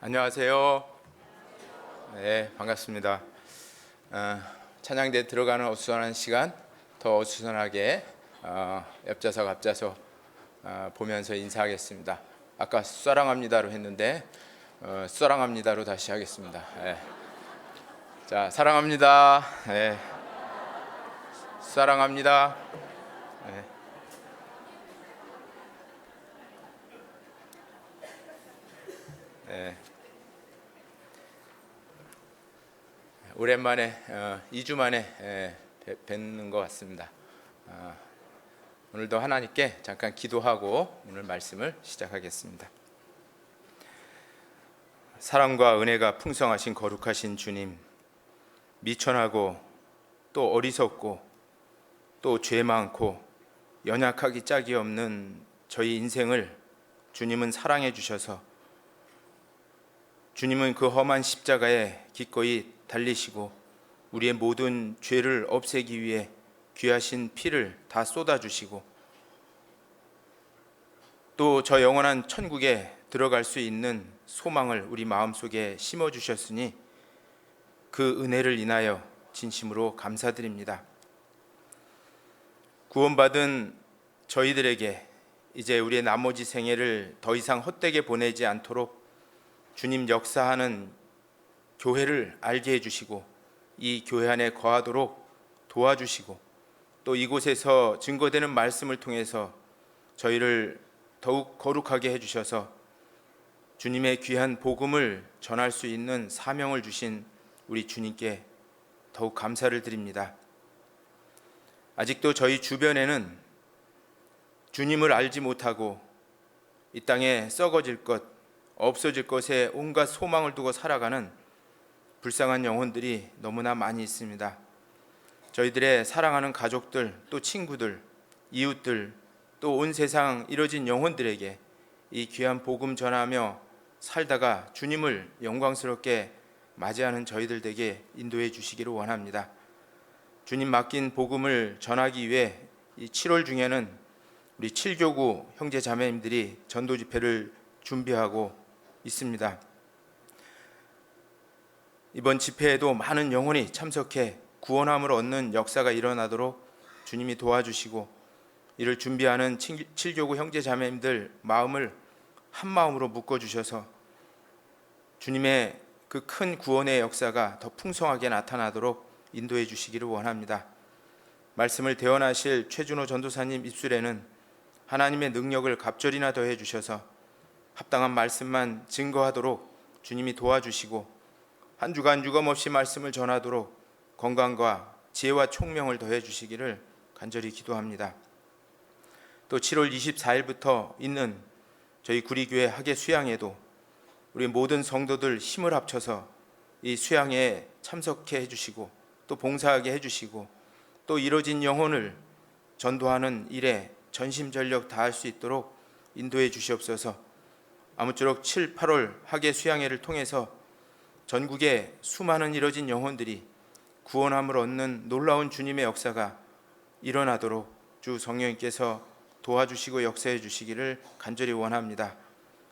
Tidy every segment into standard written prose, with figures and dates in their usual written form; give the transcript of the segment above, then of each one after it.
안녕하세요. 네, 반갑습니다. 찬양대 들어가는 어수선한 시간, 더 어수선하게 옆좌석 앞좌석 보면서 인사하겠습니다. 아까 사랑합니다로 했는데 사랑합니다로 다시 하겠습니다. 네. 자, 사랑합니다. 네. 사랑합니다. 네. 네. 오랜만에 2주 만에 뵙는 것 같습니다. 오늘도 하나님께 잠깐 기도하고 오늘 말씀을 시작하겠습니다. 사랑과 은혜가 풍성하신 거룩하신 주님, 미천하고 또 어리석고 또 죄 많고 연약하기 짝이 없는 저희 인생을 주님은 사랑해 주셔서 주님은 그 험한 십자가에 기꺼이 달리시고 우리의 모든 죄를 없애기 위해 귀하신 피를 다 쏟아주시고 또 저 영원한 천국에 들어갈 수 있는 소망을 우리 마음속에 심어주셨으니 그 은혜를 인하여 진심으로 감사드립니다. 구원받은 저희들에게 이제 우리의 나머지 생애를 더 이상 헛되게 보내지 않도록 주님 역사하는 교회를 알게 해주시고 이 교회 안에 거하도록 도와주시고 또 이곳에서 증거되는 말씀을 통해서 저희를 더욱 거룩하게 해주셔서 주님의 귀한 복음을 전할 수 있는 사명을 주신 우리 주님께 더욱 감사를 드립니다. 아직도 저희 주변에는 주님을 알지 못하고 이 땅에 썩어질 것, 없어질 것에 온갖 소망을 두고 살아가는 불쌍한 영혼들이 너무나 많이 있습니다. 저희들의 사랑하는 가족들, 또 친구들, 이웃들, 또 온 세상 이뤄진 영혼들에게 이 귀한 복음 전하며 살다가 주님을 영광스럽게 맞이하는 저희들 되게 인도해 주시기를 원합니다. 주님 맡긴 복음을 전하기 위해 이 7월 중에는 우리 7교구 형제 자매님들이 전도 집회를 준비하고 있습니다. 이번 집회에도 많은 영혼이 참석해 구원함을 얻는 역사가 일어나도록 주님이 도와주시고 이를 준비하는 7교구 형제 자매님들 마음을 한 마음으로 묶어주셔서 주님의 그 큰 구원의 역사가 더 풍성하게 나타나도록 인도해 주시기를 원합니다. 말씀을 대언하실 최준호 전도사님 입술에는 하나님의 능력을 갑절이나 더해 주셔서 합당한 말씀만 증거하도록 주님이 도와주시고 한 주간 유감없이 말씀을 전하도록 건강과 지혜와 총명을 더해 주시기를 간절히 기도합니다. 또 7월 24일부터 있는 저희 구리교회 학예 수양에도 우리 모든 성도들 힘을 합쳐서 이 수양에 참석해 해주시고 또 봉사하게 해주시고 또 이뤄진 영혼을 전도하는 일에 전심전력 다할 수 있도록 인도해 주시옵소서. 아무쪼록 7, 8월 학예 수양회를 통해서 전국의 수많은 이뤄진 영혼들이 구원함을 얻는 놀라운 주님의 역사가 일어나도록 주 성령님께서 도와주시고 역사해 주시기를 간절히 원합니다.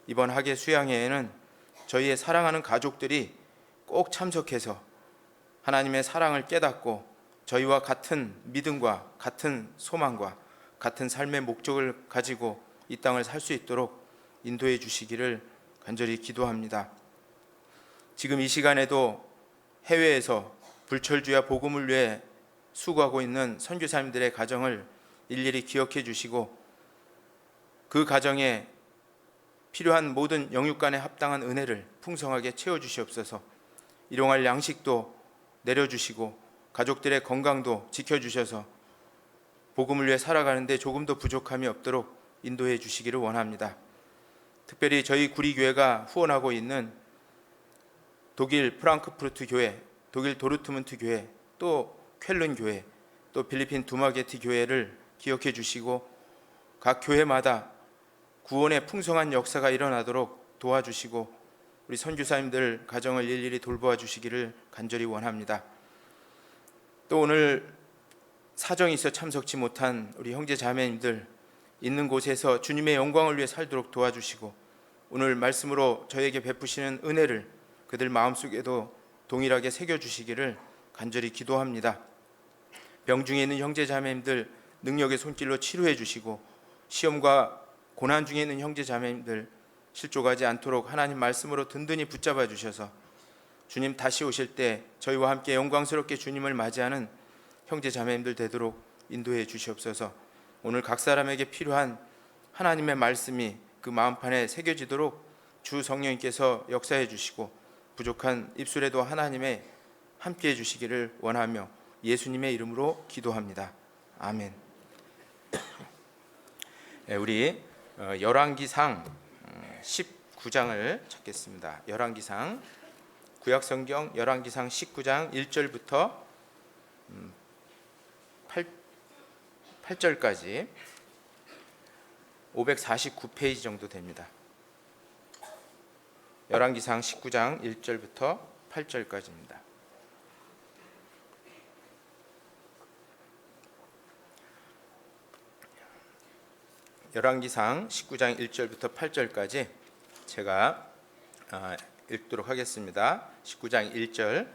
이번 학예 수양회에는 저희의 사랑하는 가족들이 꼭 참석해서 하나님의 사랑을 깨닫고 저희와 같은 믿음과 같은 소망과 같은 삶의 목적을 가지고 이 땅을 살 수 있도록 인도해 주시기를 간절히 기도합니다. 지금 이 시간에도 해외에서 불철주야 복음을 위해 수고하고 있는 선교사님들의 가정을 일일이 기억해 주시고 그 가정에 필요한 모든 영육간에 합당한 은혜를 풍성하게 채워주시옵소서. 일용할 양식도 내려주시고 가족들의 건강도 지켜주셔서 복음을 위해 살아가는데 조금도 부족함이 없도록 인도해 주시기를 원합니다. 특별히 저희 구리교회가 후원하고 있는 독일 프랑크푸르트 교회, 독일 도르트문트 교회, 또 쾰른 교회, 또 필리핀 두마게티 교회를 기억해 주시고 각 교회마다 구원의 풍성한 역사가 일어나도록 도와주시고 우리 선교사님들 가정을 일일이 돌보아 주시기를 간절히 원합니다. 또 오늘 사정이 있어 참석치 못한 우리 형제 자매님들 있는 곳에서 주님의 영광을 위해 살도록 도와주시고 오늘 말씀으로 저에게 베푸시는 은혜를 그들 마음속에도 동일하게 새겨주시기를 간절히 기도합니다. 병중에 있는 형제자매님들 능력의 손길로 치료해 주시고, 시험과 고난 중에 있는 형제자매님들 실족하지 않도록 하나님 말씀으로 든든히 붙잡아 주셔서 주님 다시 오실 때 저희와 함께 영광스럽게 주님을 맞이하는 형제자매님들 되도록 인도해 주시옵소서. 오늘 각 사람에게 필요한 하나님의 말씀이 그 마음판에 새겨지도록 주 성령님께서 역사해 주시고, 부족한 입술에도 하나님의 함께해 주시기를 원하며 예수님의 이름으로 기도합니다. 아멘. 우리 열왕기상 19장을 찾겠습니다. 열왕기상, 구약성경 열왕기상 19장 1절부터 8절까지 549페이지 정도 됩니다. 열왕기상 19장 1절부터 8절까지입니다. 열왕기상 19장 1절부터 8절까지 제가 읽도록 하겠습니다. 19장 1절.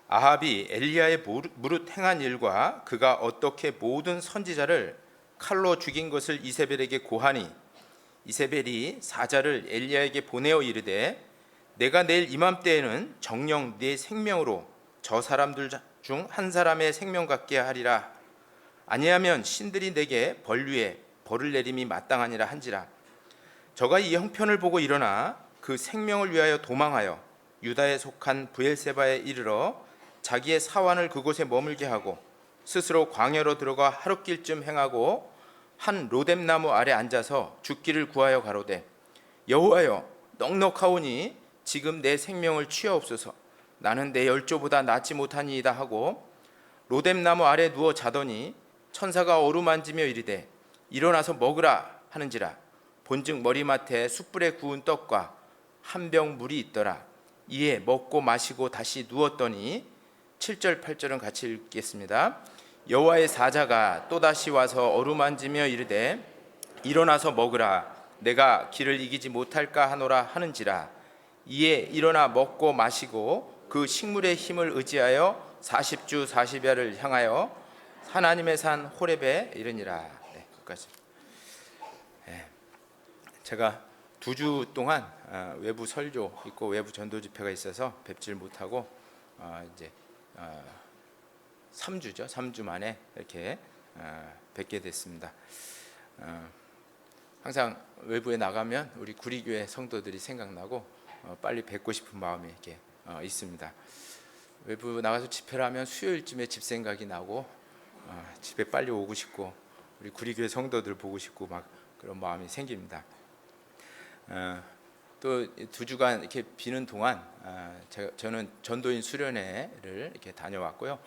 아합이 엘리야의 무릇 행한 일과 그가 어떻게 모든 선지자를 칼로 죽인 것을 이세벨에게 고하니, 이세벨이 사자를 엘리야에게 보내어 이르되, 내가 내일 이맘때에는 정녕 네 생명으로 저 사람들 중 한 사람의 생명 같게 하리라. 아니하면 신들이 내게 벌류에 벌을 내림이 마땅하니라 한지라. 저가 이 형편을 보고 일어나 그 생명을 위하여 도망하여 유다에 속한 브엘세바에 이르러 자기의 사환을 그곳에 머물게 하고, 스스로 광야로 들어가 하룻길쯤 행하고 한 로뎀나무 아래 앉아서 죽기를 구하여 가로되, 여호와여, 넉넉하오니 지금 내 생명을 취하옵소서. 나는 내 열조보다 낫지 못하니이다 하고 로뎀나무 아래 누워 자더니 천사가 어루만지며 이르되, 일어나서 먹으라 하는지라. 본즉 머리맡에 숯불에 구운 떡과 한 병 물이 있더라. 이에 먹고 마시고 다시 누웠더니, 7절 8절은 같이 읽겠습니다. 여호와의 사자가 또다시 와서 어루만지며 이르되, 일어나서 먹으라. 내가 길을 이기지 못할까 하노라 하는지라. 이에 일어나 먹고 마시고 그 식물의 힘을 의지하여 40주 40야를 향하여 하나님의 산 호렙에 이르니라. 끝까지. 제가 2주 동안 외부 설교 있고 외부 전도 집회가 있어서 뵙질 못하고 이제 3주 만에 이렇게 뵙게 됐습니다. 항상 외부에 나가면 우리 구리교회 성도들이 생각나고 빨리 뵙고 싶은 마음이 이렇게 있습니다. 외부 나가서 집회를 하면 수요일쯤에 집 생각이 나고 집에 빨리 오고 싶고 우리 구리교회 성도들 보고 싶고 막 그런 마음이 생깁니다. 또 2주간 이렇게 비는 동안 저는 전도인 수련회를 이렇게 다녀왔고요.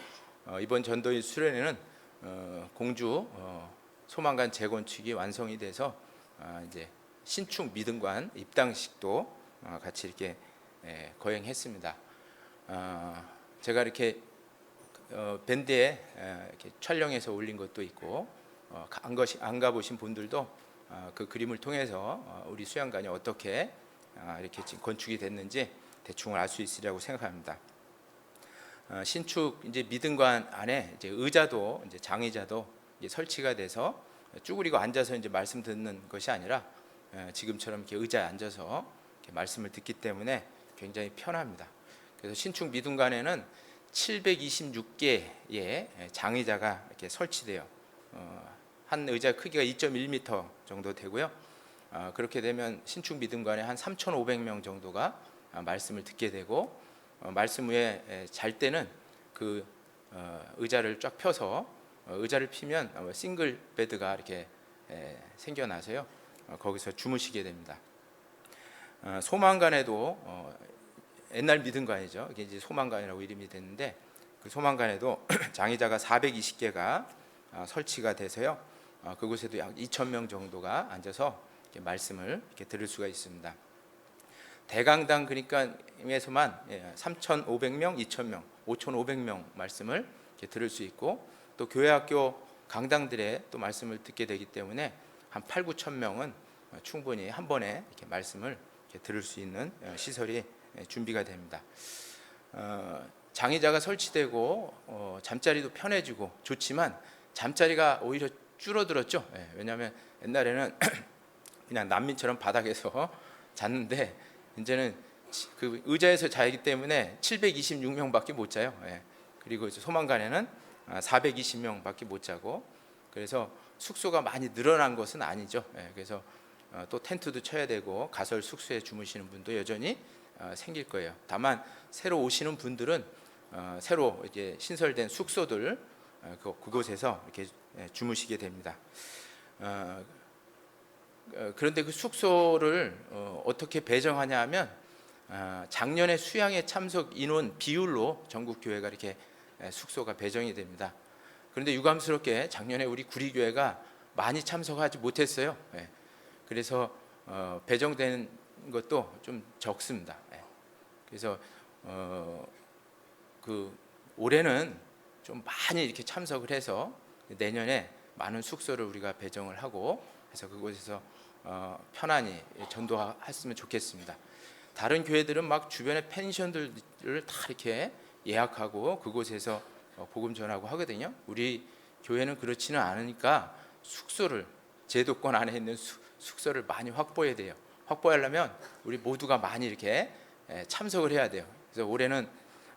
이번 전도인 수련회는 공주 소망관 재건축이 완성이 돼서 이제 신축 믿음관 입당식도 같이 이렇게 거행했습니다. 제가 이렇게 밴드에 이렇게 촬영해서 올린 것도 있고, 안 가보신 분들도 그 그림을 통해서 우리 수양관이 어떻게 이렇게 지금 건축이 됐는지 대충 알 수 있으리라고 생각합니다. 신축 이제 믿음관 안에 이제 의자도 이제 장의자도 이제 설치가 돼서 쭈그리고 앉아서 이제 말씀 듣는 것이 아니라 지금처럼 이렇게 의자에 앉아서 이렇게 말씀을 듣기 때문에 굉장히 편합니다. 그래서 신축 믿음관에는 726개의 장의자가 이렇게 설치돼요. 한 의자 크기가 2.1m 정도 되고요. 그렇게 되면 신축 믿음관에 한 3,500명 정도가 말씀을 듣게 되고, 말씀 후에 잘 때는 그 의자를 쫙 펴서 의자를 피면 싱글 베드가 이렇게 생겨나서요. 거기서 주무시게 됩니다. 소망관에도 옛날 믿음관이죠. 이게 이제 소망관이라고 이름이 됐는데, 그 소망관에도 장의자가 420개가 설치가 돼서요. 그곳에도 약 2,000명 정도가 앉아서 이렇게 말씀을 이렇게 들을 수가 있습니다. 대강당 그러니까에서만 3,500명, 2,000명, 5,500명 말씀을 이렇게 들을 수 있고, 또 교회학교 강당들에 또 말씀을 듣게 되기 때문에 한 8, 9천 명은 충분히 한 번에 이렇게 말씀을 이렇게 들을 수 있는 시설이 준비가 됩니다. 장의자가 설치되고 잠자리도 편해지고 좋지만 잠자리가 오히려 줄어들었죠. 왜냐하면 옛날에는 그냥 난민처럼 바닥에서 잤는데 이제는 그 의자에서 자기 때문에 726명밖에 못 자요. 그리고 소망간에는 420명밖에 못 자고, 그래서 숙소가 많이 늘어난 것은 아니죠. 그래서 또 텐트도 쳐야 되고 가설 숙소에 주무시는 분도 여전히 생길 거예요. 다만 새로 오시는 분들은 새로 이제 신설된 숙소들 그곳에서 이렇게 주무시게 됩니다. 그런데 그 숙소를 어떻게 배정하냐 하면 작년에 수양회 참석 인원 비율로 전국 교회가 이렇게 숙소가 배정이 됩니다. 그런데 유감스럽게 작년에 우리 구리교회가 많이 참석하지 못했어요. 그래서 배정된 것도 좀 적습니다. 그래서 그 올해는 좀 많이 이렇게 참석을 해서 내년에 많은 숙소를 우리가 배정을 하고 해서 그곳에서 편안히 전도했으면 좋겠습니다. 다른 교회들은 막 주변에 펜션들을 다 이렇게 예약하고 그곳에서 복음 전하고 하거든요. 우리 교회는 그렇지는 않으니까 숙소를, 제도권 안에 있는 숙소를 많이 확보해야 돼요. 확보하려면 우리 모두가 많이 이렇게 참석을 해야 돼요. 그래서 올해는,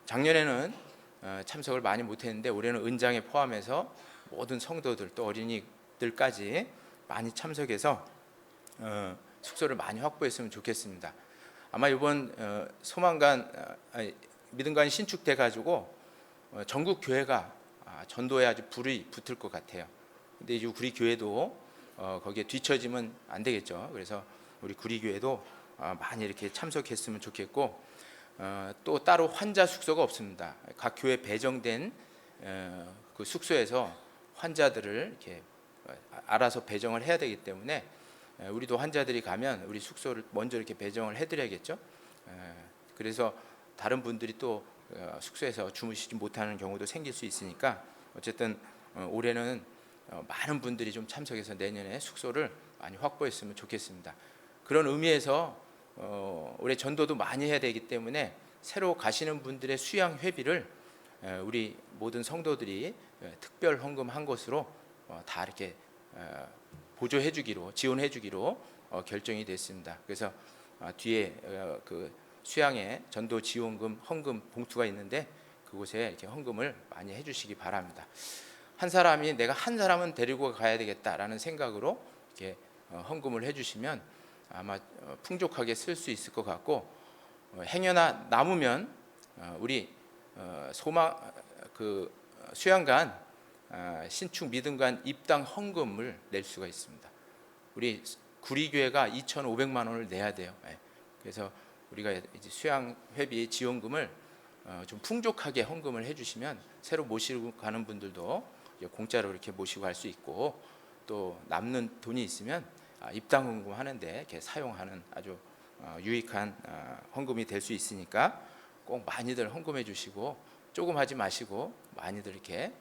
작년에는 참석을 많이 못했는데 올해는 은장에 포함해서 모든 성도들 또 어린이들까지 많이 참석해서 숙소를 많이 확보했으면 좋겠습니다. 아마 이번 소망간 믿음관이 신축돼 가지고 전국 교회가 전도에 아주 불이 붙을 것 같아요. 근데 이제 구리 교회도 거기에 뒤처지면 안 되겠죠. 그래서 우리 구리 교회도 많이 이렇게 참석했으면 좋겠고, 또 따로 환자 숙소가 없습니다. 각 교회 배정된 그 숙소에서 환자들을 이렇게 알아서 배정을 해야 되기 때문에 우리도 환자들이 가면 우리 숙소를 먼저 이렇게 배정을 해드려야겠죠. 그래서 다른 분들이 또 숙소에서 주무시지 못하는 경우도 생길 수 있으니까 어쨌든 올해는 많은 분들이 좀 참석해서 내년에 숙소를 많이 확보했으면 좋겠습니다. 그런 의미에서 올해 전도도 많이 해야 되기 때문에 새로 가시는 분들의 수양 회비를 우리 모든 성도들이 특별 헌금한 것으로 다 이렇게 보조해 주기로, 지원해 주기로 결정이 됐습니다. 그래서 뒤에 그 수양의 전도 지원금 헌금 봉투가 있는데 그곳에 이렇게 헌금을 많이 해 주시기 바랍니다. 한 사람이 내가 한 사람은 데리고 가야 되겠다라는 생각으로 이렇게 헌금을 해 주시면 아마 풍족하게 쓸 수 있을 것 같고, 행여나 남으면 우리 소망 그 수양관 신축 믿음관 입당 헌금을 낼 수가 있습니다. 우리 구리교회가 2,500만 원을 내야 돼요. 그래서 우리가 이제 수양 회비 지원금을 좀 풍족하게 헌금을 해주시면 새로 모시고 가는 분들도 공짜로 이렇게 모시고 갈 수 있고, 또 남는 돈이 있으면 입당 헌금 하는데 이렇게 사용하는 아주 유익한 헌금이 될 수 있으니까 꼭 많이들 헌금해 주시고 조금 하지 마시고 많이들 이렇게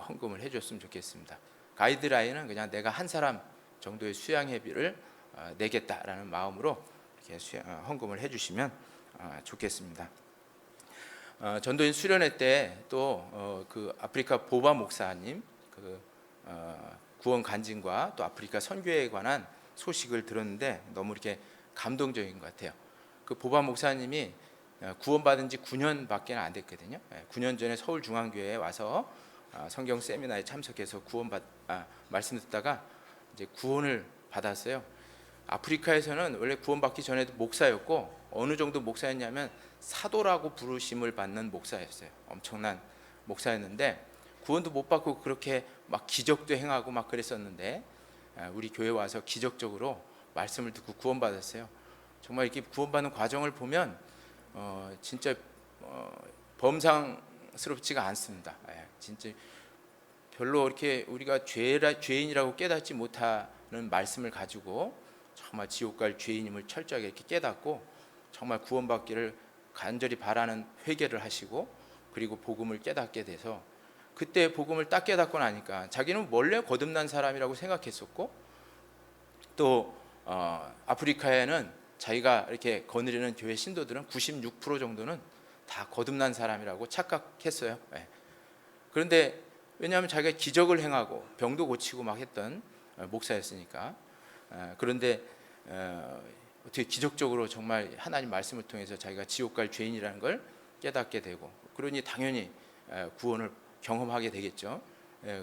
헌금을 해줬으면 좋겠습니다. 가이드라인은 그냥 내가 한 사람 정도의 수양 회비를 내겠다라는 마음으로 이렇게 헌금을 해주시면 좋겠습니다. 전도인 수련회 때 또 그 아프리카 보바 목사님 그 구원 간증과 또 아프리카 선교에 관한 소식을 들었는데 너무 이렇게 감동적인 것 같아요. 그 보바 목사님이 구원받은 지 9년밖에 안 됐거든요. 9년 전에 서울중앙교회에 와서 성경 세미나에 참석해서 말씀 듣다가 이제 구원을 받았어요. 아프리카에서는 원래 구원받기 전에도 목사였고, 어느 정도 목사였냐면 사도라고 부르심을 받는 목사였어요. 엄청난 목사였는데 구원도 못 받고 그렇게 막 기적도 행하고 막 그랬었는데 우리 교회 와서 기적적으로 말씀을 듣고 구원받았어요. 정말 이렇게 구원받는 과정을 보면 진짜 범상스럽지가 않습니다. 진짜 별로 이렇게 우리가 죄인이라고 깨닫지 못하는 말씀을 가지고 정말 지옥 갈 죄인임을 철저하게 이렇게 깨닫고 정말 구원받기를 간절히 바라는 회개를 하시고, 그리고 복음을 깨닫게 돼서 그때 복음을 딱 깨닫고 나니까 자기는 원래 거듭난 사람이라고 생각했었고, 또 아프리카에는 자기가 이렇게 거느리는 교회 신도들은 96% 정도는 다 거듭난 사람이라고 착각했어요. 예. 그런데 왜냐하면 자기가 기적을 행하고 병도 고치고 막 했던 목사였으니까. 그런데 어떻게 기적적으로 정말 하나님 말씀을 통해서 자기가 지옥 갈 죄인이라는 걸 깨닫게 되고, 그러니 당연히 구원을 경험하게 되겠죠.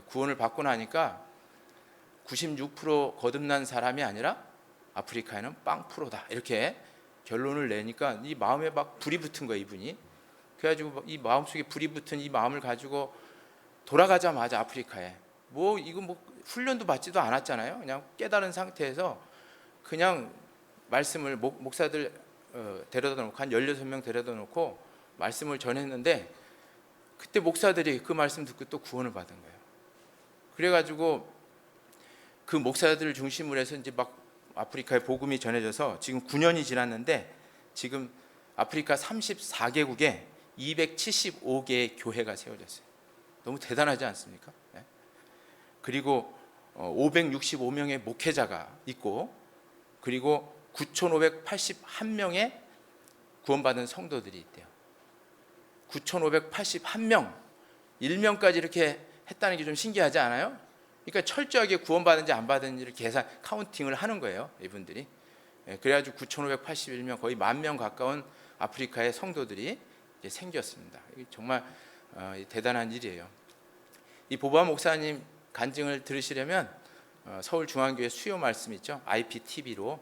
구원을 받고 나니까 96% 거듭난 사람이 아니라 아프리카에는 0%다 이렇게 결론을 내니까 이 마음에 막 불이 붙은 거예요, 이분이. 그래가지고 이 마음속에 불이 붙은 이 마음을 가지고 돌아가자마자 아프리카에 이거 훈련도 받지도 않았잖아요. 그냥 깨달은 상태에서 그냥 말씀을 목사들 데려다 놓고 한 16명 데려다 놓고 말씀을 전했는데, 그때 목사들이 그 말씀 듣고 또 구원을 받은 거예요. 그래가지고 그 목사들을 중심으로 해서 이제 막 아프리카에 복음이 전해져서 지금 9년이 지났는데 지금 아프리카 34개국에 275개의 교회가 세워졌어요. 너무 대단하지 않습니까? 네. 그리고 565명의 목회자가 있고, 그리고 9,581명의 구원받은 성도들이 있대요. 9,581명, 1명까지 이렇게 했다는 게 좀 신기하지 않아요? 그러니까 철저하게 구원받은지 안 받은지를 카운팅을 하는 거예요, 이분들이. 그래가지고 9,581명, 거의 10,000명 가까운 아프리카의 성도들이 생겼습니다. 정말 대단한 일이에요. 이 보바 목사님 간증을 들으시려면 서울중앙교회 수요 말씀 있죠? IPTV로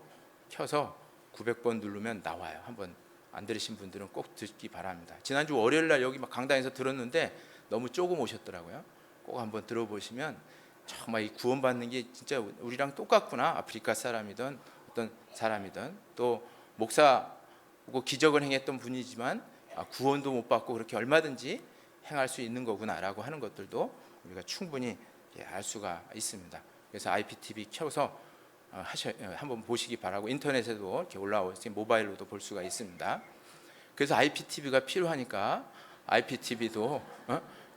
켜서 900번 누르면 나와요. 한번 안 들으신 분들은 꼭 듣기 바랍니다. 지난주 월요일 날 여기 막 강당에서 들었는데 너무 조금 오셨더라고요. 꼭 한번 들어보시면 정말 이 구원받는 게 진짜 우리랑 똑같구나. 아프리카 사람이든 어떤 사람이든, 또 목사고 기적을 행했던 분이지만 구원도 못 받고 그렇게 얼마든지 행할 수 있는 거구나라고 하는 것들도 우리가 충분히 알 수가 있습니다. 그래서 IPTV 켜서 한번 보시기 바라고, 인터넷에도 이렇게 올라오고 모바일로도 볼 수가 있습니다. 그래서 IPTV가 필요하니까 IPTV도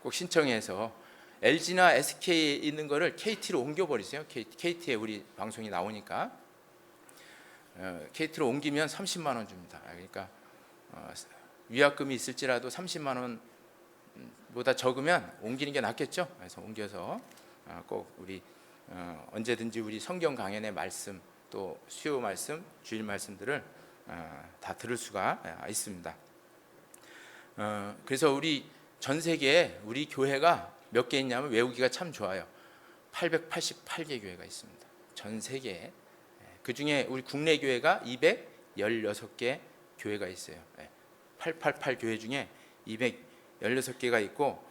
꼭 신청해서 LG나 SK에 있는 거를 KT로 옮겨버리세요. KT에 우리 방송이 나오니까 KT로 옮기면 30만 원 줍니다. 그러니까 위약금이 있을지라도 30만 원보다 적으면 옮기는 게 낫겠죠. 그래서 옮겨서 꼭 우리 언제든지 우리 성경 강연의 말씀, 또 수요 말씀, 주일 말씀들을 다 들을 수가 있습니다. 그래서 우리 전 세계에 우리 교회가 몇 개 있냐면 외우기가 참 좋아요. 888개 교회가 있습니다. 전 세계에. 그 중에 우리 국내 교회가 216개 교회가 있어요. 888 교회 중에 216개가 있고,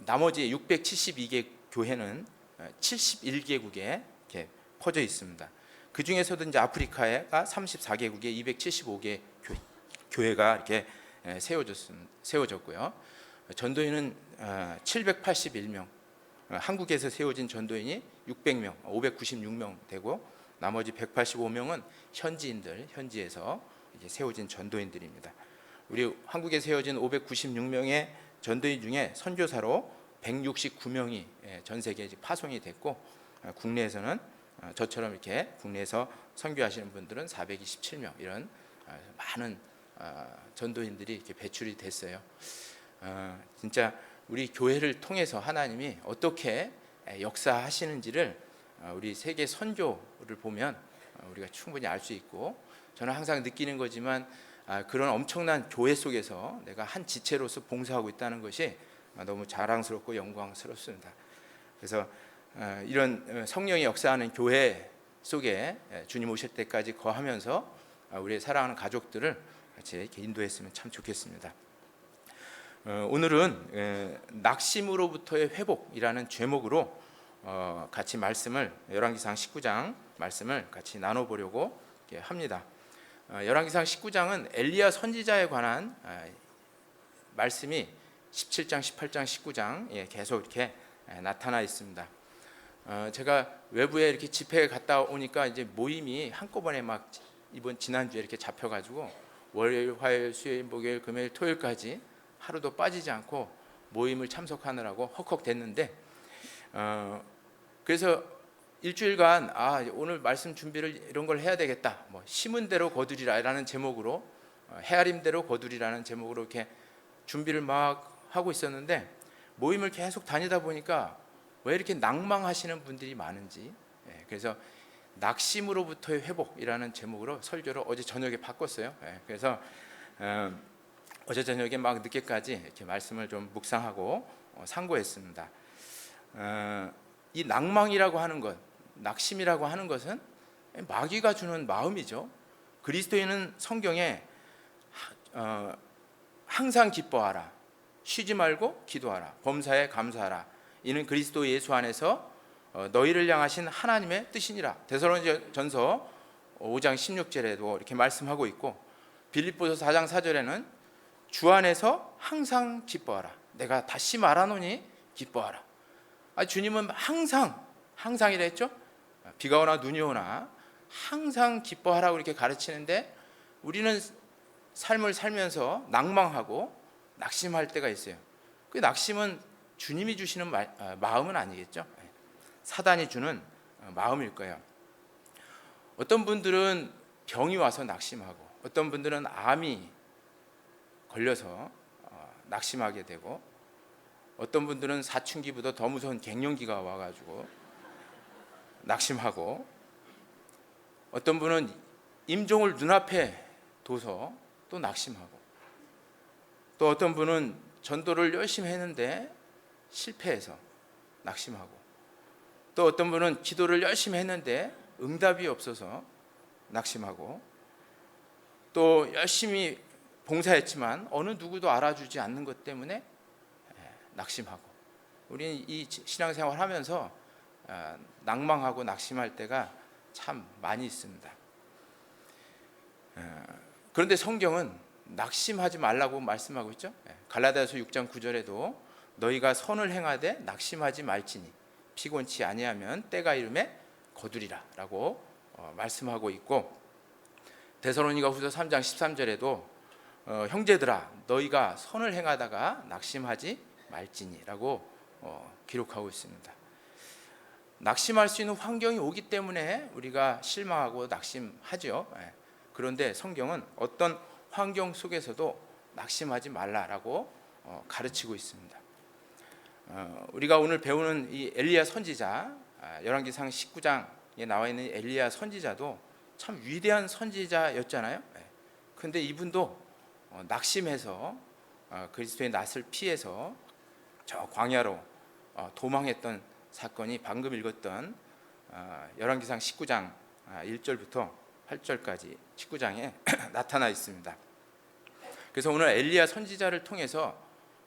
나머지 672개 교회는 71개국에 이렇게 퍼져 있습니다. 그 중에서도 이제 아프리카가 34개국에 275개 교회가 이렇게 세워졌고요. 전도인은 781명, 한국에서 세워진 전도인이 600명, 596명 되고, 나머지 185명은 현지에서 이제 세워진 전도인들입니다. 우리 한국에 세워진 596명의 전도인 중에 선교사로 169명이 전 세계에 파송이 됐고, 국내에서는 저처럼 이렇게 국내에서 선교하시는 분들은 427명, 이런 많은 전도인들이 이렇게 배출이 됐어요. 진짜 우리 교회를 통해서 하나님이 어떻게 역사하시는지를 우리 세계 선교를 보면 우리가 충분히 알 수 있고, 저는 항상 느끼는 거지만 그런 엄청난 교회 속에서 내가 한 지체로서 봉사하고 있다는 것이 너무 자랑스럽고 영광스럽습니다. 그래서 이런 성령이 역사하는 교회 속에 주님 오실 때까지 거하면서 우리의 사랑하는 가족들을 같이 이렇게 인도했으면 참 좋겠습니다. 오늘은 낙심으로부터의 회복이라는 제목으로 같이 말씀을, 열왕기상 19장 말씀을 같이 나눠보려고 합니다. 열왕기상 19장은 엘리야 선지자에 관한 말씀이 17장, 18장, 19장 계속 이렇게 나타나 있습니다. 제가 외부에 이렇게 집회에 갔다 오니까 이제 모임이 한꺼번에 막 지난주에 이렇게 잡혀가지고 월요일, 화요일, 수요일, 목요일, 금요일, 토요일까지 하루도 빠지지 않고 모임을 참석하느라고 헉헉댔는데, 그래서 일주일간 오늘 말씀 준비를 이런 걸 해야 되겠다. 뭐 심은 대로 거두리라라는 제목으로 헤아림 대로 거두리라는 제목으로 이렇게 준비를 막 하고 있었는데 모임을 계속 다니다 보니까 왜 이렇게 낭망하시는 분들이 많은지, 그래서 낙심으로부터의 회복이라는 제목으로 설교를 어제 저녁에 바꿨어요. 그래서 어제 저녁에 막 늦게까지 이렇게 말씀을 좀 묵상하고 상고했습니다. 이 낭망이라고 하는 것, 낙심이라고 하는 것은 마귀가 주는 마음이죠. 그리스도인은 성경에 항상 기뻐하라, 쉬지 말고 기도하라, 범사에 감사하라, 이는 그리스도 예수 안에서 너희를 향하신 하나님의 뜻이니라. 데살로니가전서 5장 16절에도 이렇게 말씀하고 있고, 빌립보서 4장 4절에는 주 안에서 항상 기뻐하라, 내가 다시 말하노니 기뻐하라. 주님은 항상이라 했죠. 비가 오나 눈이 오나 항상 기뻐하라고 이렇게 가르치는데, 우리는 삶을 살면서 낭망하고 낙심할 때가 있어요. 그 낙심은 주님이 주시는 마음은 아니겠죠. 사단이 주는 마음일 거예요. 어떤 분들은 병이 와서 낙심하고, 어떤 분들은 암이 걸려서 낙심하게 되고, 어떤 분들은 사춘기보다 더 무서운 갱년기가 와가지고 낙심하고, 어떤 분은 임종을 눈앞에 둬서 또 낙심하고, 또 어떤 분은 전도를 열심히 했는데 실패해서 낙심하고, 또 어떤 분은 기도를 열심히 했는데 응답이 없어서 낙심하고, 또 열심히 봉사했지만 어느 누구도 알아주지 않는 것 때문에 낙심하고, 우리는 이 신앙생활 하면서 낭망하고 낙심할 때가 참 많이 있습니다. 그런데 성경은 낙심하지 말라고 말씀하고 있죠. 갈라디아서 6장 9절에도 너희가 선을 행하되 낙심하지 말지니 피곤치 아니하면 때가 이름에 거두리라 라고 말씀하고 있고, 데살로니가후서 3장 13절에도 형제들아 너희가 선을 행하다가 낙심하지 말지니 라고 기록하고 있습니다. 낙심할 수 있는 환경이 오기 때문에 우리가 실망하고 낙심하죠. 그런데 성경은 어떤 환경 속에서도 낙심하지 말라라고 가르치고 있습니다. 우리가 오늘 배우는 이 엘리야 선지자, 열왕기상 19장에 나와 있는 엘리야 선지자도 참 위대한 선지자였잖아요. 그런데 이분도 낙심해서 그리스도의 낯을 피해서 저 광야로 도망했던 사건이 방금 읽었던 열왕기상 19장 1절부터 8절까지 19장에 나타나 있습니다. 그래서 오늘 엘리야 선지자를 통해서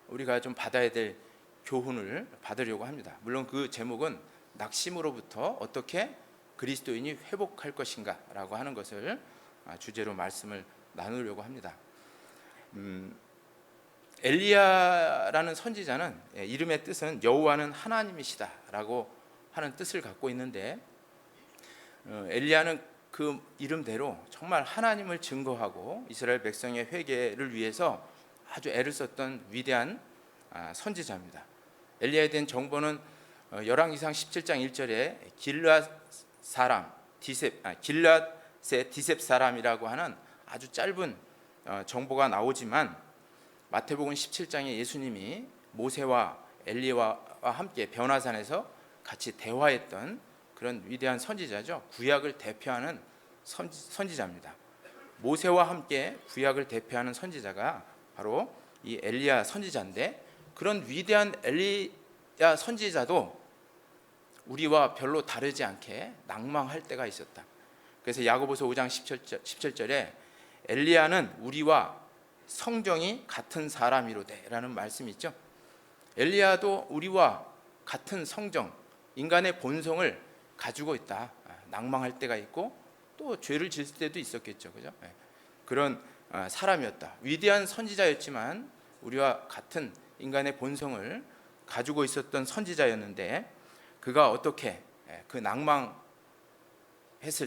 우리가 좀 받아야 될 교훈을 받으려고 합니다. 물론 그 제목은 낙심으로부터 어떻게 그리스도인이 회복할 것인가 라고 하는 것을 주제로 말씀을 나누려고 합니다. 엘리야라는 선지자는 이름의 뜻은 여호와는 하나님이시다 라고 하는 뜻을 갖고 있는데, 엘리야는 그 이름대로 정말 하나님을 증거하고 이스라엘 백성의 회개를 위해서 아주 애를 썼던 위대한 선지자입니다. 엘리야에 대한 정보는 열왕기상 17장 1절에 길앗의 디셉 사람이라고 하는 아주 짧은 정보가 나오지만, 마태복음 17장에 예수님이 모세와 엘리야와 함께 변화산에서 같이 대화했던 그런 위대한 선지자죠. 구약을 대표하는 선지자입니다. 모세와 함께 구약을 대표하는 선지자가 바로 이 엘리야 선지자인데, 그런 위대한 엘리야 선지자도 우리와 별로 다르지 않게 낭망할 때가 있었다. 그래서 야고보서 5장 17절에 엘리야는 우리와 성정이 같은 사람이로되 라는 말씀이 있죠. 엘리야도 우리와 같은 성정, 인간의 본성을 가지고 있다. 낭망할 때가 있고 또 죄를 지을 때도 있었겠죠. 그죠? 그런 사람이었다. 위대한 선지자였지만 우리와 같은 인간의 본성을 가지고 있었던 선지자였는데, 그가 어떻게 그 낭망했을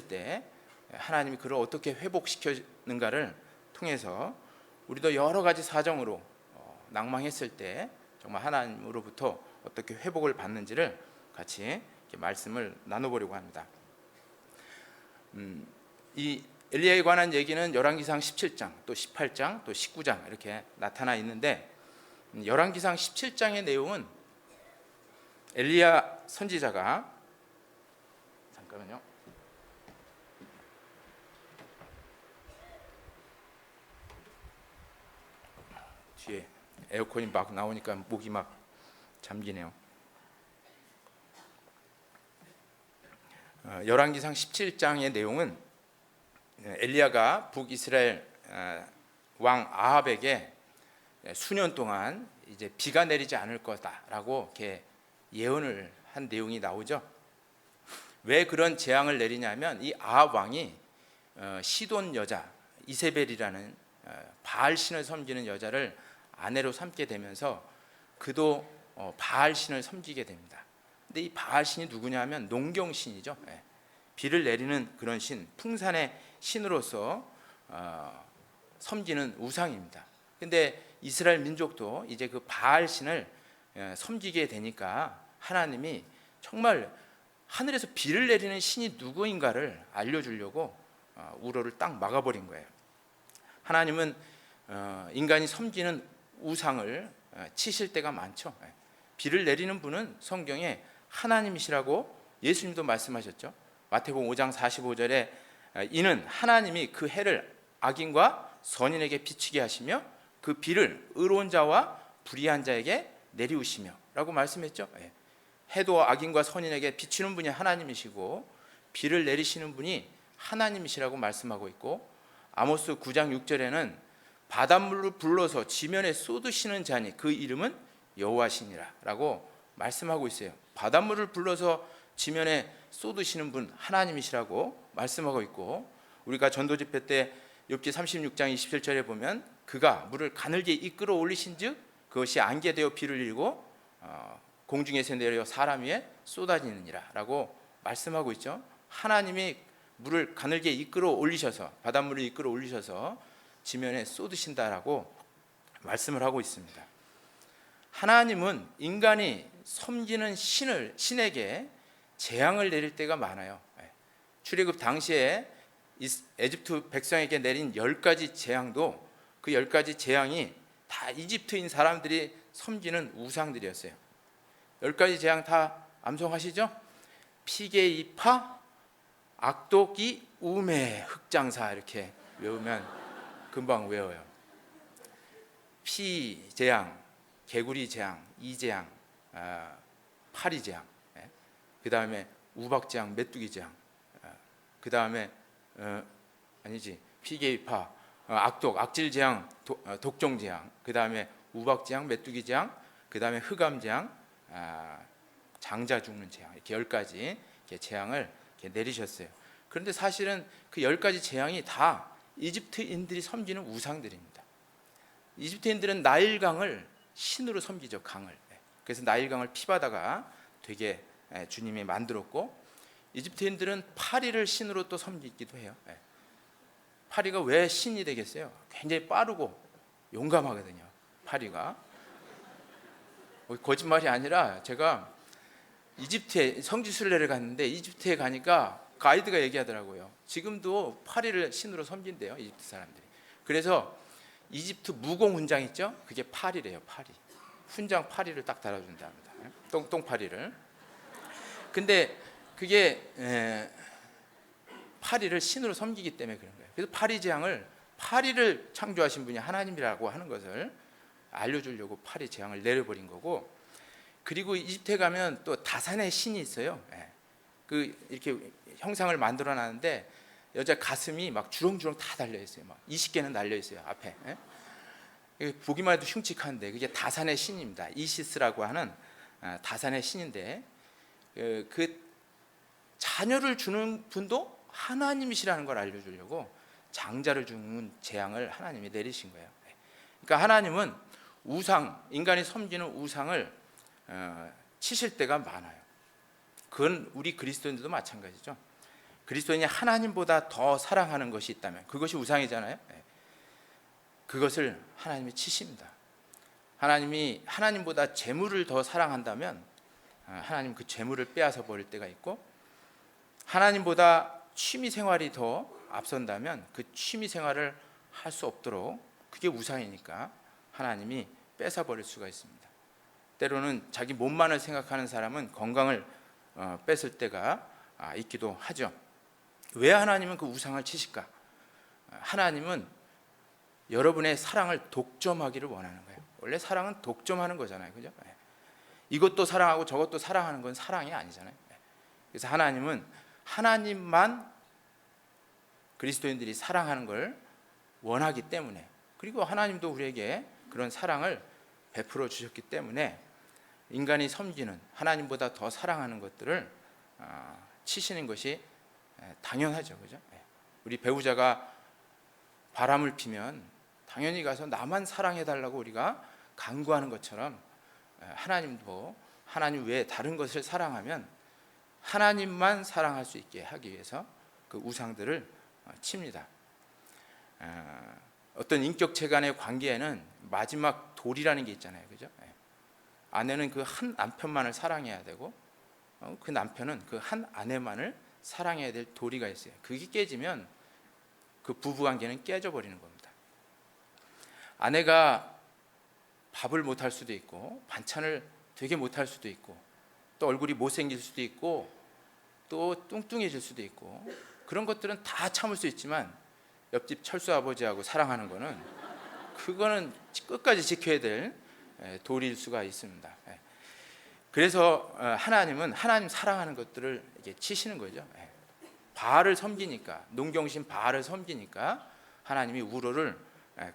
때 하나님이 그를 어떻게 회복시켰는가를 통해서 우리도 여러 가지 사정으로 낭망했을 때 정말 하나님으로부터 어떻게 회복을 받는지를 같이 이렇게 말씀을 나눠보려고 합니다. 이 엘리야에 관한 얘기는 열왕기상 17장, 또 18장, 또 19장 이렇게 나타나 있는데, 열왕기상 17장의 내용은 엘리야 선지자가, 잠깐만요, 뒤에 에어컨이 막 나오니까 목이 막 잠기네요. 열왕기상 17장의 내용은 엘리야가 북이스라엘 왕 아합에게 수년 동안 이제 비가 내리지 않을 거다라고 이렇게 예언을 한 내용이 나오죠. 왜 그런 재앙을 내리냐면, 이 아합 왕이 시돈 여자 이세벨이라는 바알 신을 섬기는 여자를 아내로 삼게 되면서 그도 바알 신을 섬기게 됩니다. 근데 이 바알 신이 누구냐면 농경 신이죠. 비를 내리는 그런 신, 풍산의 신으로서 섬기는 우상입니다. 근데 이스라엘 민족도 이제 그 바알 신을 섬기게 되니까 하나님이 정말 하늘에서 비를 내리는 신이 누구인가를 알려주려고 우로를 딱 막아버린 거예요. 하나님은 인간이 섬기는 우상을 치실 때가 많죠. 비를 내리는 분은 성경에 하나님이시라고 예수님도 말씀하셨죠. 마태복음 5장 45절에 이는 하나님이 그 해를 악인과 선인에게 비추게 하시며 그 비를 의로운 자와 불의한 자에게 내리우시며 라고 말씀했죠. 해도 악인과 선인에게 비추는 분이 하나님이시고 비를 내리시는 분이 하나님이시라고 말씀하고 있고, 아모스 9장 6절에는 바닷물을 불러서 지면에 쏟으시는 자니 그 이름은 여호와시니라 라고 말씀하고 있어요. 바닷물을 불러서 지면에 쏟으시는 분 하나님이시라고 말씀하고 있고, 우리가 전도 집회 때 욥기 36장 27절에 보면 그가 물을 가늘게 이끌어 올리신즉 그것이 안개 되어 비를 일고 공중에서 내려 사람 위에 쏟아지느니라 라고 말씀하고 있죠. 하나님이 물을 가늘게 이끌어 올리셔서, 바닷물을 이끌어 올리셔서 지면에 쏟으신다라고 말씀을 하고 있습니다. 하나님은 인간이 섬기는 신에게 재앙을 내릴 때가 많아요. 출애굽 당시에 에집트 백성에게 내린 10가지 재앙도, 그 10가지 재앙이 다 이집트인 사람들이 섬기는 우상들이었어요. 10가지 재앙 다 암송하시죠? 피게이파, 악독이, 우매, 흑장사 이렇게 외우면 금방 외워요. 피 재앙, 개구리 재앙, 이 재앙, 파리 재앙, 그 다음에 우박 재앙, 메뚜기 재앙, 그 다음에 피게이파, 악독, 악질 재앙, 독종 재앙, 그 다음에 우박 재앙, 메뚜기 재앙, 그 다음에 흑암 재앙, 장자 죽는 재앙, 이렇게 10가지 재앙을 이렇게 내리셨어요. 그런데 사실은 그 10가지 재앙이 다 이집트인들이 섬기는 우상들입니다. 이집트인들은 나일강을 신으로 섬기죠, 강을. 그래서 나일강을 피바다가 되게 주님이 만들었고, 이집트인들은 파리를 신으로 또 섬기기도 해요. 파리가 왜 신이 되겠어요? 굉장히 빠르고 용감하거든요, 파리가. 거짓말이 아니라 제가 이집트에 성지순례를 갔는데, 이집트에 가니까 가이드가 얘기하더라고요. 지금도 파리를 신으로 섬긴대요, 이집트 사람들이. 그래서 이집트 무공 훈장 있죠? 그게 파리래요, 파리. 훈장 파리를 딱 달아준답니다. 똥파리를. 근데 그게 파리를 신으로 섬기기 때문에 그런 거예요. 그래서 파리 재앙을, 파리를 창조하신 분이 하나님이라고 하는 것을 알려주려고 파리 재앙을 내려버린 거고, 그리고 이집트에 가면 또 다산의 신이 있어요. 그 이렇게 형상을 만들어 놨는데 여자 가슴이 막 주렁주렁 다 달려 있어요. 막 20개는 달려 있어요, 앞에. 보기만 해도 흉측한데 그게 다산의 신입니다. 이시스라고 하는 다산의 신인데, 그 자녀를 주는 분도 하나님이시라는 걸 알려주려고 장자를 주는 재앙을 하나님이 내리신 거예요. 그러니까 하나님은 우상, 인간이 섬기는 우상을 치실 때가 많아요. 그건 우리 그리스도인들도 마찬가지죠. 그리스도인이 하나님보다 더 사랑하는 것이 있다면 그것이 우상이잖아요. 그것을 하나님이 치십니다. 하나님이 하나님보다 재물을 더 사랑한다면 하나님 그 재물을 빼앗아 버릴 때가 있고, 하나님보다 취미 생활이 더 앞선다면 그 취미 생활을 할 수 없도록, 그게 우상이니까 하나님이 뺏어 버릴 수가 있습니다. 때로는 자기 몸만을 생각하는 사람은 건강을 뺏을 때가 있기도 하죠. 왜 하나님은 그 우상을 치실까? 하나님은 여러분의 사랑을 독점하기를 원하는 거예요. 원래 사랑은 독점하는 거잖아요, 그죠? 이것도 사랑하고 저것도 사랑하는 건 사랑이 아니잖아요. 그래서 하나님은 하나님만 그리스도인들이 사랑하는 걸 원하기 때문에, 그리고 하나님도 우리에게 그런 사랑을 베풀어 주셨기 때문에 인간이 섬기는, 하나님보다 더 사랑하는 것들을 치시는 것이 당연하죠, 그죠? 우리 배우자가 바람을 피면 당연히 가서 나만 사랑해달라고 우리가 간구하는 것처럼, 하나님도 하나님 외에 다른 것을 사랑하면 하나님만 사랑할 수 있게 하기 위해서 그 우상들을 칩니다. 어떤 인격체 간의 관계에는 마지막 돌이라는 게 있잖아요, 그죠? 아내는 그 한 남편만을 사랑해야 되고, 그 남편은 그 한 아내만을 사랑해야 될 도리가 있어요. 그게 깨지면 그 부부관계는 깨져버리는 겁니다. 아내가 밥을 못할 수도 있고, 반찬을 되게 못할 수도 있고, 또 얼굴이 못생길 수도 있고, 또 뚱뚱해질 수도 있고, 그런 것들은 다 참을 수 있지만 옆집 철수 아버지하고 사랑하는 거는, 그거는 끝까지 지켜야 될 도리일 수가 있습니다. 그래서 하나님은 하나님 사랑하는 것들을 이렇게 치시는 거죠. 바알을 섬기니까, 농경신 바알을 섬기니까 하나님이 우로를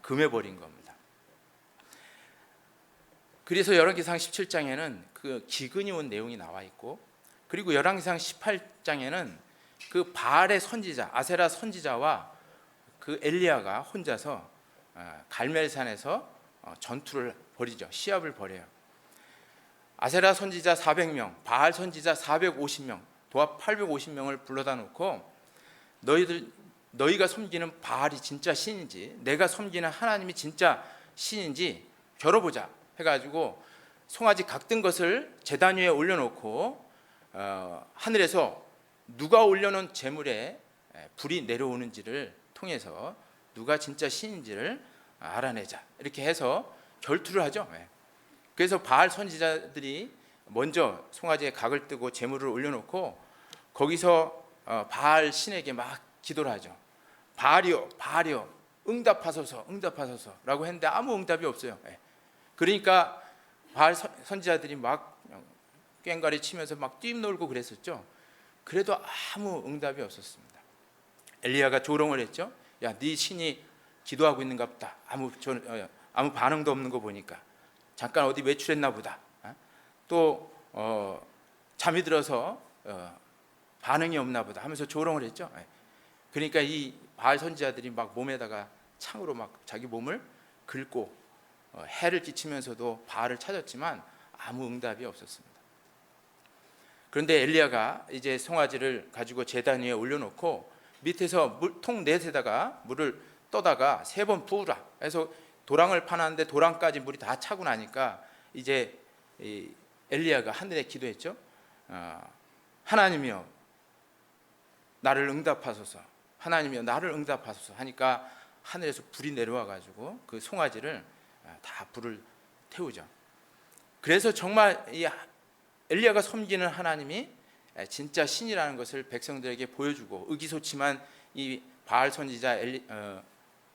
금해버린 겁니다. 그래서 열왕기상 17장에는 그 기근이 온 내용이 나와 있고, 그리고 열왕기상 18장에는 그 바알의 선지자, 아세라 선지자와 그 엘리야가 혼자서 갈멜산에서 전투를 벌이죠. 시합을 벌여요. 아세라 선지자 400명, 바알 선지자 450명, 도합 850명을 불러다 놓고, 너희가 섬기는 바알이 진짜 신인지, 내가 섬기는 하나님이 진짜 신인지 겨뤄보자 해가지고 송아지 각든 것을 제단 위에 올려놓고, 하늘에서 누가 올려놓은 제물에 불이 내려오는지를 통해서 누가 진짜 신인지를 알아내자, 이렇게 해서 결투를 하죠. 그래서 바알 선지자들이 먼저 송아지에 각을 뜨고 제물을 올려놓고, 거기서 바알 신에게 막 기도를 하죠. 바알이여, 바알이여, 응답하소서, 응답하소서 라고 했는데 아무 응답이 없어요. 그러니까 바알 선지자들이 막 꽹과리 치면서 막 뛰놀고 그랬었죠. 그래도 아무 응답이 없었습니다. 엘리야가 조롱을 했죠. 야, 네 신이 기도하고 있는가 보다. 아무 반응도 없는 거 보니까 잠깐 어디 외출했나 보다. 또 잠이 들어서 반응이 없나 보다 하면서 조롱을 했죠. 그러니까 이 바알 선지자들이 막 몸에다가 창으로 막 자기 몸을 긁고 해를 끼치면서도 바알을 찾았지만 아무 응답이 없었습니다. 그런데 엘리야가 이제 송아지를 가지고 제단 위에 올려놓고 밑에서 물통 넷에다가 물을 떠다가 3번 부으라 해서 도랑을 파놨는데 도랑까지 물이 다 차고 나니까 이제 엘리야가 하늘에 기도했죠. 하나님이여 나를 응답하소서, 하나님이여 나를 응답하소서 하니까 하늘에서 불이 내려와 가지고 그 송아지를 다 불을 태우죠. 그래서 정말 이 엘리야가 섬기는 하나님이 진짜 신이라는 것을 백성들에게 보여주고, 의기소침한 이 바알 선지자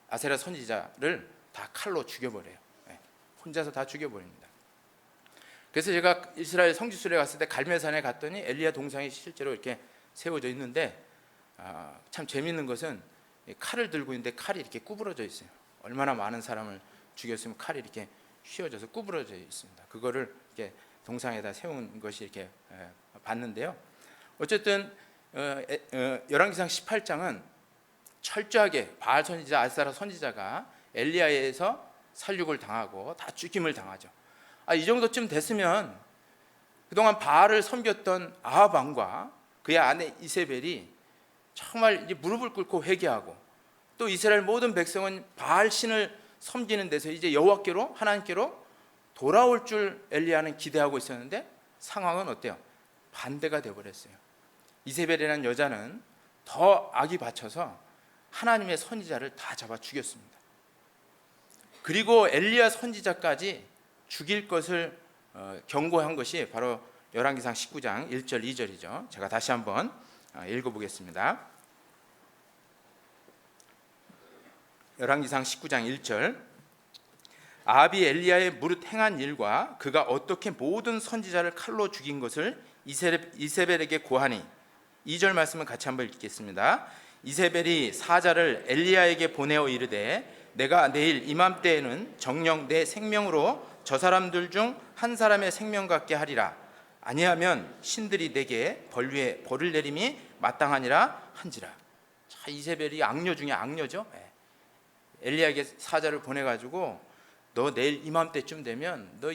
아세라 선지자를 다 칼로 죽여버려요. 혼자서 다 죽여버립니다. 그래서 제가 이스라엘 성지순례 갔을 때 갈멜산에 갔더니 엘리야 동상이 실제로 이렇게 세워져 있는데, 참 재미있는 것은 칼을 들고 있는데 칼이 이렇게 구부러져 있어요. 얼마나 많은 사람을 죽였으면 칼이 이렇게 휘어져서 구부러져 있습니다. 그거를 이렇게 동상에다 세운 것이 이렇게 봤는데요. 어쨌든 열왕기상 18장은 철저하게 바알 선지자, 아세라 선지자가 엘리야에서 살육을 당하고 다 죽임을 당하죠. 이 정도쯤 됐으면 그동안 바알을 섬겼던 아합 왕과 그의 아내 이세벨이 정말 이제 무릎을 꿇고 회개하고, 또 이스라엘 모든 백성은 바알 신을 섬기는 데서 이제 여호와께로, 하나님께로 돌아올 줄 엘리야는 기대하고 있었는데 상황은 어때요? 반대가 되어버렸어요. 이세벨이라는 여자는 더 악이 받쳐서 하나님의 선지자를 다 잡아 죽였습니다. 그리고 엘리야 선지자까지 죽일 것을 경고한 것이 바로 열왕기상 19장 1절 2절이죠. 제가 다시 한번 읽어보겠습니다. 열왕기상 19장 1절. 아합이 엘리야의 무릇 행한 일과 그가 어떻게 모든 선지자를 칼로 죽인 것을 이세벨에게 고하니, 2절 말씀을 같이 한번 읽겠습니다. 이세벨이 사자를 엘리야에게 보내어 이르되 내가 내일 이맘때에는 정녕 내 생명으로 저 사람들 중 한 사람의 생명 같게 하리라. 아니하면 신들이 내게 벌 위에 벌을 내림이 마땅하니라 한지라. 자, 이세벨이 악녀 중에 악녀죠. 엘리야에게 사자를 보내가지고 너 내일 이맘때쯤 되면 너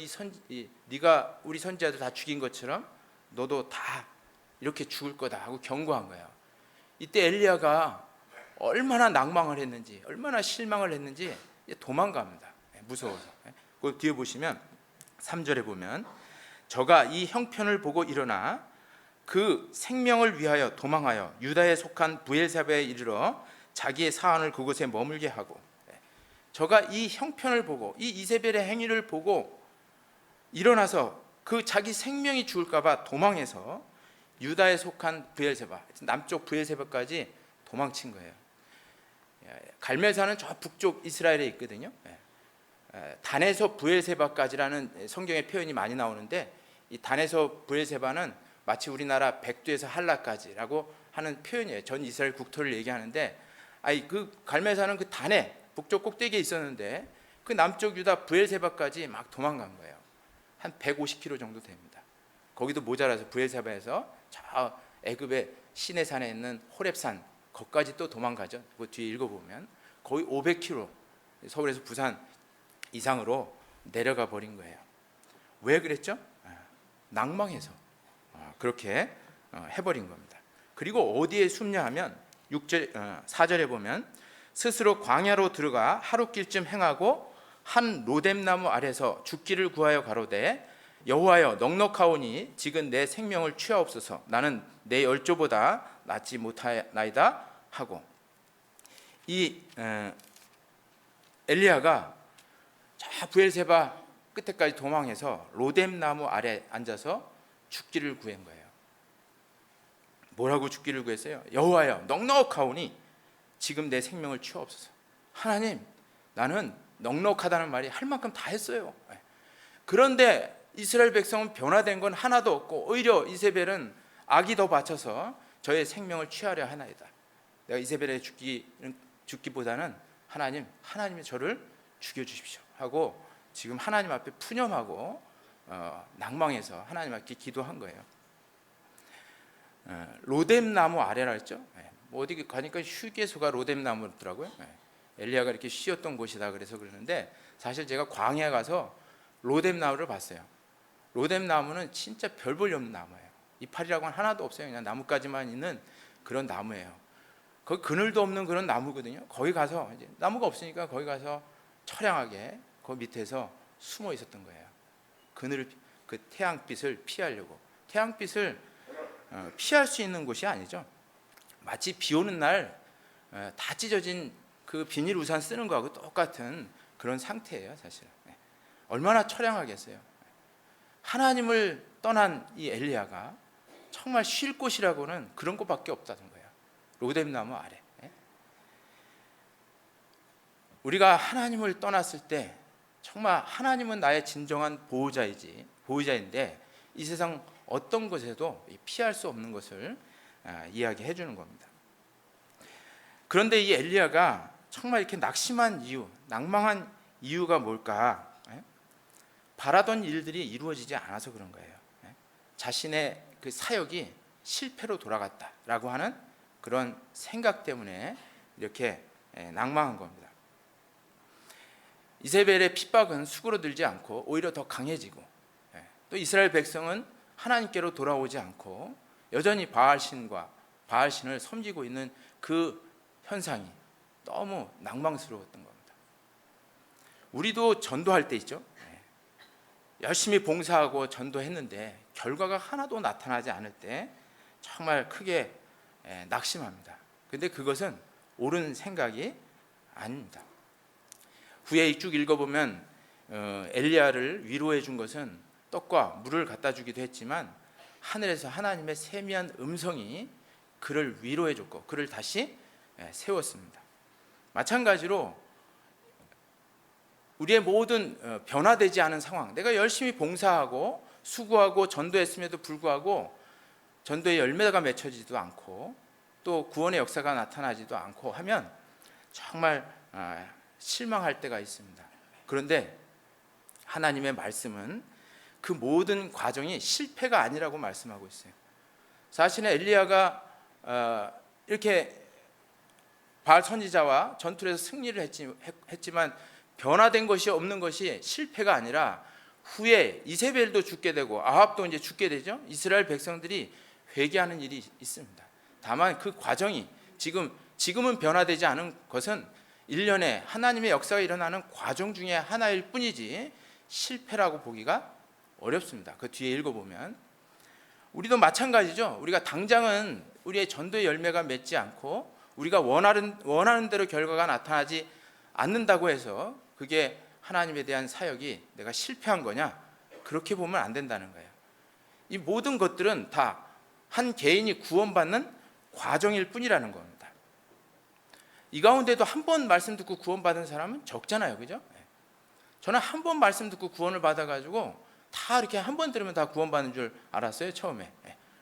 네가 우리 선지자들 다 죽인 것처럼 너도 다 이렇게 죽을 거다 하고 경고한 거예요. 이때 엘리야가 얼마나 낭망을 했는지, 얼마나 실망을 했는지 도망갑니다. 무서워서. 그 뒤에 보시면 3절에 보면 저가 이 형편을 보고 일어나 그 생명을 위하여 도망하여 유다에 속한 브엘세바에 이르러 자기의 사안을 그곳에 머물게 하고, 저가 이 형편을 보고 이 이세벨의 행위를 보고 일어나서 그 자기 생명이 죽을까 봐 도망해서 유다에 속한 브엘세바, 남쪽 브엘세바까지 도망친 거예요. 갈멜산은 저 북쪽 이스라엘에 있거든요. 단에서 브엘세바까지라는 성경의 표현이 많이 나오는데, 이 단에서 브엘세바는 마치 우리나라 백두에서 한라까지라고 하는 표현이에요. 전 이스라엘 국토를 얘기하는데, 그 갈멜산은 그 단에 북쪽 꼭대기에 있었는데 그 남쪽 유다 브엘세바까지 막 도망간 거예요. 한 150km 정도 됩니다. 거기도 모자라서 브엘세바에서 저 애굽의 시내산에 있는 호렙산 거기까지 또 도망가죠. 그 뒤에 읽어보면 거의 500km, 서울에서 부산 이상으로 내려가 버린 거예요. 왜 그랬죠? 낭망해서 그렇게 해버린 겁니다. 그리고 어디에 숨냐 하면 4절에 보면 스스로 광야로 들어가 하룻길쯤 행하고 한 로뎀나무 아래서 죽기를 구하여 가로되 여호와여 넉넉하오니 지금 내 생명을 취하옵소서. 나는 내 열조보다 낫지 못하나이다 하고, 이 엘리야가 저 브엘세바 끝에까지 도망해서 로뎀나무 아래 앉아서 죽기를 구한 거예요. 뭐라고 죽기를 구했어요? 여호와여 넉넉하오니 지금 내 생명을 취하옵소서. 하나님, 나는 넉넉하다는 말이 할 만큼 다 했어요. 그런데 이스라엘 백성은 변화된 건 하나도 없고 오히려 이세벨은 악이 더 받쳐서 저의 생명을 취하려 하나이다. 내가 이세벨에 죽기보다는 하나님이 저를 죽여주십시오 하고 지금 하나님 앞에 푸념하고 낭망해서 하나님 앞에 기도한 거예요. 로뎀나무 아래라 했죠. 뭐 어디 가니까 휴게소가 로뎀나무더라고요. 엘리야가 이렇게 쉬었던 곳이다 그래서 그러는데, 사실 제가 광야에 가서 로뎀나무를 봤어요. 로뎀나무는 진짜 별 볼일 없는 나무예요. 이파리라고는 하나도 없어요. 그냥 나뭇가지만 있는 그런 나무예요. 거기 그늘도 없는 그런 나무거든요. 거기 가서 이제 나무가 없으니까 거기 가서 처량하게 그 밑에서 숨어 있었던 거예요. 그 태양빛을 피하려고. 태양빛을 피할 수 있는 곳이 아니죠. 마치 비 오는 날 다 찢어진 그 비닐 우산 쓰는 거하고 똑같은 그런 상태예요, 사실. 얼마나 처량하겠어요. 하나님을 떠난 이 엘리야가 정말 쉴 곳이라고는 그런 곳밖에 없다는 거예요. 로뎀나무 아래. 우리가 하나님을 떠났을 때 정말 하나님은 나의 진정한 보호자인데 이 세상 어떤 것에도 피할 수 없는 것을 이야기해 주는 겁니다. 그런데 이 엘리야가 정말 이렇게 낙심한 이유, 낭망한 이유가 뭘까? 바라던 일들이 이루어지지 않아서 그런 거예요. 자신의 그 사역이 실패로 돌아갔다라고 하는 그런 생각 때문에 이렇게 낭망한 겁니다. 이세벨의 핍박은 수그러들지 않고 오히려 더 강해지고, 또 이스라엘 백성은 하나님께로 돌아오지 않고 여전히 바알신을 섬기고 있는 그 현상이 너무 낭망스러웠던 겁니다. 우리도 전도할 때 있죠. 열심히 봉사하고 전도했는데 결과가 하나도 나타나지 않을 때 정말 크게 낙심합니다. 근데 그것은 옳은 생각이 아닙니다. 후에 쭉 읽어보면 엘리야를 위로해 준 것은 떡과 물을 갖다 주기도 했지만 하늘에서 하나님의 세미한 음성이 그를 위로해 줬고 그를 다시 세웠습니다. 마찬가지로 우리의 모든 변화되지 않은 상황, 내가 열심히 봉사하고 수고하고 전도했음에도 불구하고 전도의 열매가 맺혀지지도 않고 또 구원의 역사가 나타나지도 않고 하면 정말 실망할 때가 있습니다. 그런데 하나님의 말씀은 그 모든 과정이 실패가 아니라고 말씀하고 있어요. 사실은 엘리야가 이렇게 바알 선지자와 전투를 해서 승리를 했지만 변화된 것이 없는 것이 실패가 아니라 후에 이세벨도 죽게 되고 아합도 이제 죽게 되죠. 이스라엘 백성들이 회개하는 일이 있습니다. 다만 그 과정이 지금은 변화되지 않은 것은 일련의 하나님의 역사가 일어나는 과정 중에 하나일 뿐이지 실패라고 보기가 어렵습니다. 그 뒤에 읽어보면 우리도 마찬가지죠. 우리가 당장은 우리의 전도의 열매가 맺지 않고 우리가 원하는 대로 결과가 나타나지 않는다고 해서 그게 하나님에 대한 사역이 내가 실패한 거냐? 그렇게 보면 안 된다는 거예요. 이 모든 것들은 다 한 개인이 구원받는 과정일 뿐이라는 겁니다. 이 가운데도 한 번 말씀 듣고 구원받은 사람은 적잖아요, 그죠? 저는 한 번 말씀 듣고 구원을 받아가지고 다 이렇게 한 번 들으면 다 구원받는 줄 알았어요, 처음에.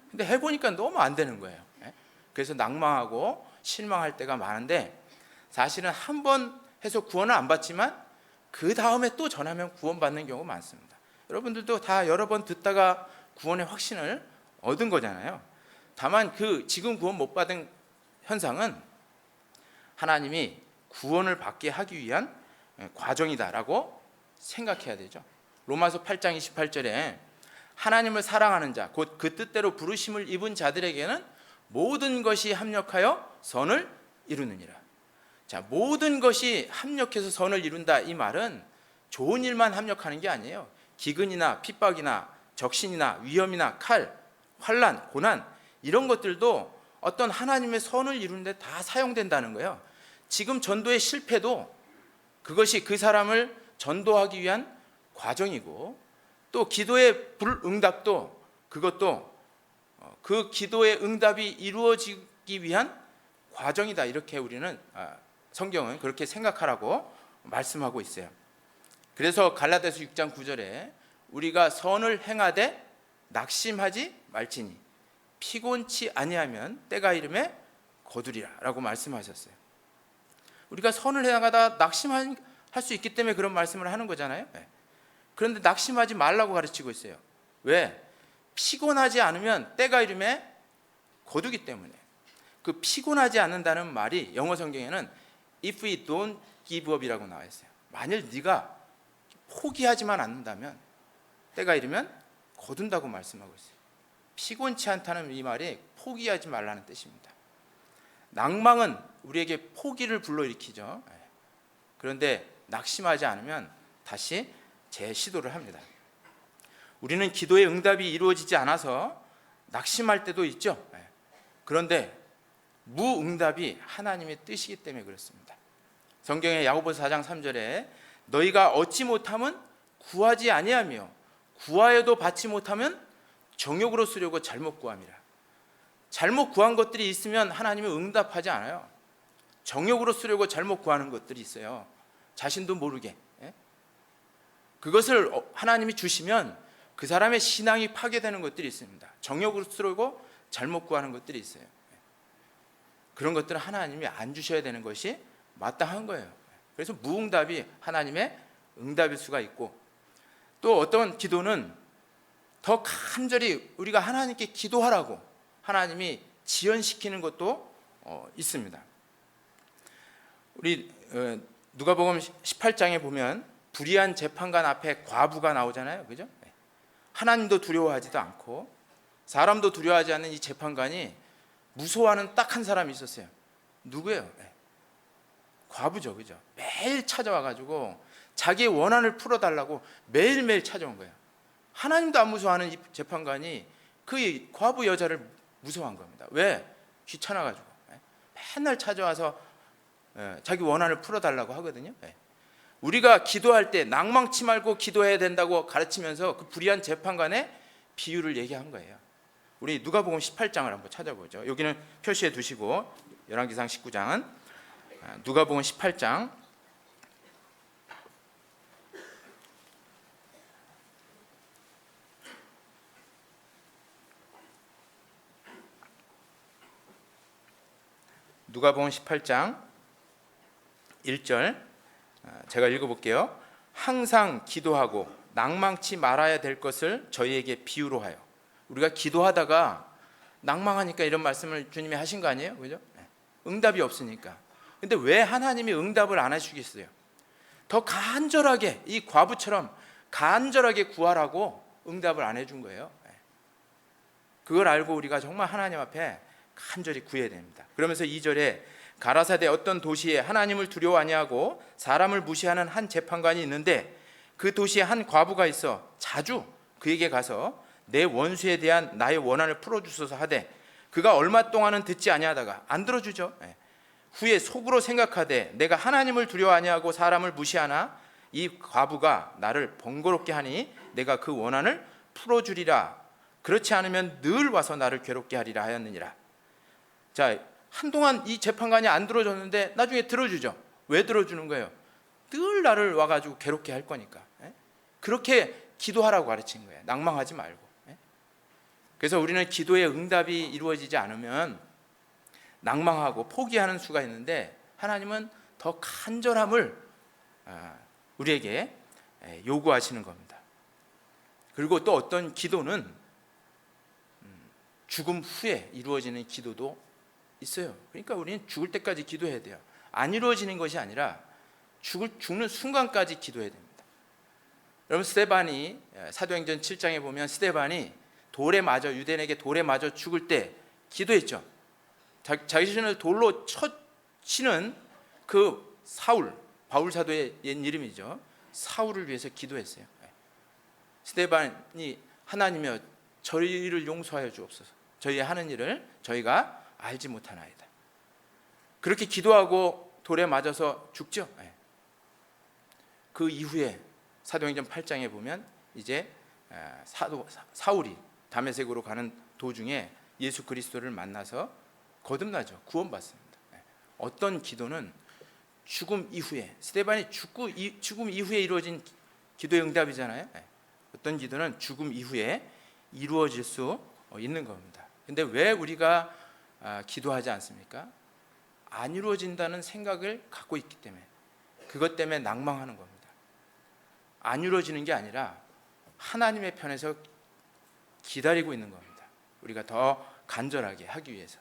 근데 해보니까 너무 안 되는 거예요. 그래서 낭망하고 실망할 때가 많은데 사실은 한 번 해서 구원을 안 받지만 그 다음에 또 전하면 구원받는 경우가 많습니다. 여러분들도 다 여러 번 듣다가 구원의 확신을 얻은 거잖아요. 다만 그 지금 구원 못 받은 현상은 하나님이 구원을 받게 하기 위한 과정이다라고 생각해야 되죠. 로마서 8장 28절에 하나님을 사랑하는 자, 곧 그 뜻대로 부르심을 입은 자들에게는 모든 것이 합력하여 선을 이루느니라. 자, 모든 것이 합력해서 선을 이룬다, 이 말은 좋은 일만 합력하는 게 아니에요. 기근이나 핍박이나 적신이나 위험이나 칼, 환난, 고난 이런 것들도 어떤 하나님의 선을 이루는 데 다 사용된다는 거예요. 지금 전도의 실패도 그것이 그 사람을 전도하기 위한 과정이고 또 기도의 불응답도 그것도 그 기도의 응답이 이루어지기 위한 과정이다. 이렇게 우리는 성경은 그렇게 생각하라고 말씀하고 있어요. 그래서 갈라디아서 6장 9절에 우리가 선을 행하되 낙심하지 말지니 피곤치 아니하면 때가 이름에 거두리라 라고 말씀하셨어요. 우리가 선을 행하다 낙심할 수 있기 때문에 그런 말씀을 하는 거잖아요. 그런데 낙심하지 말라고 가르치고 있어요. 왜? 피곤하지 않으면 때가 이름에 거두기 때문에. 그 피곤하지 않는다는 말이 영어 성경에는 if we don't give up이라고 나와 있어요. 만일 네가 포기하지만 않는다면 때가 이르면 거둔다고 말씀하고 있어요. 피곤치 않다는 이 말이 포기하지 말라는 뜻입니다. 낭망은 우리에게 포기를 불러일으키죠. 그런데 낙심하지 않으면 다시 재시도를 합니다. 우리는 기도의 응답이 이루어지지 않아서 낙심할 때도 있죠. 그런데 무응답이 하나님의 뜻이기 때문에 그렇습니다. 성경의 야고보서 4장 3절에 너희가 얻지 못하면 구하지 아니하며 구하여도 받지 못하면 정욕으로 쓰려고 잘못 구함이라. 잘못 구한 것들이 있으면 하나님은 응답하지 않아요. 정욕으로 쓰려고 잘못 구하는 것들이 있어요. 자신도 모르게. 그것을 하나님이 주시면 그 사람의 신앙이 파괴되는 것들이 있습니다. 정욕으로 쓰려고 잘못 구하는 것들이 있어요. 그런 것들은 하나님이 안 주셔야 되는 것이 마땅한 거예요. 그래서 무응답이 하나님의 응답일 수가 있고 또 어떤 기도는 더 간절히 우리가 하나님께 기도하라고 하나님이 지연시키는 것도 있습니다. 우리 누가복음 18장에 보면 불의한 재판관 앞에 과부가 나오잖아요, 그죠? 하나님도 두려워하지도 않고 사람도 두려워하지 않는 이 재판관이 무서워하는 딱 한 사람이 있었어요. 누구예요? 과부죠, 그죠? 매일 찾아와가지고 자기의 원한을 풀어달라고 매일매일 찾아온 거예요. 하나님도 안 무서워하는 이 재판관이 그 과부 여자를 무서워한 겁니다. 왜? 귀찮아가지고 맨날 찾아와서 자기 원한을 풀어달라고 하거든요. 우리가 기도할 때 낭망치 말고 기도해야 된다고 가르치면서 그 불의한 재판관의 비유를 얘기한 거예요. 우리 누가복음 18장을 한번 찾아보죠. 여기는 표시해 두시고 열왕기상 19장은 누가복음 18장 누가복음 18장 1절 제가 읽어볼게요. 항상 기도하고 낭망치 말아야 될 것을 저희에게 비유로 하여. 우리가 기도하다가 낭망하니까 이런 말씀을 주님이 하신 거 아니에요? 그죠? 응답이 없으니까. 근데 왜 하나님이 응답을 안 해주겠어요? 더 간절하게, 이 과부처럼 간절하게 구하라고 응답을 안 해준 거예요. 그걸 알고 우리가 정말 하나님 앞에 간절히 구해야 됩니다. 그러면서 2절에 가라사대 어떤 도시에 하나님을 두려워 아니하고 사람을 무시하는 한 재판관이 있는데 그 도시에 한 과부가 있어 자주 그에게 가서 내 원수에 대한 나의 원한을 풀어주소서 하되 그가 얼마 동안은 듣지 아니하다가 안 들어주죠. 후에 속으로 생각하되 내가 하나님을 두려워 아니하고 사람을 무시하나 이 과부가 나를 번거롭게 하니 내가 그 원한을 풀어주리라. 그렇지 않으면 늘 와서 나를 괴롭게 하리라 하였느니라. 자, 한동안 이 재판관이 안 들어줬는데 나중에 들어주죠. 왜 들어주는 거예요? 늘 나를 와가지고 괴롭게 할 거니까. 그렇게 기도하라고 가르친 거예요. 낭망하지 말고. 그래서 우리는 기도의 응답이 이루어지지 않으면 낭망하고 포기하는 수가 있는데 하나님은 더 간절함을 우리에게 요구하시는 겁니다. 그리고 또 어떤 기도는 죽음 후에 이루어지는 기도도 있어요. 그러니까 우리는 죽을 때까지 기도해야 돼요. 안 이루어지는 것이 아니라 죽는 순간까지 기도해야 됩니다. 여러분, 스데반이 사도행전 7장에 보면 스데반이 돌에 맞아, 유대인에게 돌에 맞아 죽을 때 기도했죠. 자기 자신을 돌로 치는 그 사울, 바울 사도의 옛 이름이죠. 사울을 위해서 기도했어요. 스데반이 하나님이여 저희를 용서하여 주옵소서. 저희 하는 일을 저희가 알지 못하나이다. 그렇게 기도하고 돌에 맞아서 죽죠. 그 이후에 사도행전 8장에 보면 이제 사울이 다메섹으로 가는 도중에 예수 그리스도를 만나서 거듭나죠. 구원받습니다. 어떤 기도는 죽음 이후에, 스데반이 죽음 이후에 이루어진 기도의 응답이잖아요. 어떤 기도는 죽음 이후에 이루어질 수 있는 겁니다. 근데 왜 우리가 기도하지 않습니까? 안 이루어진다는 생각을 갖고 있기 때문에, 그것 때문에 낭망하는 겁니다. 안 이루어지는 게 아니라 하나님의 편에서 기다리고 있는 겁니다. 우리가 더 간절하게 하기 위해서.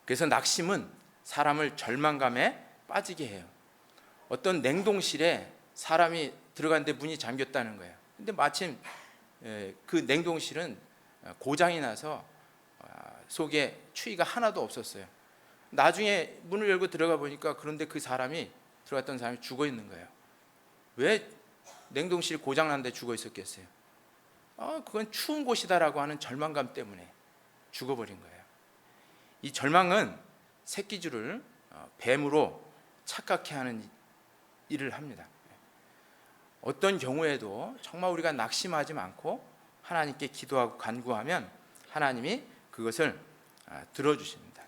그래서 낙심은 사람을 절망감에 빠지게 해요. 어떤 냉동실에 사람이 들어갔는데 문이 잠겼다는 거예요. 근데 마침 그 냉동실은 고장이 나서 속에 추위가 하나도 없었어요. 나중에 문을 열고 들어가 보니까 그런데 그 사람이 들어갔던 사람이 죽어 있는 거예요. 왜 냉동실 고장 난데 죽어 있었겠어요? 그건 추운 곳이다라고 하는 절망감 때문에 죽어버린 거예요. 이 절망은 새끼줄을 뱀으로 착각해 하는 일을 합니다. 어떤 경우에도 정말 우리가 낙심하지 않고 하나님께 기도하고 간구하면 하나님이 그것을 들어주십니다.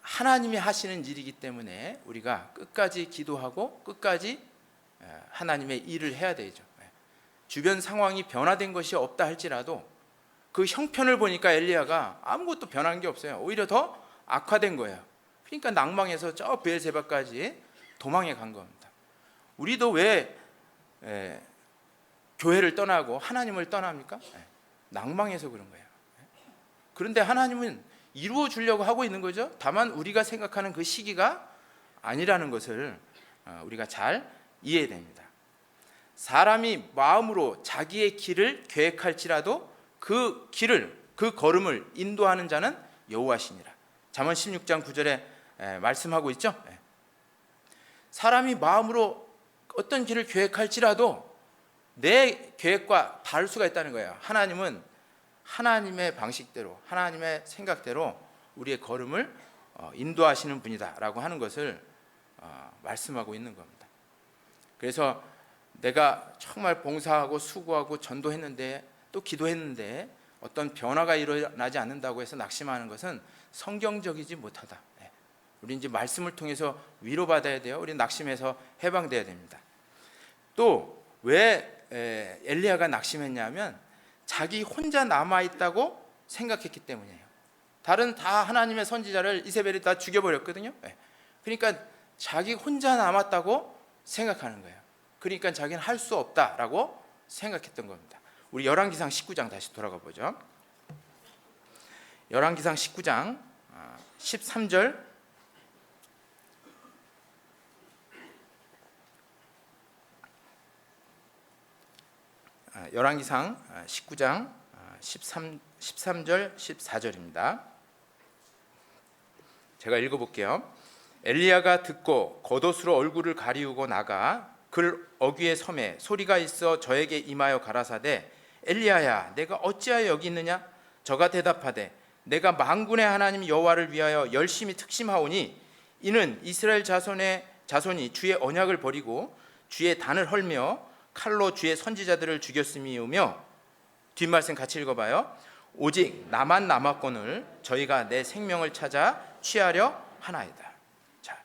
하나님이 하시는 일이기 때문에 우리가 끝까지 기도하고 끝까지 하나님의 일을 해야 되죠. 주변 상황이 변화된 것이 없다 할지라도 그 형편을 보니까 엘리야가 아무것도 변한 게 없어요. 오히려 더 악화된 거예요. 그러니까 낭망해서 저 브엘세바까지 도망해 간 겁니다. 우리도 왜 교회를 떠나고 하나님을 떠납니까? 낭망해서 그런 거예요. 그런데 하나님은 이루어 주려고 하고 있는 거죠. 다만 우리가 생각하는 그 시기가 아니라는 것을 우리가 잘 이해해야 됩니다. 사람이 마음으로 자기의 길을 계획할지라도 그 길을, 그 걸음을 인도하는 자는 여호와시니라. 잠언 16장 9절에 말씀하고 있죠. 사람이 마음으로 어떤 길을 계획할지라도 내 계획과 다를 수가 있다는 거예요. 하나님은 하나님의 방식대로, 하나님의 생각대로 우리의 걸음을 인도하시는 분이다라고 하는 것을 말씀하고 있는 겁니다. 그래서 내가 정말 봉사하고 수고하고 전도했는데 또 기도했는데 어떤 변화가 일어나지 않는다고 해서 낙심하는 것은 성경적이지 못하다. 우리 이제 말씀을 통해서 위로받아야 돼요. 우리 낙심해서 해방돼야 됩니다. 또 왜 엘리야가 낙심했냐면 자기 혼자 남아있다고 생각했기 때문이에요. 다른 다 하나님의 선지자를 이세벨이 다 죽여버렸거든요. 그러니까 자기 혼자 남았다고 생각하는 거예요. 그러니까 자기는 할 수 없다라고 생각했던 겁니다. 우리 열왕기상 19장 다시 돌아가 보죠. 열왕기상 19장 13절 열왕기상 19장 13절 14절입니다. 제가 읽어볼게요. 엘리야가 듣고 겉옷으로 얼굴을 가리우고 나가 글 어귀의 섬에 소리가 있어 저에게 임하여 가라사대 엘리야야 내가 어찌하여 여기 있느냐? 저가 대답하되 내가 만군의 하나님 여호와를 위하여 열심히 특심하오니 이는 이스라엘 자손이 주의 언약을 버리고 주의 단을 헐며 칼로 주의 선지자들을 죽였음이오며 뒷말씀 같이 읽어봐요. 오직 나만 남았거늘 저희가 내 생명을 찾아 취하려 하나이다. 자,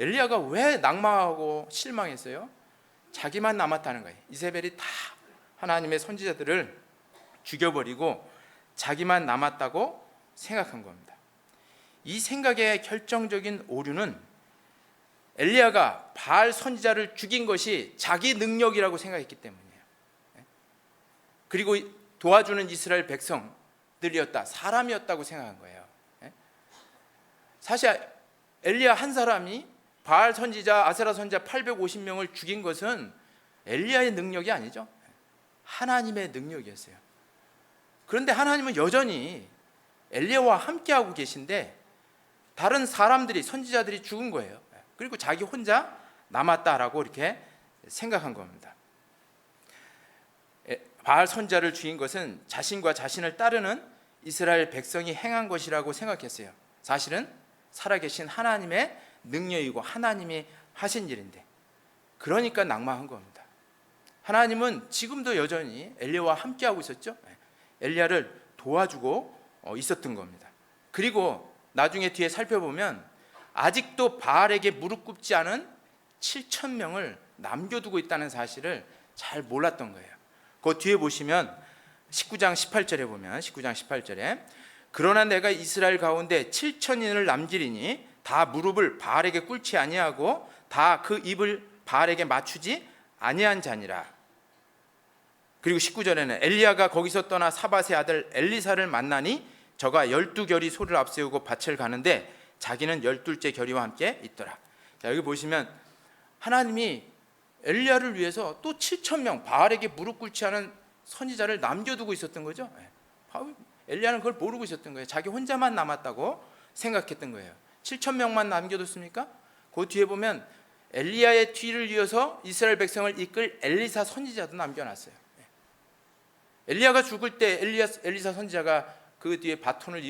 엘리야가 왜 낙망하고 실망했어요? 자기만 남았다는 거예요. 이세벨이 다 하나님의 선지자들을 죽여버리고 자기만 남았다고 생각한 겁니다. 이 생각의 결정적인 오류는 엘리야가 바알 선지자를 죽인 것이 자기 능력이라고 생각했기 때문이에요. 그리고 도와주는 이스라엘 백성들이었다, 사람이었다고 생각한 거예요. 사실 엘리야 한 사람이 바알 선지자, 아세라 선지자 850명을 죽인 것은 엘리야의 능력이 아니죠. 하나님의 능력이었어요. 그런데 하나님은 여전히 엘리야와 함께하고 계신데 다른 사람들이, 선지자들이 죽은 거예요. 그리고 자기 혼자 남았다라고 이렇게 생각한 겁니다. 바알 선지자를 죽인 것은 자신과 자신을 따르는 이스라엘 백성이 행한 것이라고 생각했어요. 사실은 살아계신 하나님의 능력이고 하나님이 하신 일인데, 그러니까 낙망한 겁니다. 하나님은 지금도 여전히 엘리야와 함께하고 있었죠. 엘리야를 도와주고 있었던 겁니다. 그리고 나중에 뒤에 살펴보면 아직도 바알에게 무릎 꿇지 않은 7,000명을 남겨두고 있다는 사실을 잘 몰랐던 거예요. 그 뒤에 보시면 19장 18절에 보면 19장 18절에 그러나 내가 이스라엘 가운데 7,000인을 남기리니 다 무릎을 바알에게 꿇지 아니하고 다 그 입을 바알에게 맞추지 아니한 자니라. 그리고 19절에는 엘리야가 거기서 떠나 사밧의 아들 엘리사를 만나니 저가 12결이 소를 앞세우고 밭을 가는데 자기는 12째 결의와 함께 있더라. 자, 여기 보시면 하나님이 엘리야를 위해서 또 7,000명 바알에게 무릎 꿇지 않은 선지자를 남겨두고 있었던 거죠. 엘리야는 그걸 모르고 있었던 거예요. 자기 혼자만 남았다고 생각했던 거예요. 7,000명만 남겨뒀습니까? 그 뒤에 보면 엘리야의 뒤를 이어서 이스라엘 백성을 이끌 엘리사 선지자도 남겨놨어요. 엘리야가 죽을 때 엘리사 선지자가 그 뒤에 바톤을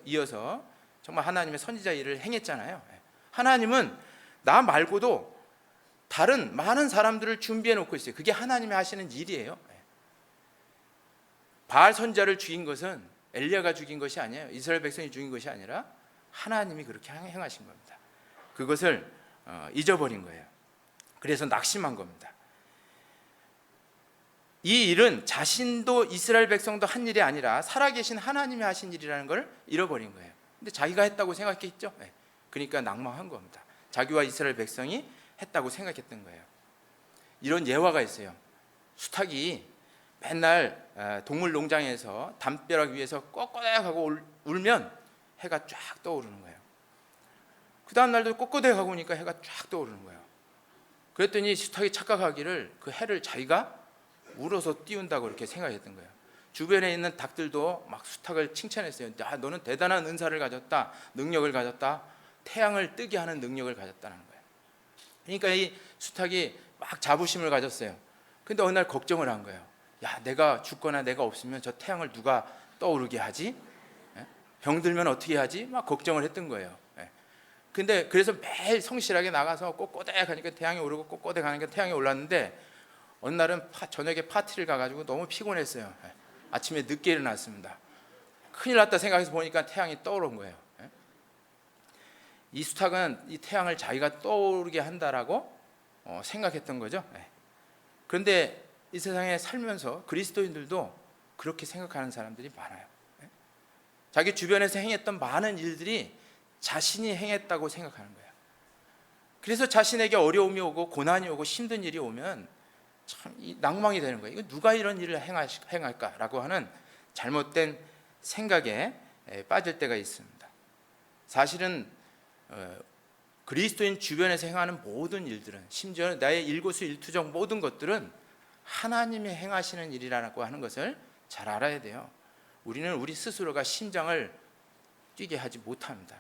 이어서 정말 하나님의 선지자 일을 행했잖아요. 하나님은 나 말고도 다른 많은 사람들을 준비해 놓고 있어요. 그게 하나님이 하시는 일이에요. 바알 선지자를 죽인 것은 엘리야가 죽인 것이 아니에요. 이스라엘 백성이 죽인 것이 아니라 하나님이 그렇게 행하신 겁니다. 그것을 잊어버린 거예요. 그래서 낙심한 겁니다. 이 일은 자신도 이스라엘 백성도 한 일이 아니라 살아계신 하나님이 하신 일이라는 걸 잃어버린 거예요. 근데 자기가 했다고 생각했죠. 그러니까 낙망한 겁니다. 자기와 이스라엘 백성이 했다고 생각했던 거예요. 이런 예화가 있어요. 수탉이 맨날 동물 농장에서 담벼락 위에서 꼿꼿하고 울면 해가 쫙 떠오르는 거예요. 그 다음 날도 꼿꼿하고 오니까 해가 쫙 떠오르는 거예요. 그랬더니 수탉이 착각하기를 그 해를 자기가 울어서 띄운다고 이렇게 생각했던 거예요. 주변에 있는 닭들도 막 수탉을 칭찬했어요. 야, 너는 대단한 은사를 가졌다, 능력을 가졌다, 태양을 뜨게 하는 능력을 가졌다는 거예요. 그러니까 이 수탉이 막 자부심을 가졌어요. 근데 어느 날 걱정을 한 거예요. 야, 내가 죽거나 내가 없으면 저 태양을 누가 떠오르게 하지? 병들면 어떻게 하지? 막 걱정을 했던 거예요. 근데 그래서 매일 성실하게 나가서 꼬꼬대 가니까 태양이 오르고 꼬꼬대 가니까 태양이 올랐는데 어느 날은 저녁에 파티를 가가지고 너무 피곤했어요. 아침에 늦게 일어났습니다. 큰일 났다 생각해서 보니까 태양이 떠오른 거예요. 이 수탉은 이 태양을 자기가 떠오르게 한다라고 생각했던 거죠. 그런데 이 세상에 살면서 그리스도인들도 그렇게 생각하는 사람들이 많아요. 자기 주변에서 행했던 많은 일들이 자신이 행했다고 생각하는 거예요. 그래서 자신에게 어려움이 오고 고난이 오고 힘든 일이 오면 참 낭망이 되는 거예요. 이거 누가 이런 일을 행할까라고 하는 잘못된 생각에 빠질 때가 있습니다. 사실은 그리스도인 주변에서 행하는 모든 일들은, 심지어 나의 일거수일투족 모든 것들은 하나님이 행하시는 일이라고 하는 것을 잘 알아야 돼요. 우리는 우리 스스로가 심장을 뛰게 하지 못합니다.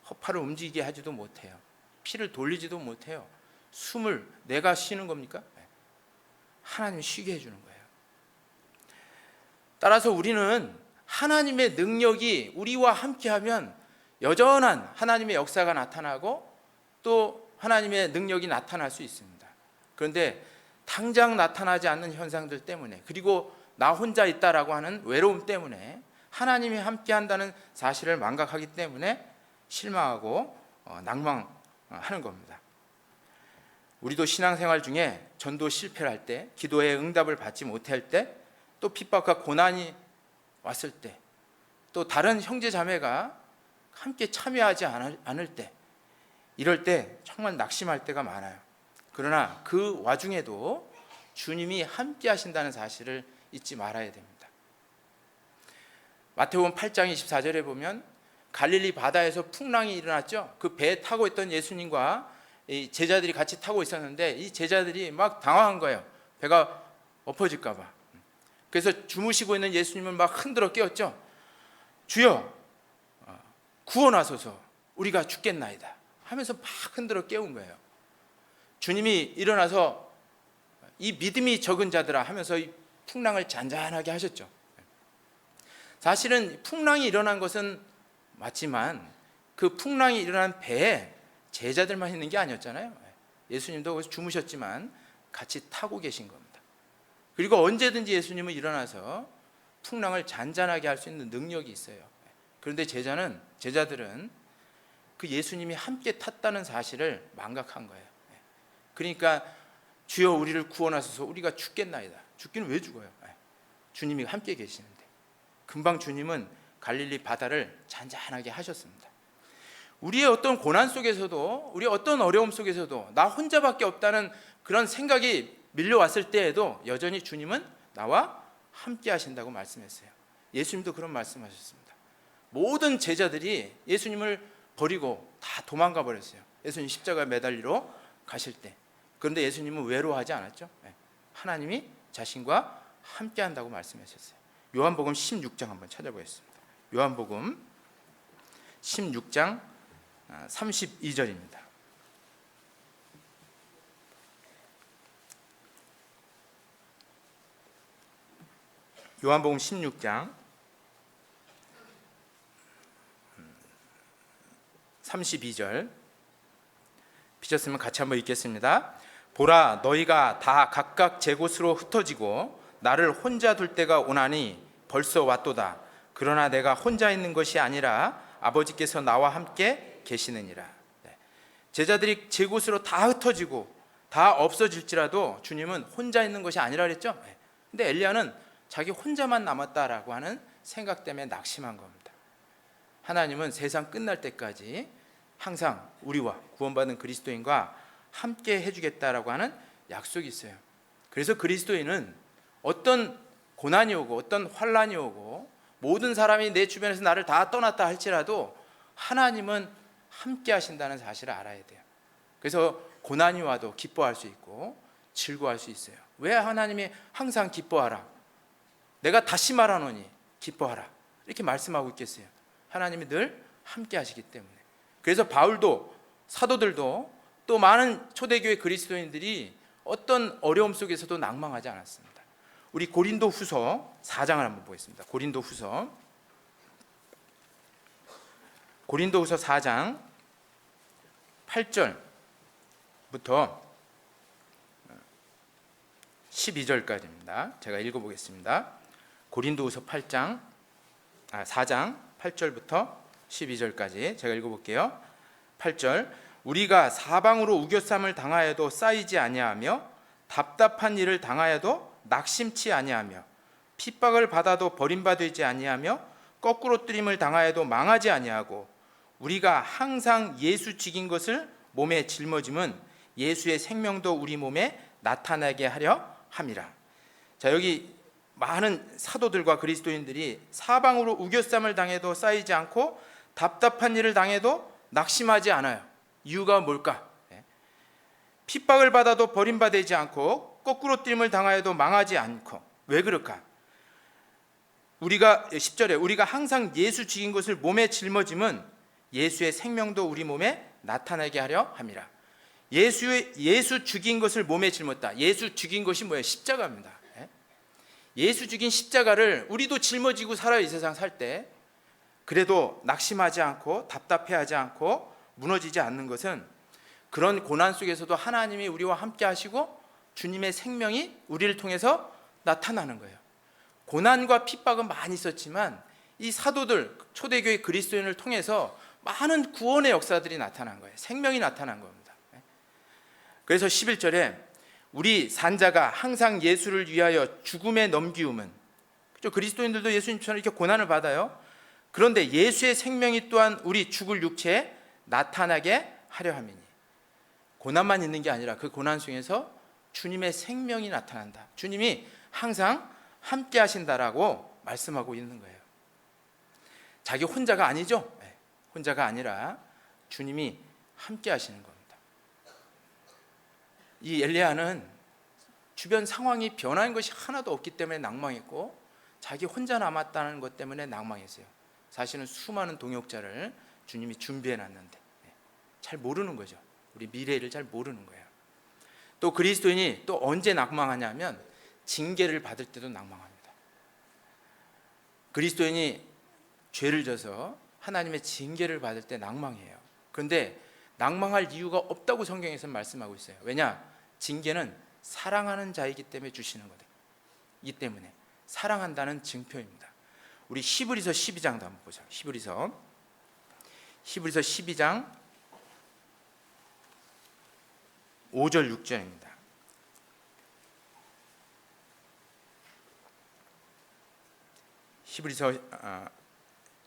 허파를 움직이게 하지도 못해요. 피를 돌리지도 못해요. 숨을 내가 쉬는 겁니까? 하나님이 쉬게 해주는 거예요. 따라서 우리는 하나님의 능력이 우리와 함께하면 여전한 하나님의 역사가 나타나고 또 하나님의 능력이 나타날 수 있습니다. 그런데 당장 나타나지 않는 현상들 때문에, 그리고 나 혼자 있다라고 하는 외로움 때문에 하나님이 함께한다는 사실을 망각하기 때문에 실망하고 낭망하는 겁니다. 우리도 신앙생활 중에 전도 실패를 할 때, 기도에 응답을 받지 못할 때, 또 핍박과 고난이 왔을 때, 또 다른 형제 자매가 함께 참여하지 않을 때, 이럴 때 정말 낙심할 때가 많아요. 그러나 그 와중에도 주님이 함께 하신다는 사실을 잊지 말아야 됩니다. 마태복음 8장 24절에 보면 갈릴리 바다에서 풍랑이 일어났죠. 그 배에 타고 있던 예수님과 이 제자들이 같이 타고 있었는데 이 제자들이 막 당황한 거예요. 배가 엎어질까 봐. 그래서 주무시고 있는 예수님을 막 흔들어 깨웠죠. 주여, 구원하소서, 우리가 죽겠나이다 하면서 막 흔들어 깨운 거예요. 주님이 일어나서 이 믿음이 적은 자들아 하면서 이 풍랑을 잔잔하게 하셨죠. 사실은 풍랑이 일어난 것은 맞지만 그 풍랑이 일어난 배에 제자들만 있는 게 아니었잖아요. 예수님도 거기서 주무셨지만 같이 타고 계신 겁니다. 그리고 언제든지 예수님은 일어나서 풍랑을 잔잔하게 할 수 있는 능력이 있어요. 그런데 제자들은 그 예수님이 함께 탔다는 사실을 망각한 거예요. 그러니까 주여 우리를 구원하소서, 우리가 죽겠나이다. 죽기는 왜 죽어요? 주님이 함께 계시는데. 금방 주님은 갈릴리 바다를 잔잔하게 하셨습니다. 우리의 어떤 고난 속에서도, 우리의 어떤 어려움 속에서도 나 혼자밖에 없다는 그런 생각이 밀려왔을 때에도 여전히 주님은 나와 함께 하신다고 말씀했어요. 예수님도 그런 말씀하셨습니다. 모든 제자들이 예수님을 버리고 다 도망가 버렸어요. 예수님 십자가에 매달리러 가실 때. 그런데 예수님은 외로워하지 않았죠. 하나님이 자신과 함께 한다고 말씀하셨어요. 요한복음 16장 한번 찾아보겠습니다. 요한복음 16장 32절입니다. 요한복음 16장 32절 펴셨으면 같이 한번 읽겠습니다. 보라, 너희가 다 각각 제 곳으로 흩어지고 나를 혼자 둘 때가 오나니 벌써 왔도다. 그러나 내가 혼자 있는 것이 아니라 아버지께서 나와 함께 계시느니라. 제자들이 제 곳으로 다 흩어지고 다 없어질지라도 주님은 혼자 있는 것이 아니라 그랬죠. 근데 엘리야는 자기 혼자만 남았다라고 하는 생각 때문에 낙심한 겁니다. 하나님은 세상 끝날 때까지 항상 우리와 구원받은 그리스도인과 함께 해주겠다라고 하는 약속이 있어요. 그래서 그리스도인은 어떤 고난이 오고 어떤 환난이 오고 모든 사람이 내 주변에서 나를 다 떠났다 할지라도 하나님은 함께 하신다는 사실을 알아야 돼요. 그래서 고난이 와도 기뻐할 수 있고 즐거워할 수 있어요. 왜 하나님이 항상 기뻐하라, 내가 다시 말하노니 기뻐하라 이렇게 말씀하고 있겠어요? 하나님이 늘 함께 하시기 때문에. 그래서 바울도, 사도들도, 또 많은 초대교회 그리스도인들이 어떤 어려움 속에서도 낭망하지 않았습니다. 우리 고린도후서 4장을 한번 보겠습니다. 고린도후서 4장 8절부터 12절까지입니다. 제가 읽어보겠습니다. 고린도후서 4장 8절부터 12절까지 제가 읽어볼게요. 8절, 우리가 사방으로 우겨쌈을 당하여도 쌓이지 아니하며 답답한 일을 당하여도 낙심치 아니하며 핍박을 받아도 버림받지 아니하며 거꾸로 뜨림을 당하여도 망하지 아니하고 우리가 항상 예수 죽인 것을 몸에 짊어짐은 예수의 생명도 우리 몸에 나타나게 하려 함이라. 자, 여기 많은 사도들과 그리스도인들이 사방으로 우겨쌈을 당해도 쌓이지 않고 답답한 일을 당해도 낙심하지 않아요. 이유가 뭘까? 핍박을 받아도 버림받지 않고 거꾸로 뛸을 당하여도 망하지 않고. 왜 그럴까? 우리가 10절에 우리가 항상 예수 죽인 것을 몸에 짊어짐은 예수의 생명도 우리 몸에 나타나게 하려 함이라. 예수 죽인 것을 몸에 짊었다. 예수 죽인 것이 뭐예요? 십자가입니다. 예수 죽인 십자가를 우리도 짊어지고 살아요. 이 세상 살 때. 그래도 낙심하지 않고 답답해하지 않고 무너지지 않는 것은 그런 고난 속에서도 하나님이 우리와 함께 하시고 주님의 생명이 우리를 통해서 나타나는 거예요. 고난과 핍박은 많이 있었지만 이 사도들, 초대교회 그리스도인을 통해서 많은 구원의 역사들이 나타난 거예요. 생명이 나타난 겁니다. 그래서 11절에 우리 산자가 항상 예수를 위하여 죽음에 넘기움은, 그렇죠? 그리스도인들도 예수님처럼 이렇게 고난을 받아요. 그런데 예수의 생명이 또한 우리 죽을 육체에 나타나게 하려 함이니, 고난만 있는 게 아니라 그 고난 속에서 주님의 생명이 나타난다. 주님이 항상 함께 하신다라고 말씀하고 있는 거예요. 자기 혼자가 아니죠. 혼자가 아니라 주님이 함께 하시는 겁니다. 이 엘리야는 주변 상황이 변한 것이 하나도 없기 때문에 낭망했고 자기 혼자 남았다는 것 때문에 낭망했어요. 사실은 수많은 동역자를 주님이 준비해 놨는데 잘 모르는 거죠. 우리 미래를 잘 모르는 거예요. 또 그리스도인이 또 언제 낭망하냐면 징계를 받을 때도 낭망합니다. 그리스도인이 죄를 져서 하나님의 징계를 받을 때 낭망해요. 그런데 낭망할 이유가 없다고 성경에서는 말씀하고 있어요. 왜냐? 징계는 사랑하는 자이기 때문에 주시는 거다. 이 때문에 사랑한다는 증표입니다. 우리 히브리서 12장도 한번 보자. 히브리서 12장 5절 6절입니다. 히브리서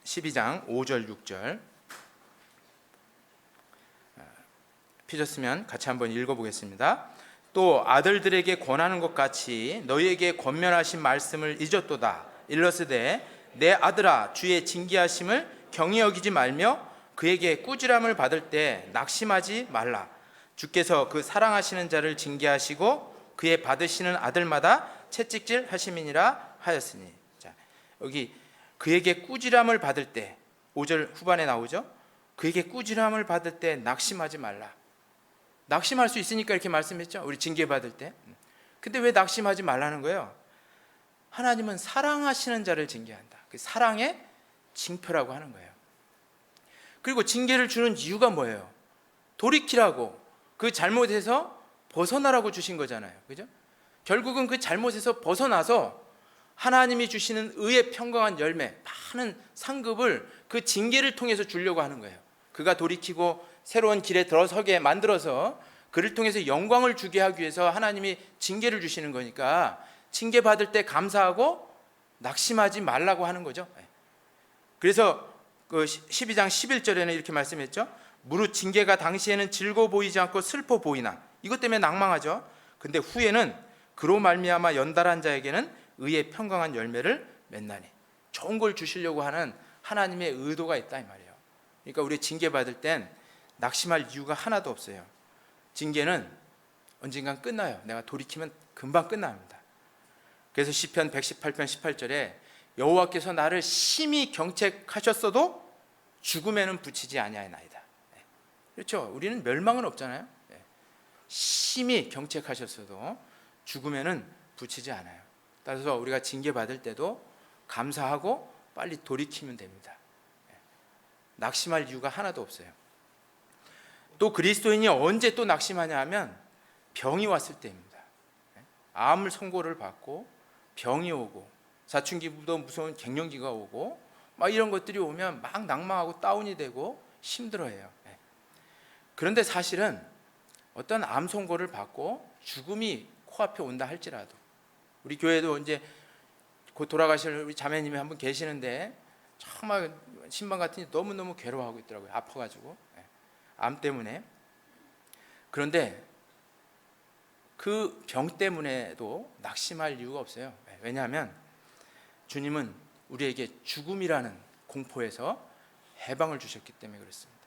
12장 5절 6절 펴졌으면 같이 한번 읽어보겠습니다. 또 아들들에게 권하는 것 같이 너희에게 권면하신 말씀을 잊었도다. 일러스되 내 아들아 주의 징계하심을 경히 여기지 말며 그에게 꾸지람을 받을 때 낙심하지 말라. 주께서 그 사랑하시는 자를 징계하시고 그의 받으시는 아들마다 채찍질 하심이니라 하였으니. 자, 여기 그에게 꾸지람을 받을 때 5절 후반에 나오죠. 그에게 꾸지람을 받을 때 낙심하지 말라. 낙심할 수 있으니까 이렇게 말씀했죠. 우리 징계받을 때. 근데 왜 낙심하지 말라는 거예요? 하나님은 사랑하시는 자를 징계한다. 그 사랑의 징표라고 하는 거예요. 그리고 징계를 주는 이유가 뭐예요? 돌이키라고, 그 잘못에서 벗어나라고 주신 거잖아요. 그죠? 결국은 그 잘못에서 벗어나서 하나님이 주시는 의의 평강한 열매, 많은 상급을 그 징계를 통해서 주려고 하는 거예요. 그가 돌이키고 새로운 길에 들어서게 만들어서 그를 통해서 영광을 주게 하기 위해서 하나님이 징계를 주시는 거니까 징계 받을 때 감사하고 낙심하지 말라고 하는 거죠. 그래서 그 12장 11절에는 이렇게 말씀했죠. 무릇 징계가 당시에는 즐거워 보이지 않고 슬퍼 보이나, 이것 때문에 낭망하죠. 근데 후에는 그로 말미암아 연달한 자에게는 의의 평강한 열매를 맺나니, 좋은 걸 주시려고 하는 하나님의 의도가 있다 이 말이에요. 그러니까 우리 징계 받을 땐 낙심할 이유가 하나도 없어요. 징계는 언젠간 끝나요. 내가 돌이키면 금방 끝납니다. 그래서 시편 118편 18절에 여호와께서 나를 심히 경책하셨어도 죽음에는 붙이지 아니하나이다. 그렇죠. 우리는 멸망은 없잖아요. 심히 경책하셨어도 죽음에는 붙이지 않아요. 따라서 우리가 징계받을 때도 감사하고 빨리 돌이키면 됩니다. 낙심할 이유가 하나도 없어요. 또 그리스도인이 언제 또 낙심하냐 하면 병이 왔을 때입니다. 암을 선고를 받고 병이 오고 사춘기보다 무서운 갱년기가 오고 막 이런 것들이 오면 막 낭망하고 다운이 되고 힘들어해요. 그런데 사실은 어떤 암 선고를 받고 죽음이 코앞에 온다 할지라도, 우리 교회도 이제 곧 돌아가실 우리 자매님이 한 분 계시는데 정말 신방 같으니 너무너무 괴로워하고 있더라고요. 아파가지고 암 때문에. 그런데 그 병 때문에도 낙심할 이유가 없어요. 왜냐하면 주님은 우리에게 죽음이라는 공포에서 해방을 주셨기 때문에 그렇습니다.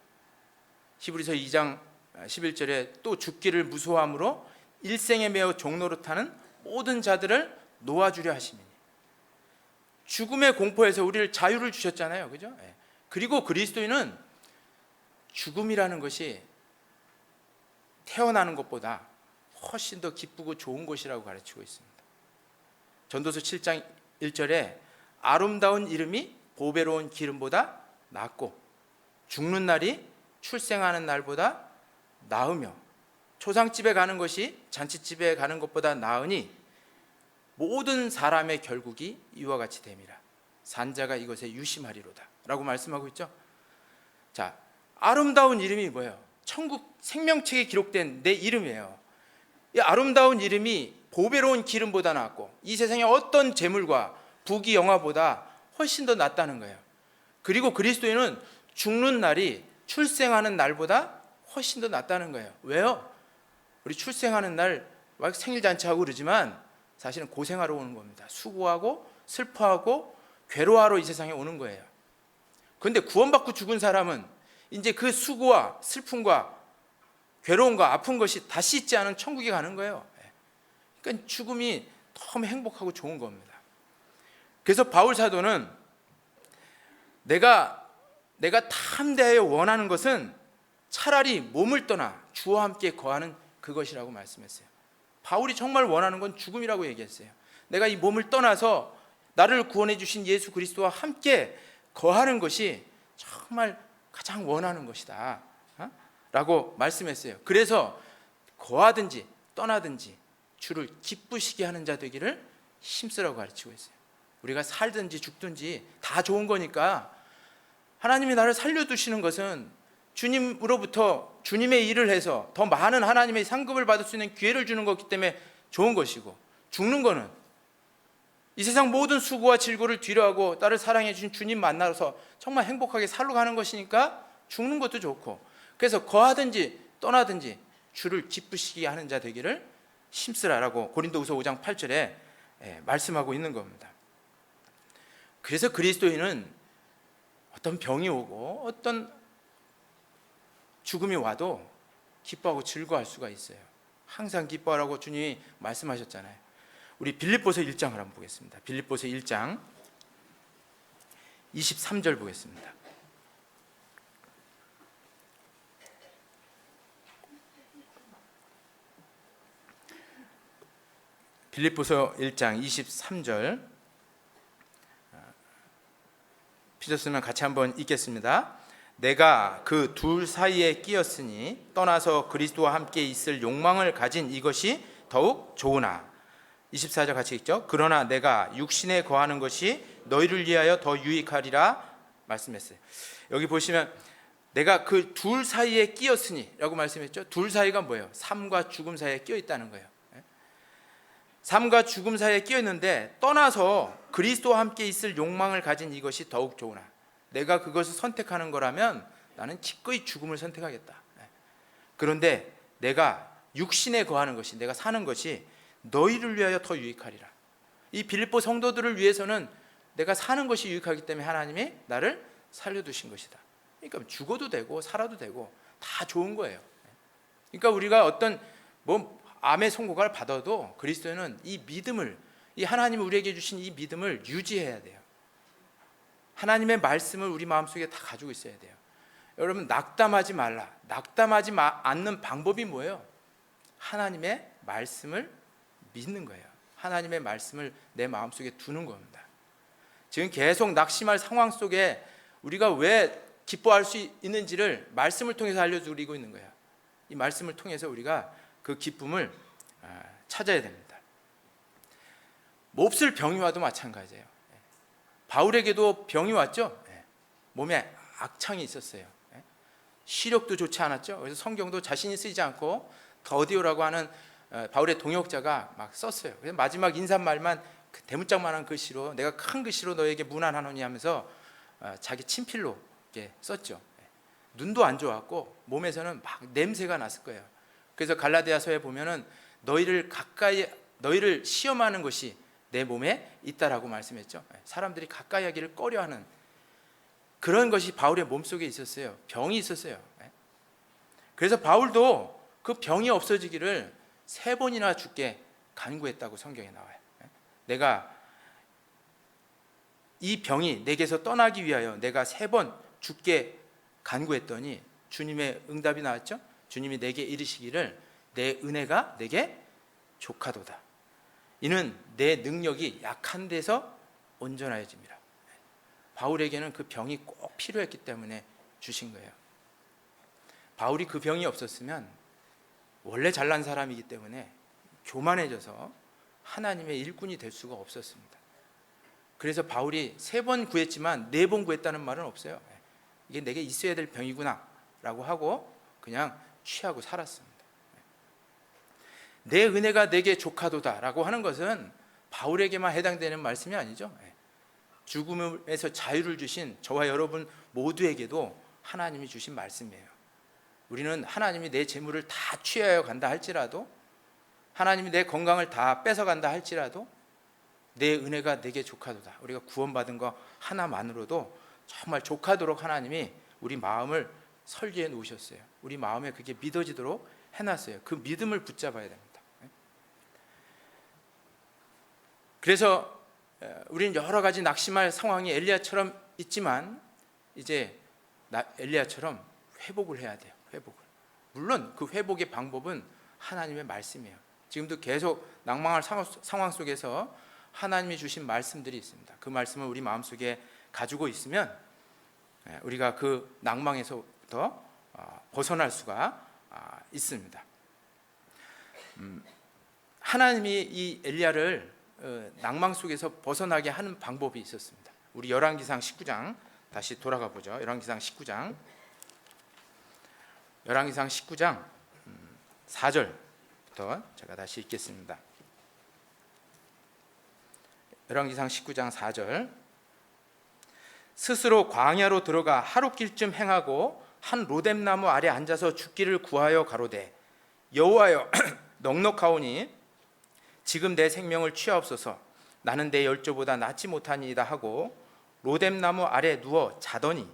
히브리서 2장 11절에 또 죽기를 무서워함으로 일생에 매어 종노릇하는 모든 자들을 놓아주려 하심이니, 죽음의 공포에서 우리를 자유를 주셨잖아요. 그죠? 그리고 그리스도인은 죽음이라는 것이 태어나는 것보다 훨씬 더 기쁘고 좋은 것이라고 가르치고 있습니다. 전도서 7장 1절에 아름다운 이름이 보배로운 기름보다 낫고 죽는 날이 출생하는 날보다 나으며 초상집에 가는 것이 잔치집에 가는 것보다 나으니 모든 사람의 결국이 이와 같이 됨이라. 산자가 이것에 유심하리로다 라고 말씀하고 있죠. 자, 아름다운 이름이 뭐예요? 천국 생명책에 기록된 내 이름이에요. 이 아름다운 이름이 보배로운 기름보다 낫고 이 세상의 어떤 재물과 부귀 영화보다 훨씬 더 낫다는 거예요. 그리고 그리스도인은 죽는 날이 출생하는 날보다 훨씬 더 낫다는 거예요. 왜요? 우리 출생하는 날 막 생일잔치하고 그러지만 사실은 고생하러 오는 겁니다. 수고하고 슬퍼하고 괴로워하러 이 세상에 오는 거예요. 그런데 구원받고 죽은 사람은 이제 그 수고와 슬픔과 괴로움과 아픈 것이 다시 있지 않은 천국에 가는 거예요. 그러니까 죽음이 너무 행복하고 좋은 겁니다. 그래서 바울 사도는 내가 탐대하여 원하는 것은 차라리 몸을 떠나 주와 함께 거하는 그것이라고 말씀했어요. 바울이 정말 원하는 건 죽음이라고 얘기했어요. 내가 이 몸을 떠나서 나를 구원해 주신 예수 그리스도와 함께 거하는 것이 정말 가장 원하는 것이다 라고 말씀했어요. 그래서 거하든지 떠나든지 주를 기쁘시게 하는 자 되기를 힘쓰라고 가르치고 있어요. 우리가 살든지 죽든지 다 좋은 거니까 하나님이 나를 살려두시는 것은 주님으로부터 주님의 일을 해서 더 많은 하나님의 상급을 받을 수 있는 기회를 주는 거기 때문에 좋은 것이고, 죽는 거는 이 세상 모든 수고와 질고를 뒤로하고 나를 사랑해 주신 주님 만나서 정말 행복하게 살러 가는 것이니까 죽는 것도 좋고, 그래서 거하든지 떠나든지 주를 기쁘시게 하는 자 되기를 힘쓰라라고 고린도후서 5장 8절에 말씀하고 있는 겁니다. 그래서 그리스도인은 어떤 병이 오고 어떤 죽음이 와도 기뻐하고 즐거워할 수가 있어요. 항상 기뻐하라고 주님이 말씀하셨잖아요. 우리 빌립보서 1장을 한번 보겠습니다. 빌립보서 1장 23절 보겠습니다. 빌립보서 1장 23절 피터스는 같이 한번 읽겠습니다. 내가 그 둘 사이에 끼었으니 떠나서 그리스도와 함께 있을 욕망을 가진 이것이 더욱 좋으나, 24절 같이 읽죠. 그러나 내가 육신에 거하는 것이 너희를 위하여 더 유익하리라 말씀했어요. 여기 보시면 내가 그 둘 사이에 끼었으니 라고 말씀했죠. 둘 사이가 뭐예요? 삶과 죽음 사이에 끼어 있다는 거예요. 삶과 죽음 사이에 끼어 있는데 떠나서 그리스도와 함께 있을 욕망을 가진 이것이 더욱 좋으나, 내가 그것을 선택하는 거라면 나는 기꺼이 죽음을 선택하겠다. 그런데 내가 육신에 거하는 것이, 내가 사는 것이 너희를 위하여 더 유익하리라. 이 빌립보 성도들을 위해서는 내가 사는 것이 유익하기 때문에 하나님이 나를 살려두신 것이다. 그러니까 죽어도 되고 살아도 되고 다 좋은 거예요. 그러니까 우리가 어떤 암의 선고를 받아도 그리스도는 이 믿음을, 이 하나님이 우리에게 주신 이 믿음을 유지해야 돼요. 하나님의 말씀을 우리 마음속에 다 가지고 있어야 돼요. 여러분, 낙담하지 말라. 낙담하지 않는 방법이 뭐예요? 하나님의 말씀을 믿는 거예요. 하나님의 말씀을 내 마음속에 두는 겁니다. 지금 계속 낙심할 상황 속에 우리가 왜 기뻐할 수 있는지를 말씀을 통해서 알려드리고 있는 거예요. 이 말씀을 통해서 우리가 그 기쁨을 찾아야 됩니다. 몹쓸 병이 와도 마찬가지예요. 바울에게도 병이 왔죠. 몸에 악창이 있었어요. 시력도 좋지 않았죠. 그래서 성경도 자신이 쓰지 않고 더디오라고 하는 바울의 동역자가 막 썼어요. 그래서 마지막 인사말만 대문짝만한 글씨로, 내가 큰 글씨로 너에게 문안하노니 하면서 자기 친필로 이렇게 썼죠. 눈도 안 좋았고 몸에서는 막 냄새가 났을 거예요. 그래서 갈라디아서에 보면은 너희를 시험하는 것이 내 몸에 있다라고 말씀했죠. 사람들이 가까이 하기를 꺼려하는 그런 것이 바울의 몸속에 있었어요. 병이 있었어요. 그래서 바울도 그 병이 없어지기를 3번이나 주께 간구했다고 성경에 나와요. 내가 이 병이 내게서 떠나기 위하여 내가 3번 주께 간구했더니 주님의 응답이 나왔죠. 주님이 내게 이르시기를 내 은혜가 내게 족하도다. 이는 내 능력이 약한 데서 온전하여집니다. 바울에게는 그 병이 꼭 필요했기 때문에 주신 거예요. 바울이 그 병이 없었으면 원래 잘난 사람이기 때문에 교만해져서 하나님의 일꾼이 될 수가 없었습니다. 그래서 바울이 3번 구했지만 4번 구했다는 말은 없어요. 이게 내게 있어야 될 병이구나 라고 하고 그냥 취하고 살았습니다. 내 은혜가 내게 족하도다 라고 하는 것은 바울에게만 해당되는 말씀이 아니죠. 죽음에서 자유를 주신 저와 여러분 모두에게도 하나님이 주신 말씀이에요. 우리는 하나님이 내 재물을 다 취하여 간다 할지라도, 하나님이 내 건강을 다 뺏어간다 할지라도 내 은혜가 내게 족하도다. 우리가 구원받은 거 하나만으로도 정말 족하도록 하나님이 우리 마음을 설계해 놓으셨어요. 우리 마음에 그게 믿어지도록 해놨어요. 그 믿음을 붙잡아야 됩니다. 그래서 우리는 여러 가지 낙심할 상황이 엘리야처럼 있지만 이제 엘리야처럼 회복을 해야 돼요. 회복을. 물론 그 회복의 방법은 하나님의 말씀이에요. 지금도 계속 낭망할 상황 속에서 하나님이 주신 말씀들이 있습니다. 그 말씀을 우리 마음속에 가지고 있으면 우리가 그 낭망에서부터 벗어날 수가 있습니다. 하나님이 이 엘리야를 낭망 속에서 벗어나게 하는 방법이 있었습니다. 우리 열왕기상 19장 다시 돌아가 보죠. 열왕기상 19장 4절부터 제가 다시 읽겠습니다. 열왕기상 19장 4절. 스스로 광야로 들어가 하룻길쯤 행하고 한 로뎀나무 아래 앉아서 죽기를 구하여 가로되 여호와여 넉넉하오니 지금 내 생명을 취하옵소서. 나는 내 열조보다 낫지 못하니이다 하고 로뎀나무 아래 누워 자더니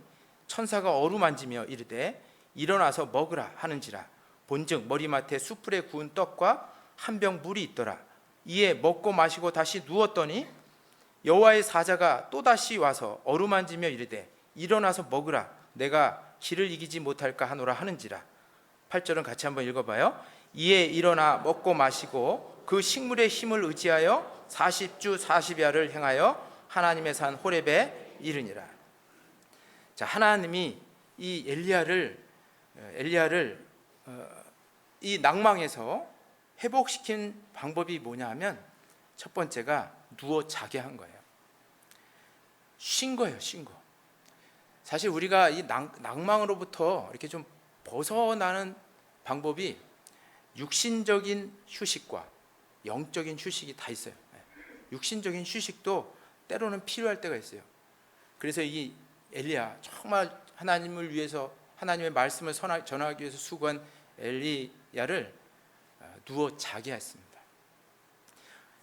천사가 어루만지며 이르되 일어나서 먹으라 하는지라. 본즉 머리맡에 숯불에 구운 떡과 한 병 물이 있더라. 이에 먹고 마시고 다시 누웠더니 여호와의 사자가 또다시 와서 어루만지며 이르되 일어나서 먹으라. 내가 기를 이기지 못할까 하노라 하는지라. 8절은 같이 한번 읽어봐요. 이에 일어나 먹고 마시고 그 식물의 힘을 의지하여 40주 40야를 행하여 하나님의 산 호렙에 이르니라. 자, 하나님이 이 엘리야를 이 낭망에서 회복시킨 방법이 뭐냐 하면 첫 번째가 누워 자게 한 거예요. 쉰 거예요. 쉰 거. 사실 우리가 이 낭망으로부터 이렇게 좀 벗어나는 방법이 육신적인 휴식과 영적인 휴식이 다 있어요. 육신적인 휴식도 때로는 필요할 때가 있어요. 그래서 이 엘리야, 정말 하나님을 위해서 하나님의 말씀을 전하기 위해서 수고한 엘리야를 누워 자게 했습니다.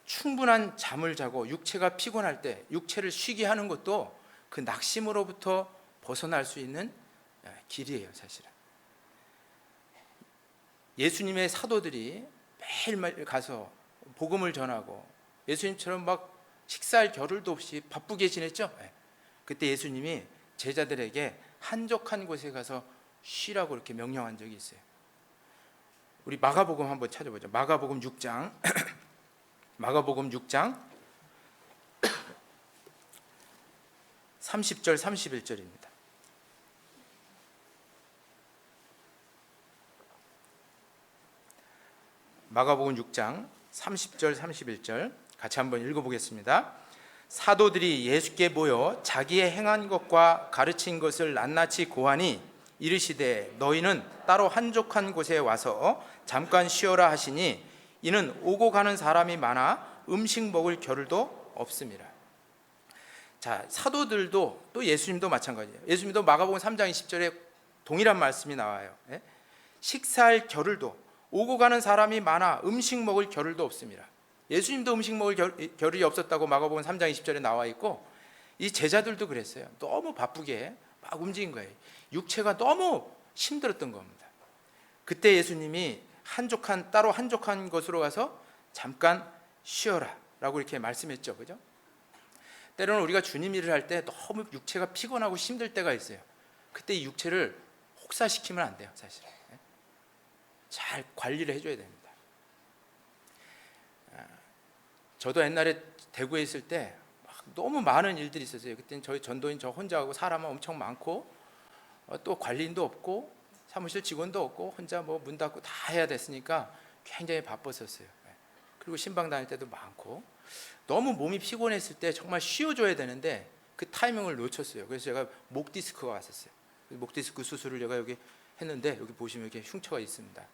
충분한 잠을 자고 육체가 피곤할 때 육체를 쉬게 하는 것도 그 낙심으로부터 벗어날 수 있는 길이에요. 사실은 예수님의 사도들이 매일매일 가서 복음을 전하고 예수님처럼 막 식사할 겨를도 없이 바쁘게 지냈죠. 그때 예수님이 제자들에게 한적한 곳에 가서 쉬라고 이렇게 명령한 적이 있어요. 우리 마가복음 한번 찾아보죠. 마가복음 6장 마가복음 6장 30절 31절입니다. 마가복음 6장 30절 31절 같이 한번 읽어보겠습니다. 사도들이 예수께 모여 자기의 행한 것과 가르친 것을 낱낱이 고하니 이르시되 너희는 따로 한적한 곳에 와서 잠깐 쉬어라 하시니 이는 오고 가는 사람이 많아 음식 먹을 겨를도 없습니다. 자, 사도들도 또 예수님도 마찬가지예요. 예수님도 마가복음 3장 20절에 동일한 말씀이 나와요. 식사할 겨를도, 오고 가는 사람이 많아 음식 먹을 겨를도 없습니다. 예수님도 음식 먹을 겨를이 없었다고 마가복음 3장 20절에 나와 있고, 이 제자들도 그랬어요. 너무 바쁘게 막 움직인 거예요. 육체가 너무 힘들었던 겁니다. 그때 예수님이 따로 한적한 곳으로 가서 잠깐 쉬어라 라고 이렇게 말씀했죠. 그죠? 때로는 우리가 주님 일을 할 때 너무 육체가 피곤하고 힘들 때가 있어요. 그때 이 육체를 혹사시키면 안 돼요. 사실은 잘 관리를 해줘야 됩니다. 저도 옛날에 대구에 있을 때 너무 많은 일들이 있었어요. 그때는 저희 전도인 저 혼자 하고 사람은 엄청 많고 또 관리인도 없고 사무실 직원도 없고 혼자 뭐 문 닫고 다 해야 됐으니까 굉장히 바빴었어요. 그리고 신방 다닐 때도 많고 너무 몸이 피곤했을 때 정말 쉬어줘야 되는데 그 타이밍을 놓쳤어요. 그래서 제가 목 디스크가 왔었어요. 목 디스크 수술을 제가 여기 했는데 여기 보시면 이렇게 흉터가 있습니다.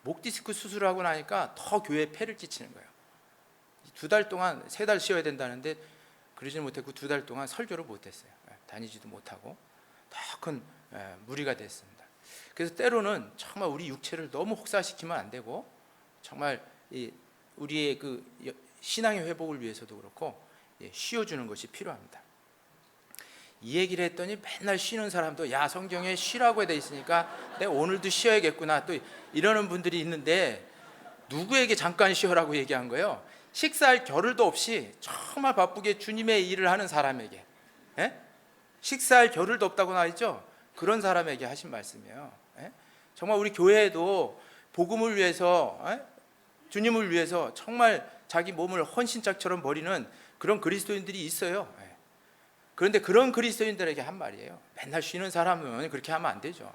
목 디스크 수술을 하고 나니까 더 교회에 폐를 끼치는 거예요. 2달 동안 3달 쉬어야 된다는데 그러지는 못했고 2달 동안 설교를 못했어요. 다니지도 못하고 더 큰 무리가 됐습니다. 그래서 때로는 정말 우리 육체를 너무 혹사시키면 안 되고 정말 우리의 그 신앙의 회복을 위해서도 그렇고 쉬어주는 것이 필요합니다. 이 얘기를 했더니 맨날 쉬는 사람도 야 성경에 쉬라고 돼 있으니까 내가 오늘도 쉬어야겠구나 또 이러는 분들이 있는데 누구에게 잠깐 쉬어라고 얘기한 거예요? 식사할 겨를도 없이 정말 바쁘게 주님의 일을 하는 사람에게 식사할 겨를도 없다고 나와있죠? 그런 사람에게 하신 말씀이에요. 정말 우리 교회에도 복음을 위해서 주님을 위해서 정말 자기 몸을 헌신짝처럼 버리는 그런 그리스도인들이 있어요. 그런데 그런 그리스도인들에게 한 말이에요. 맨날 쉬는 사람은 그렇게 하면 안 되죠.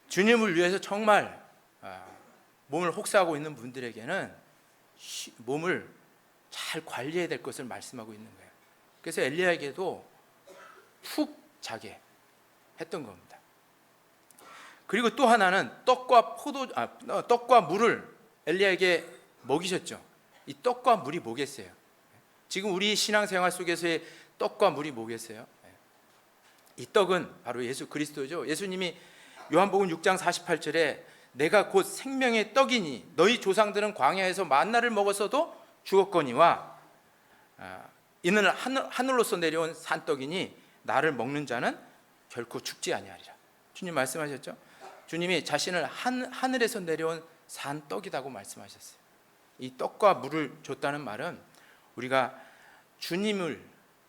주님을 위해서 정말 몸을 혹사하고 있는 분들에게는 몸을 잘 관리해야 될 것을 말씀하고 있는 거예요. 그래서 엘리야에게도 푹 자게 했던 겁니다. 그리고 또 하나는 떡과 물을 엘리야에게 먹이셨죠. 이 떡과 물이 뭐겠어요? 지금 우리 신앙생활 속에서의 떡과 물이 뭐겠어요? 이 떡은 바로 예수 그리스도죠. 예수님이 요한복음 6장 48절에 내가 곧 생명의 떡이니 너희 조상들은 광야에서 만나를 먹었어도 죽었거니와 이는 하늘로서 내려온 산떡이니 나를 먹는 자는 결코 죽지 아니하리라. 주님 말씀하셨죠. 주님이 자신을 하늘에서 내려온 산떡이라고 말씀하셨어요. 이 떡과 물을 줬다는 말은 우리가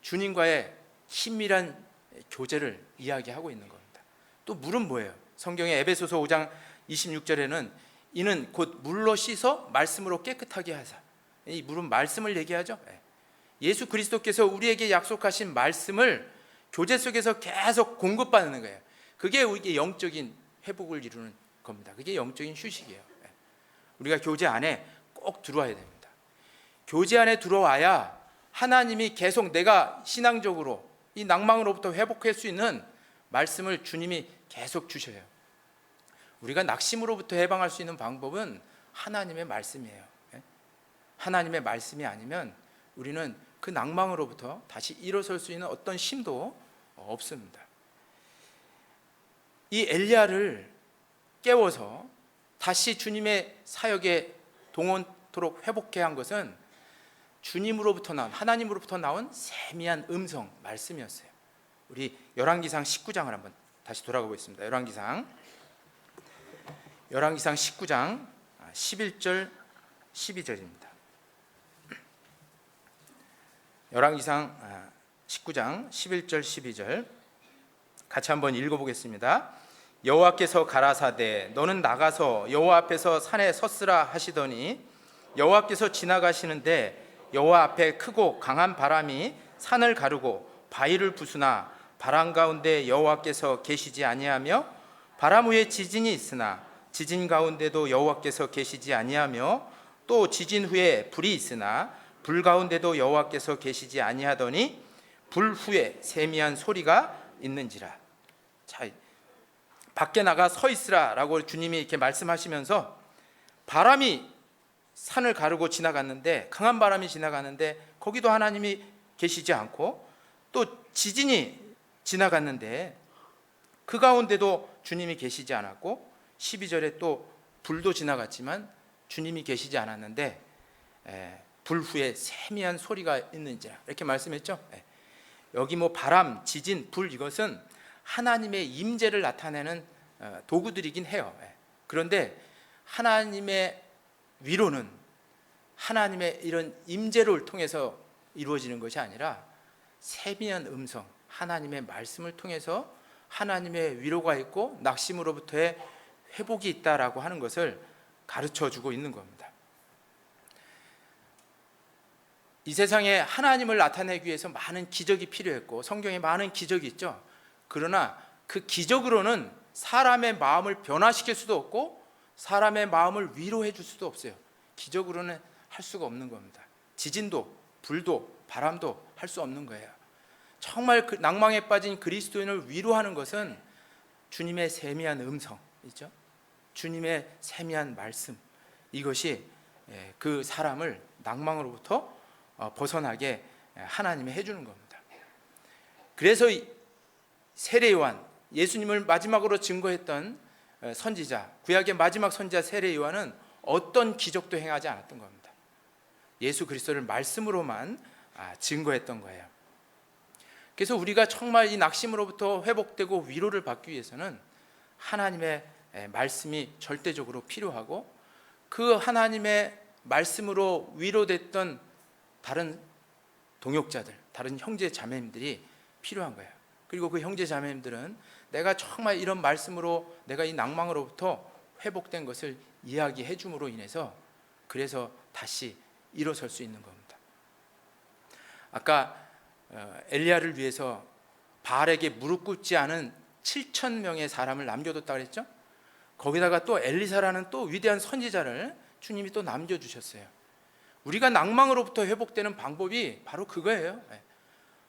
주님과의 친밀한 교제를 이야기하고 있는 겁니다. 또 물은 뭐예요? 성경의 에베소서 5장 26절에는 이는 곧 물로 씻어 말씀으로 깨끗하게 하사. 이 물은 말씀을 얘기하죠. 예수 그리스도께서 우리에게 약속하신 말씀을 교제 속에서 계속 공급받는 거예요. 그게 우리의 영적인 회복을 이루는 겁니다. 그게 영적인 휴식이에요. 우리가 교제 안에 꼭 들어와야 됩니다. 교제 안에 들어와야 하나님이 계속 내가 신앙적으로 이 낭망으로부터 회복할 수 있는 말씀을 주님이 계속 주셔요. 우리가 낙심으로부터 해방할 수 있는 방법은 하나님의 말씀이에요. 하나님의 말씀이 아니면 우리는 그 낭망으로부터 다시 일어설 수 있는 어떤 힘도 없습니다. 이 엘리야를 깨워서 다시 주님의 사역에 동원토록 회복해야 한 것은 주님으로부터 나온 하나님으로부터 나온 세미한 음성 말씀이었어요. 우리 열왕기상 19장을 한번 다시 돌아가 보겠습니다. 열왕기상 19장 11절 12절입니다. 열왕기상 19장 11절 12절 같이 한번 읽어보겠습니다. 여호와께서 가라사대 너는 나가서 여호와 앞에서 산에 섰으라 하시더니 여호와께서 지나가시는데 여호와 앞에 크고 강한 바람이 산을 가르고 바위를 부수나 바람 가운데 여호와께서 계시지 아니하며 바람 위에 지진이 있으나 지진 가운데도 여호와께서 계시지 아니하며 또 지진 후에 불이 있으나 불 가운데도 여호와께서 계시지 아니하더니 불 후에 세미한 소리가 있는지라. 자, 밖에 나가 서 있으라라고 주님이 이렇게 말씀하시면서 바람이 산을 가르고 지나갔는데, 강한 바람이 지나가는데 거기도 하나님이 계시지 않고, 또 지진이 지나갔는데 그 가운데도 주님이 계시지 않았고, 12절에 또 불도 지나갔지만 주님이 계시지 않았는데 불 후에 세미한 소리가 있는지라 이렇게 말씀했죠. 여기 뭐 바람, 지진, 불, 이것은 하나님의 임재를 나타내는 도구들이긴 해요. 그런데 하나님의 위로는 하나님의 이런 임재를 통해서 이루어지는 것이 아니라 세미한 음성, 하나님의 말씀을 통해서 하나님의 위로가 있고 낙심으로부터의 회복이 있다라고 하는 것을 가르쳐 주고 있는 겁니다. 이 세상에 하나님을 나타내기 위해서 많은 기적이 필요했고 성경에 많은 기적이 있죠. 그러나 그 기적으로는 사람의 마음을 변화시킬 수도 없고 사람의 마음을 위로해 줄 수도 없어요. 기적으로는 할 수가 없는 겁니다. 지진도 불도 바람도 할 수 없는 거예요. 정말 그 낭망에 빠진 그리스도인을 위로하는 것은 주님의 세미한 음성 있죠. 주님의 세미한 말씀, 이것이 그 사람을 낭망으로부터 벗어나게 하나님이 해주는 겁니다. 그래서 세례 요한, 예수님을 마지막으로 증거했던 선지자, 구약의 마지막 선지자 세례 요한은 어떤 기적도 행하지 않았던 겁니다. 예수 그리스도를 말씀으로만 증거했던 거예요. 그래서 우리가 정말 이 낙심으로부터 회복되고 위로를 받기 위해서는 하나님의 말씀이 절대적으로 필요하고, 그 하나님의 말씀으로 위로됐던 다른 동역자들, 다른 형제 자매님들이 필요한 거예요. 그리고 그 형제 자매님들은 내가 정말 이런 말씀으로 내가 이 낭망으로부터 회복된 것을 이야기해 줌으로 인해서 그래서 다시 일어설 수 있는 겁니다. 아까 엘리야를 위해서 바알에게 무릎 꿇지 않은 7,000명의 사람을 남겨뒀다 그랬죠. 거기다가 또 엘리사라는 또 위대한 선지자를 주님이 또 남겨주셨어요. 우리가 낭망으로부터 회복되는 방법이 바로 그거예요.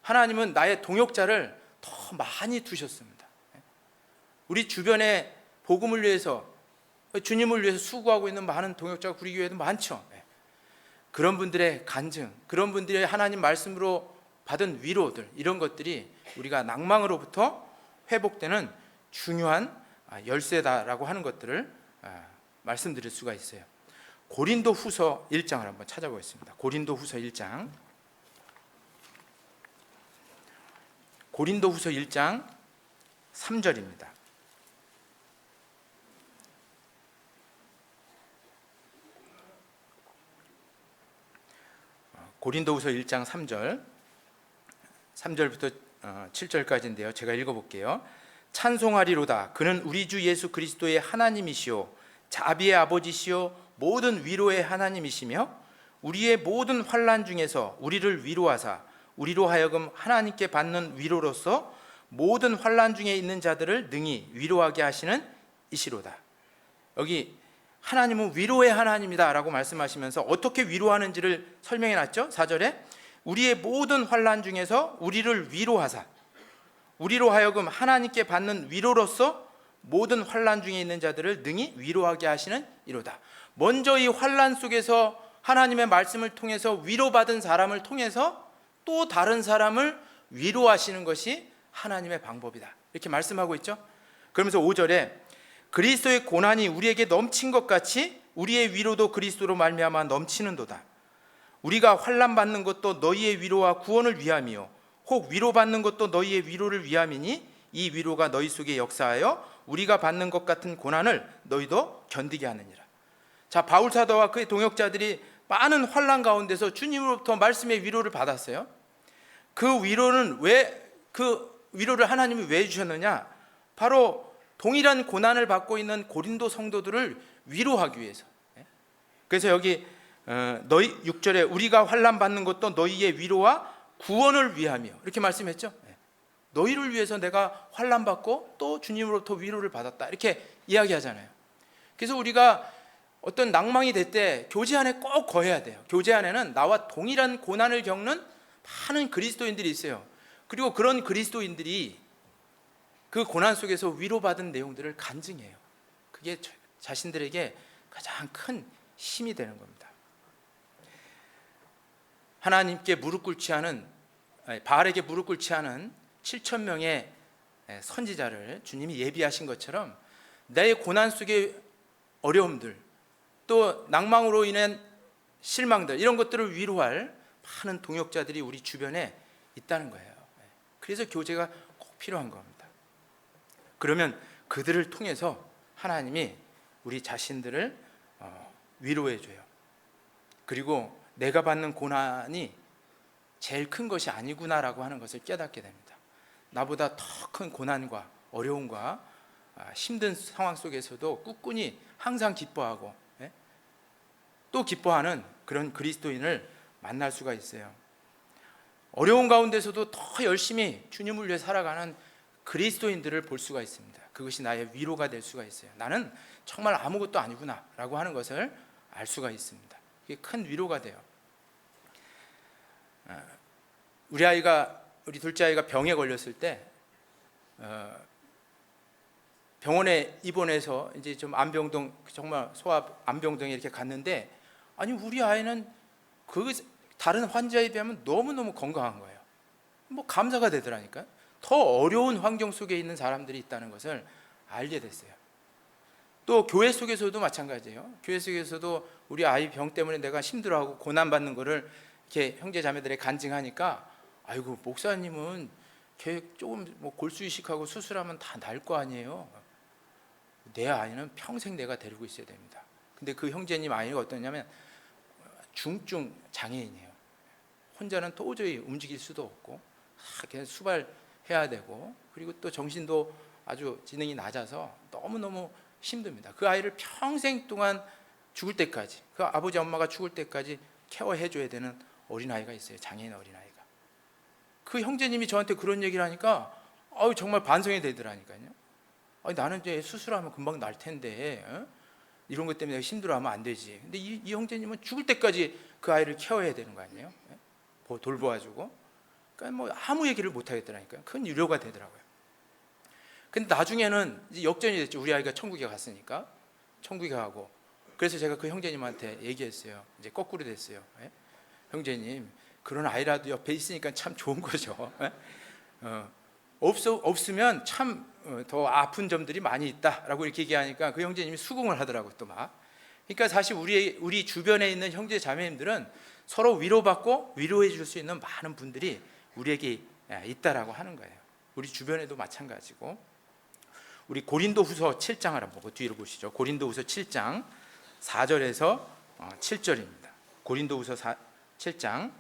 하나님은 나의 동역자를 더 많이 두셨습니다. 우리 주변에 복음을 위해서, 주님을 위해서 수고하고 있는 많은 동역자가 우리 교회에도 많죠. 그런 분들의 간증, 그런 분들의 하나님 말씀으로 받은 위로들, 이런 것들이 우리가 낭망으로부터 회복되는 중요한 열쇠다라고 하는 것들을 말씀드릴 수가 있어요. 고린도 후서 1장을 한번 찾아보겠습니다. 고린도 후서 1장, 고린도 후서 1장 3절입니다. 고린도 후서 1장 3절부터 7절까지인데요. 제가 읽어볼게요. 찬송하리로다. 그는 우리 주 예수 그리스도의 하나님이시오 자비의 아버지시오 모든 위로의 하나님이시며 우리의 모든 환난 중에서 우리를 위로하사 우리로 하여금 하나님께 받는 위로로서 모든 환난 중에 있는 자들을 능히 위로하게 하시는 이시로다. 여기 하나님은 위로의 하나님이다 라고 말씀하시면서 어떻게 위로하는지를 설명해 놨죠. 4절에 우리의 모든 환난 중에서 우리를 위로하사 우리로 하여금 하나님께 받는 위로로서 모든 환난 중에 있는 자들을 능히 위로하게 하시는 이로다. 먼저 이 환난 속에서 하나님의 말씀을 통해서 위로받은 사람을 통해서 또 다른 사람을 위로하시는 것이 하나님의 방법이다, 이렇게 말씀하고 있죠. 그러면서 5절에 그리스도의 고난이 우리에게 넘친 것 같이 우리의 위로도 그리스도로 말미암아 넘치는도다. 우리가 환난 받는 것도 너희의 위로와 구원을 위함이요 혹 위로받는 것도 너희의 위로를 위함이니 이 위로가 너희 속에 역사하여 우리가 받는 것 같은 고난을 너희도 견디게 하느니라. 자, 바울 사도와 그의 동역자들이 많은 환난 가운데서 주님으로부터 말씀의 위로를 받았어요. 그 위로는 그 위로를 하나님이 왜 주셨느냐? 바로 동일한 고난을 받고 있는 고린도 성도들을 위로하기 위해서. 그래서 여기 너희 6절에 우리가 환난 받는 것도 너희의 위로와 구원을 위하며 이렇게 말씀했죠. 너희를 위해서 내가 환난 받고 또 주님으로부터 위로를 받았다 이렇게 이야기하잖아요. 그래서 우리가 어떤 낭망이 될 때 교제 안에 꼭 거해야 돼요. 교제 안에는 나와 동일한 고난을 겪는 많은 그리스도인들이 있어요. 그리고 그런 그리스도인들이 그 고난 속에서 위로받은 내용들을 간증해요. 그게 자신들에게 가장 큰 힘이 되는 겁니다. 하나님께 무릎 꿇지 않은, 바알에게 무릎 꿇지 않은 7천 명의 선지자를 주님이 예비하신 것처럼 내 고난 속의 어려움들, 또 낭망으로 인한 실망들, 이런 것들을 위로할 많은 동역자들이 우리 주변에 있다는 거예요. 그래서 교제가 꼭 필요한 겁니다. 그러면 그들을 통해서 하나님이 우리 자신들을 위로해 줘요. 그리고 내가 받는 고난이 제일 큰 것이 아니구나라고 하는 것을 깨닫게 됩니다. 나보다 더 큰 고난과 어려움과 힘든 상황 속에서도 꿋꿋이 항상 기뻐하고 또 기뻐하는 그런 그리스도인을 만날 수가 있어요. 어려운 가운데서도 더 열심히 주님을 위해 살아가는 그리스도인들을 볼 수가 있습니다. 그것이 나의 위로가 될 수가 있어요. 나는 정말 아무것도 아니구나 라고 하는 것을 알 수가 있습니다. 이게 큰 위로가 돼요. 우리 둘째 아이가 병에 걸렸을 때 병원에 입원해서 이제 좀 안병동, 정말 소아 안병동에 이렇게 갔는데, 아니 우리 아이는 그 다른 환자에 비하면 너무너무 건강한 거예요. 뭐 감사가 되더라니까요. 더 어려운 환경 속에 있는 사람들이 있다는 것을 알게 됐어요. 또 교회 속에서도 마찬가지예요. 교회 속에서도 우리 아이 병 때문에 내가 힘들어하고 고난받는 거를 이렇게 형제 자매들이 간증하니까, 아이고 목사님은 계획 조금 뭐 골수 이식하고 수술하면 다 날 거 아니에요. 내 아이는 평생 내가 데리고 있어야 됩니다. 근데 그 형제님 아이가 어떠냐면 중증 장애인이에요. 혼자는 도저히 움직일 수도 없고 그냥 수발해야 되고, 그리고 또 정신도 아주 지능이 낮아서 너무너무 힘듭니다. 그 아이를 평생 동안 죽을 때까지, 그 아버지 엄마가 죽을 때까지 케어해줘야 되는 어린아이가 있어요. 장애인 어린아이가. 그 형제님이 저한테 그런 얘기를 하니까 정말 반성이 되더라니까요. 나는 이제 수술하면 금방 날 텐데 이런 것 때문에 내가 힘들어하면 안 되지. 근데 이 형제님은 죽을 때까지 그 아이를 케어해야 되는 거 아니에요? 돌보아주고. 그러니까 뭐 아무 얘기를 못 하겠더라니까요. 큰 위로가 되더라고요. 근데 나중에는 이제 역전이 됐죠. 우리 아이가 천국에 갔으니까. 천국에 가고. 그래서 제가 그 형제님한테 얘기했어요. 이제 거꾸로 됐어요. 형제님, 그런 아이라도 옆에 있으니까 참 좋은 거죠. 없으면 참 더 아픈 점들이 많이 있다라고 이렇게 얘기하니까 그 형제님이 수긍을 하더라고요. 또 막. 그러니까 사실 우리 주변에 있는 형제 자매님들은 서로 위로받고 위로해 줄 수 있는 많은 분들이 우리에게 있다라고 하는 거예요. 우리 주변에도 마찬가지고. 우리 고린도후서 7장을 한번 보고 뒤로 보시죠. 고린도후서 7장 4절에서 7절입니다. 고린도후서 7장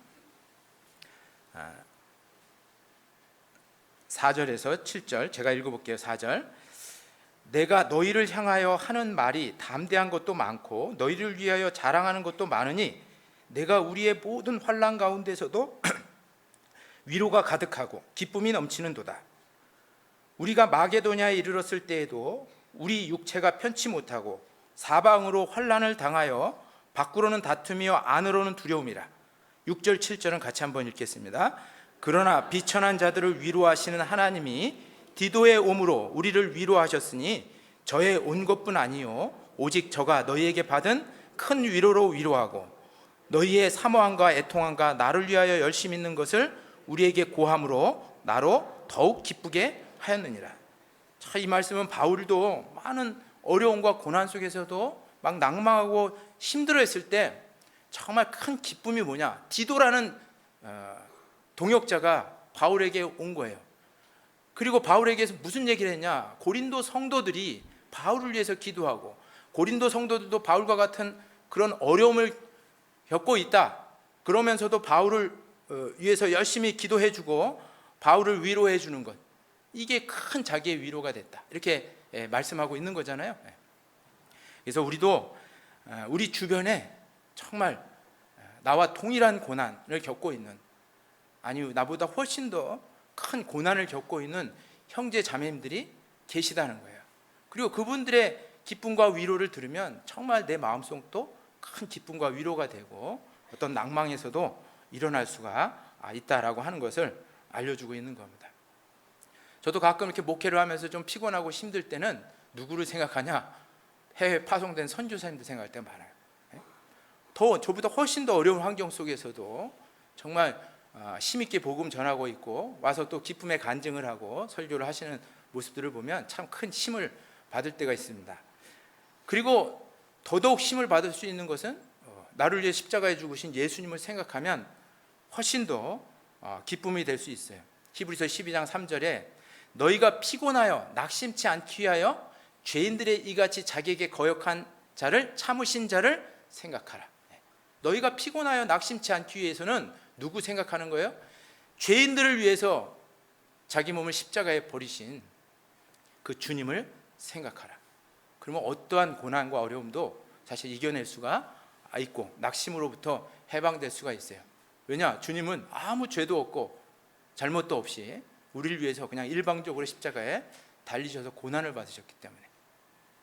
4절에서 7절 제가 읽어볼게요. 4절. 내가 너희를 향하여 하는 말이 담대한 것도 많고 너희를 위하여 자랑하는 것도 많으니 내가 우리의 모든 환난 가운데서도 위로가 가득하고 기쁨이 넘치는도다. 우리가 마게도냐에 이르렀을 때에도 우리 육체가 편치 못하고 사방으로 환난을 당하여 밖으로는 다투며 안으로는 두려움이라. 6절 7절은 같이 한번 읽겠습니다. 그러나 비천한 자들을 위로하시는 하나님이 디도의 오므로 우리를 위로하셨으니 저의 온 것뿐 아니요 오직 저가 너희에게 받은 큰 위로로 위로하고 너희의 사모함과 애통함과 나를 위하여 열심 있는 것을 우리에게 고함으로 나로 더욱 기쁘게 하였느니라. 자, 이 말씀은 바울도 많은 어려움과 고난 속에서도 막 낭망하고 힘들어했을 때 정말 큰 기쁨이 뭐냐, 디도라는 동역자가 바울에게 온 거예요. 그리고 바울에게서 무슨 얘기를 했냐, 고린도 성도들이 바울을 위해서 기도하고 고린도 성도들도 바울과 같은 그런 어려움을 겪고 있다. 그러면서도 바울을 위해서 열심히 기도해주고 바울을 위로해 주는 것, 이게 큰 자기의 위로가 됐다. 이렇게 말씀하고 있는 거잖아요. 그래서 우리도 우리 주변에 정말 나와 동일한 고난을 겪고 있는, 아니 나보다 훨씬 더 큰 고난을 겪고 있는 형제 자매님들이 계시다는 거예요. 그리고 그분들의 기쁨과 위로를 들으면 정말 내 마음속도 큰 기쁨과 위로가 되고 어떤 낭망에서도 일어날 수가 있다라고 하는 것을 알려주고 있는 겁니다. 저도 가끔 이렇게 목회를 하면서 좀 피곤하고 힘들 때는 누구를 생각하냐? 해외 파송된 선교사님들 생각할 때가 많아요. 더 저보다 훨씬 더 어려운 환경 속에서도 정말 힘있게 복음 전하고 있고 와서 또 기쁨의 간증을 하고 설교를 하시는 모습들을 보면 참 큰 힘을 받을 때가 있습니다. 그리고 더더욱 힘을 받을 수 있는 것은 나를 위해 십자가에 죽으신 예수님을 생각하면 훨씬 더 기쁨이 될 수 있어요. 히브리서 12장 3절에 너희가 피곤하여 낙심치 않기 위하여 죄인들의 이같이 자기에게 거역한 자를 참으신 자를 생각하라. 너희가 피곤하여 낙심치 않기 위해서는 누구 생각하는 거예요? 죄인들을 위해서 자기 몸을 십자가에 버리신 그 주님을 생각하라. 그러면 어떠한 고난과 어려움도 사실 이겨낼 수가 있고 낙심으로부터 해방될 수가 있어요. 왜냐? 주님은 아무 죄도 없고 잘못도 없이 우리를 위해서 그냥 일방적으로 십자가에 달리셔서 고난을 받으셨기 때문에.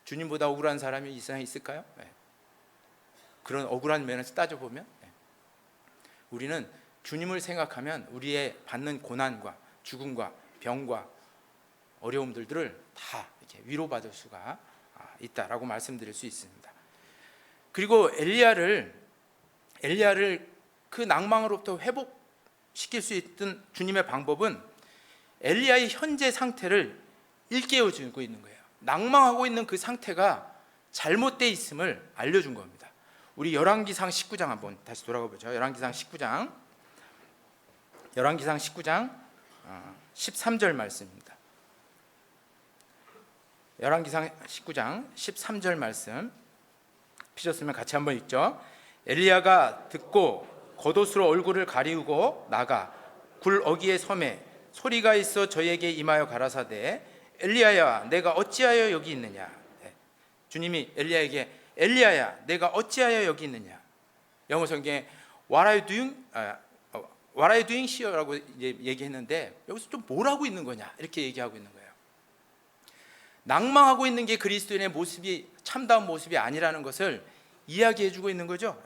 주님보다 억울한 사람이 이 세상에 있을까요? 그런 억울한 면에서 따져보면 우리는 주님을 생각하면 우리의 받는 고난과 죽음과 병과 어려움들을 다 이렇게 위로받을 수가 있다라고 말씀드릴 수 있습니다. 그리고 엘리야를 그 낭망으로부터 회복시킬 수 있던 주님의 방법은 엘리야의 현재 상태를 일깨워주고 있는 거예요. 낭망하고 있는 그 상태가 잘못되어 있음을 알려준 겁니다. 우리 열왕기상 19장 한번 다시 돌아가 보죠. 열왕기상 19장 13절 말씀입니다. 열왕기상 19장 13절 말씀 피셨으면 같이 한번 읽죠. 엘리야가 듣고 겉옷으로 얼굴을 가리우고 나가 굴 어귀의 섬에 소리가 있어 저에게 임하여 가라사대 엘리야야 내가 어찌하여 여기 있느냐. 주님이 엘리야에게 엘리야야 내가 어찌하여 여기 있느냐. 영어 성경에 What are you doing here? 라고 얘기했는데 여기서 좀 뭘 하고 있는 거냐 이렇게 얘기하고 있는 거예요. 낭망하고 있는 게 그리스도인의 모습이 참다운 모습이 아니라는 것을 이야기해 주고 있는 거죠.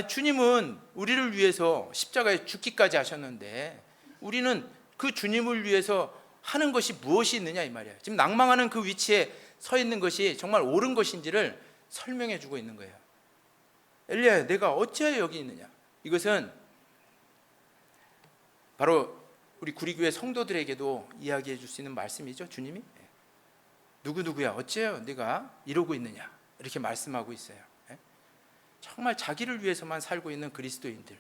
주님은 우리를 위해서 십자가에 죽기까지 하셨는데 우리는 그 주님을 위해서 하는 것이 무엇이 있느냐 이 말이에요. 지금 낭망하는 그 위치에 서 있는 것이 정말 옳은 것인지를 설명해 주고 있는 거예요. 엘리야 내가 어찌하여 여기 있느냐. 이것은 바로 우리 구리교회 성도들에게도 이야기해 줄 수 있는 말씀이죠. 주님이 누구누구야 어찌하여 네가 이러고 있느냐 이렇게 말씀하고 있어요. 정말 자기를 위해서만 살고 있는 그리스도인들,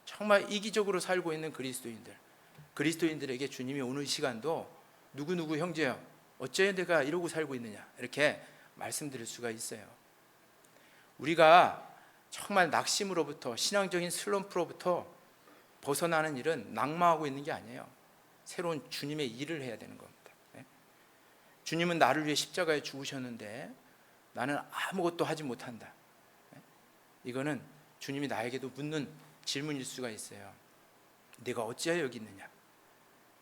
정말 이기적으로 살고 있는 그리스도인들에게 주님이 오늘 시간도 누구누구 형제여 어찌하여 내가 이러고 살고 있느냐 이렇게 말씀드릴 수가 있어요. 우리가 정말 낙심으로부터 신앙적인 슬럼프로부터 벗어나는 일은 낭망하고 있는 게 아니에요. 새로운 주님의 일을 해야 되는 겁니다. 주님은 나를 위해 십자가에 죽으셨는데 나는 아무것도 하지 못한다. 이거는 주님이 나에게도 묻는 질문일 수가 있어요. 내가 어찌하여 여기 있느냐?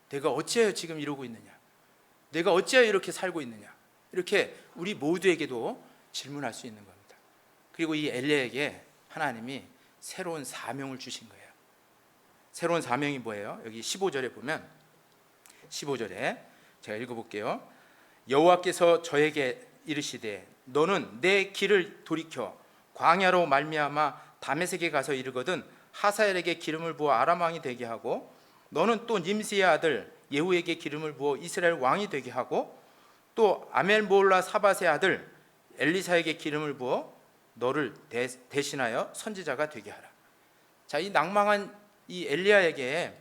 내가 어찌하여 지금 이러고 있느냐? 내가 어찌하여 이렇게 살고 있느냐? 이렇게 우리 모두에게도 질문할 수 있는 겁니다. 그리고 이 엘리야에게 하나님이 새로운 사명을 주신 거예요. 새로운 사명이 뭐예요? 여기 15절에 보면 15절에 제가 읽어볼게요. 여호와께서 저에게 이르시되 너는 내 길을 돌이켜 광야로 말미암아 다메섹에 가서 이르거든 하사엘에게 기름을 부어 아람 왕이 되게 하고 너는 또 님스의 아들 예후에게 기름을 부어 이스라엘 왕이 되게 하고 또 아멜몰라 사밧의 아들 엘리사에게 기름을 부어 너를 대신하여 선지자가 되게 하라. 자, 이 낭망한 이 엘리야에게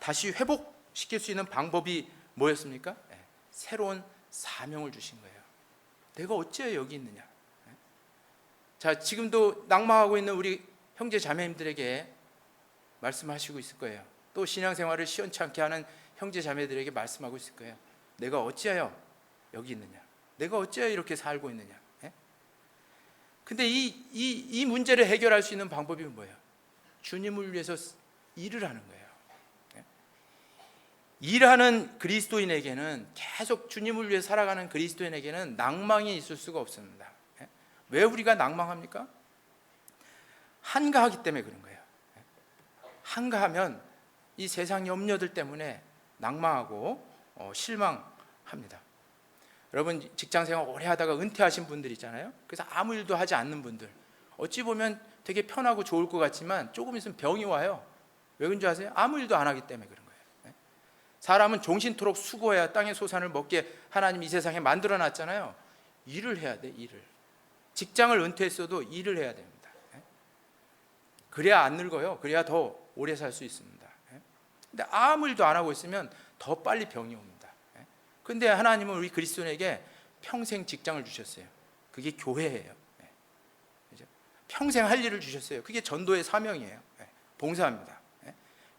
다시 회복시킬 수 있는 방법이 뭐였습니까? 새로운 사명을 주신 거예요. 내가 어찌하여 여기 있느냐? 자, 지금도 낭망하고 있는 우리 형제 자매님들에게 말씀하시고 있을 거예요. 또 신앙생활을 시원치 않게 하는 형제 자매들에게 말씀하고 있을 거예요. 내가 어찌하여 여기 있느냐? 내가 어째 이렇게 살고 있느냐? 예? 근데 이 문제를 해결할 수 있는 방법이 뭐예요? 주님을 위해서 일을 하는 거예요. 예? 일하는 그리스도인에게는, 계속 주님을 위해 살아가는 그리스도인에게는 낭망이 있을 수가 없습니다. 예? 왜 우리가 낭망합니까? 한가하기 때문에 그런 거예요. 예? 한가하면 이 세상 염려들 때문에 낭망하고 실망합니다. 여러분, 직장생활 오래 하다가 은퇴하신 분들 있잖아요. 그래서 아무 일도 하지 않는 분들, 어찌 보면 되게 편하고 좋을 것 같지만 조금 있으면 병이 와요. 왜 그런 줄 아세요? 아무 일도 안 하기 때문에 그런 거예요. 사람은 종신토록 수고해야 땅의 소산을 먹게 하나님 이 세상에 만들어 놨잖아요. 일을 해야 돼. 일을. 직장을 은퇴했어도 일을 해야 됩니다. 그래야 안 늙어요. 그래야 더 오래 살 수 있습니다. 근데 아무 일도 안 하고 있으면 더 빨리 병이 옵니다. 근데 하나님은 우리 그리스도인에게 평생 직장을 주셨어요. 그게 교회예요. 평생 할 일을 주셨어요. 그게 전도의 사명이에요. 봉사합니다.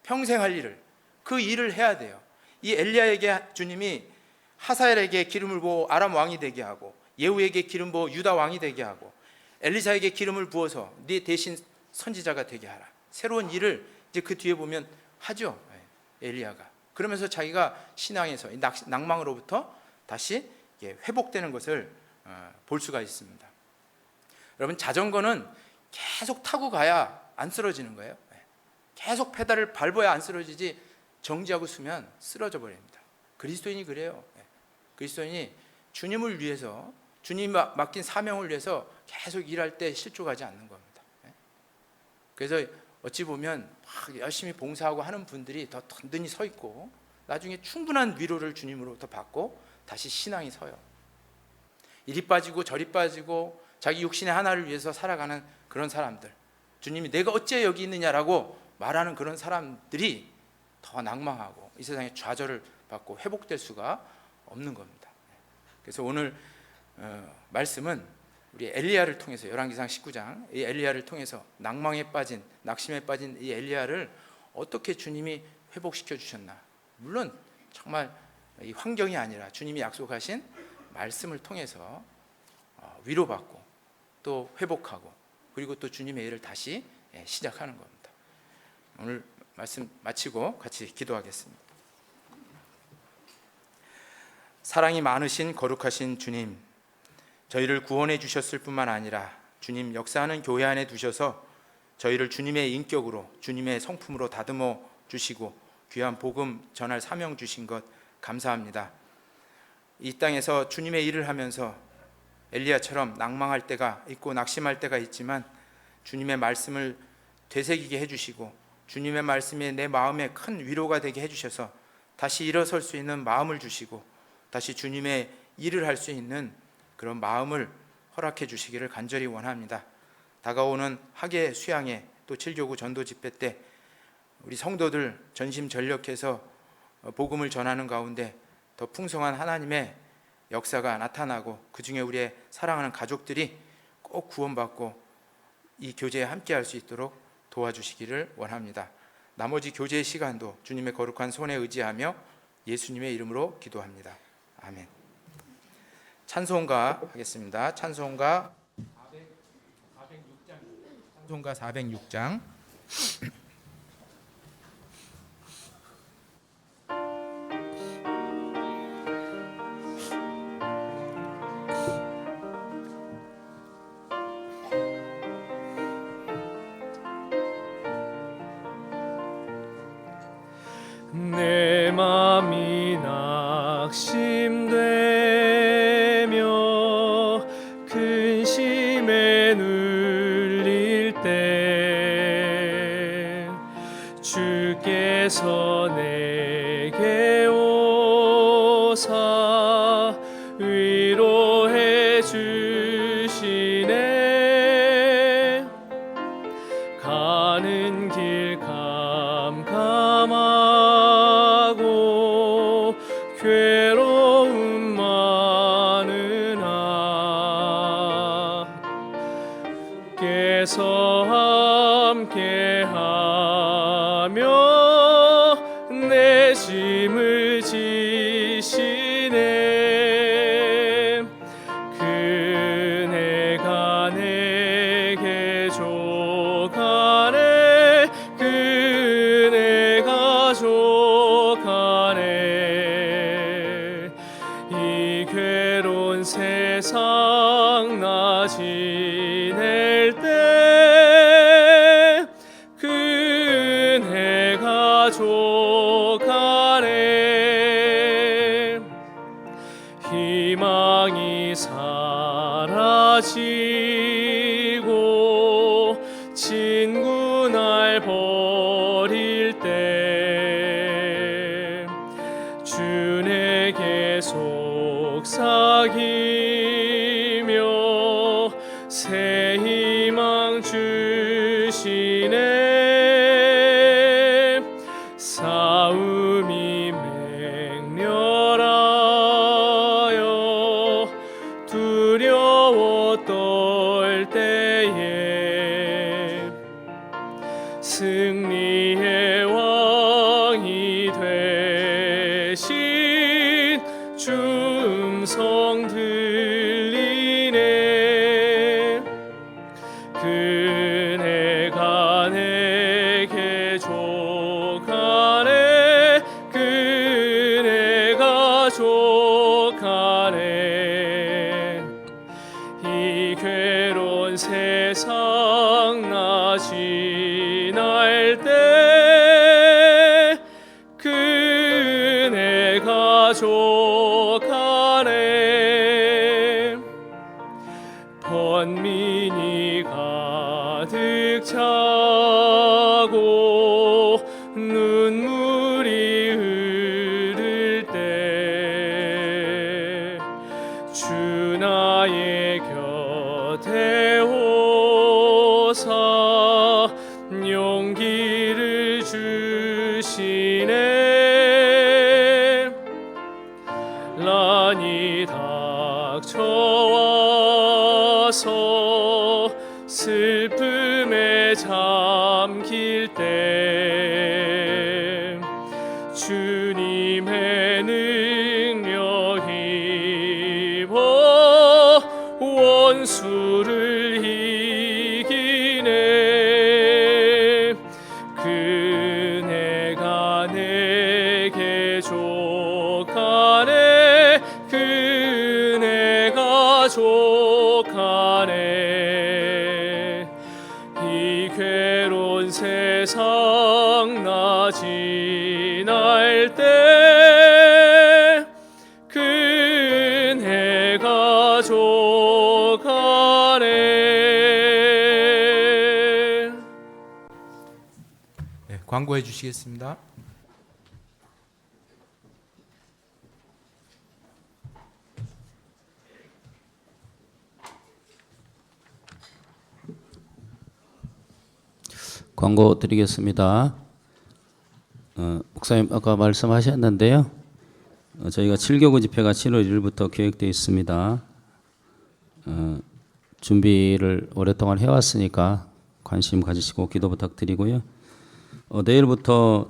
평생 할 일을, 그 일을 해야 돼요. 이 엘리야에게 주님이 하사엘에게 기름을 부어 아람 왕이 되게 하고, 예후에게 기름 부어 유다 왕이 되게 하고, 엘리사에게 기름을 부어서 네 대신 선지자가 되게 하라. 새로운 일을 이제 그 뒤에 보면 하죠. 엘리야가. 그러면서 자기가 신앙에서 낭망으로부터 다시 회복되는 것을 볼 수가 있습니다. 여러분, 자전거는 계속 타고 가야 안 쓰러지는 거예요. 계속 페달을 밟아야 안 쓰러지지, 정지하고 서면 쓰러져 버립니다. 그리스도인이 그래요. 그리스도인이 주님을 위해서, 주님 맡긴 사명을 위해서 계속 일할 때 실족하지 않는 겁니다. 그래서 어찌 보면 막 열심히 봉사하고 하는 분들이 더 든든히 서 있고, 나중에 충분한 위로를 주님으로부터 받고 다시 신앙이 서요. 이리 빠지고 저리 빠지고 자기 육신의 하나를 위해서 살아가는 그런 사람들, 주님이 내가 어째 여기 있느냐라고 말하는 그런 사람들이 더 낭망하고 이 세상에 좌절을 받고 회복될 수가 없는 겁니다. 그래서 오늘 말씀은 우리 엘리야를 통해서, 열왕기상 19장 이 엘리야를 통해서 낭망에 빠진, 낙심에 빠진 이 엘리야를 어떻게 주님이 회복시켜 주셨나. 물론 정말 이 환경이 아니라 주님이 약속하신 말씀을 통해서 위로받고 또 회복하고, 그리고 또 주님의 일을 다시 시작하는 겁니다. 오늘 말씀 마치고 같이 기도하겠습니다. 사랑이 많으신 거룩하신 주님, 저희를 구원해 주셨을 뿐만 아니라 주님 역사하는 교회 안에 두셔서 저희를 주님의 인격으로, 주님의 성품으로 다듬어 주시고 귀한 복음 전할 사명 주신 것 감사합니다. 이 땅에서 주님의 일을 하면서 엘리야처럼 낭망할 때가 있고 낙심할 때가 있지만, 주님의 말씀을 되새기게 해주시고 주님의 말씀이 내 마음에 큰 위로가 되게 해주셔서 다시 일어설 수 있는 마음을 주시고 다시 주님의 일을 할 수 있는 그런 마음을 허락해 주시기를 간절히 원합니다. 다가오는 학예 수양회 또 7교구 전도 집회 때 우리 성도들 전심전력해서 복음을 전하는 가운데 더 풍성한 하나님의 역사가 나타나고, 그 중에 우리의 사랑하는 가족들이 꼭 구원받고 이 교제에 함께할 수 있도록 도와주시기를 원합니다. 나머지 교제의 시간도 주님의 거룩한 손에 의지하며 예수님의 이름으로 기도합니다. 아멘. 찬송가 하겠습니다. 찬송가 406장. 내 맘이 낙심되며 근심에 눌릴 때 주께서 내게 오사 위로해 주시네. 가는 길 캄캄하고 괴로움 많으나 주께서 함께하며 내 짐을 지시네. 버릴 때 주에게 속삭이며 새 희망 주시네. 싸움이 맹렬하여 두려워 떨 때에 승리의 왕이 되신 주 음성 들리네. 그네가 내게 족하네. 그네가 족하네. 이 괴로운 세상 나 지날 때 그네가 족하네. 번민이 가득 차고 눈물이 흐를 때 주 나의 곁에 오사 용기를 주시네. 난이 닥쳐와서 슬픔에 잠길 때 주님의 능력 입어 원수를 이기네. 그네가 내게 족하네. 그네가 족하네. 이 괴로운 세상 나 지날 때 그네가 족하네. 네, 광고해 주시겠습니다. 광고 드리겠습니다. 목사님 아까 말씀하셨는데요. 저희가 7교구 집회가 7월 1일부터 계획되어 있습니다. 준비를 오랫동안 해왔으니까 관심 가지시고 기도 부탁드리고요. 내일부터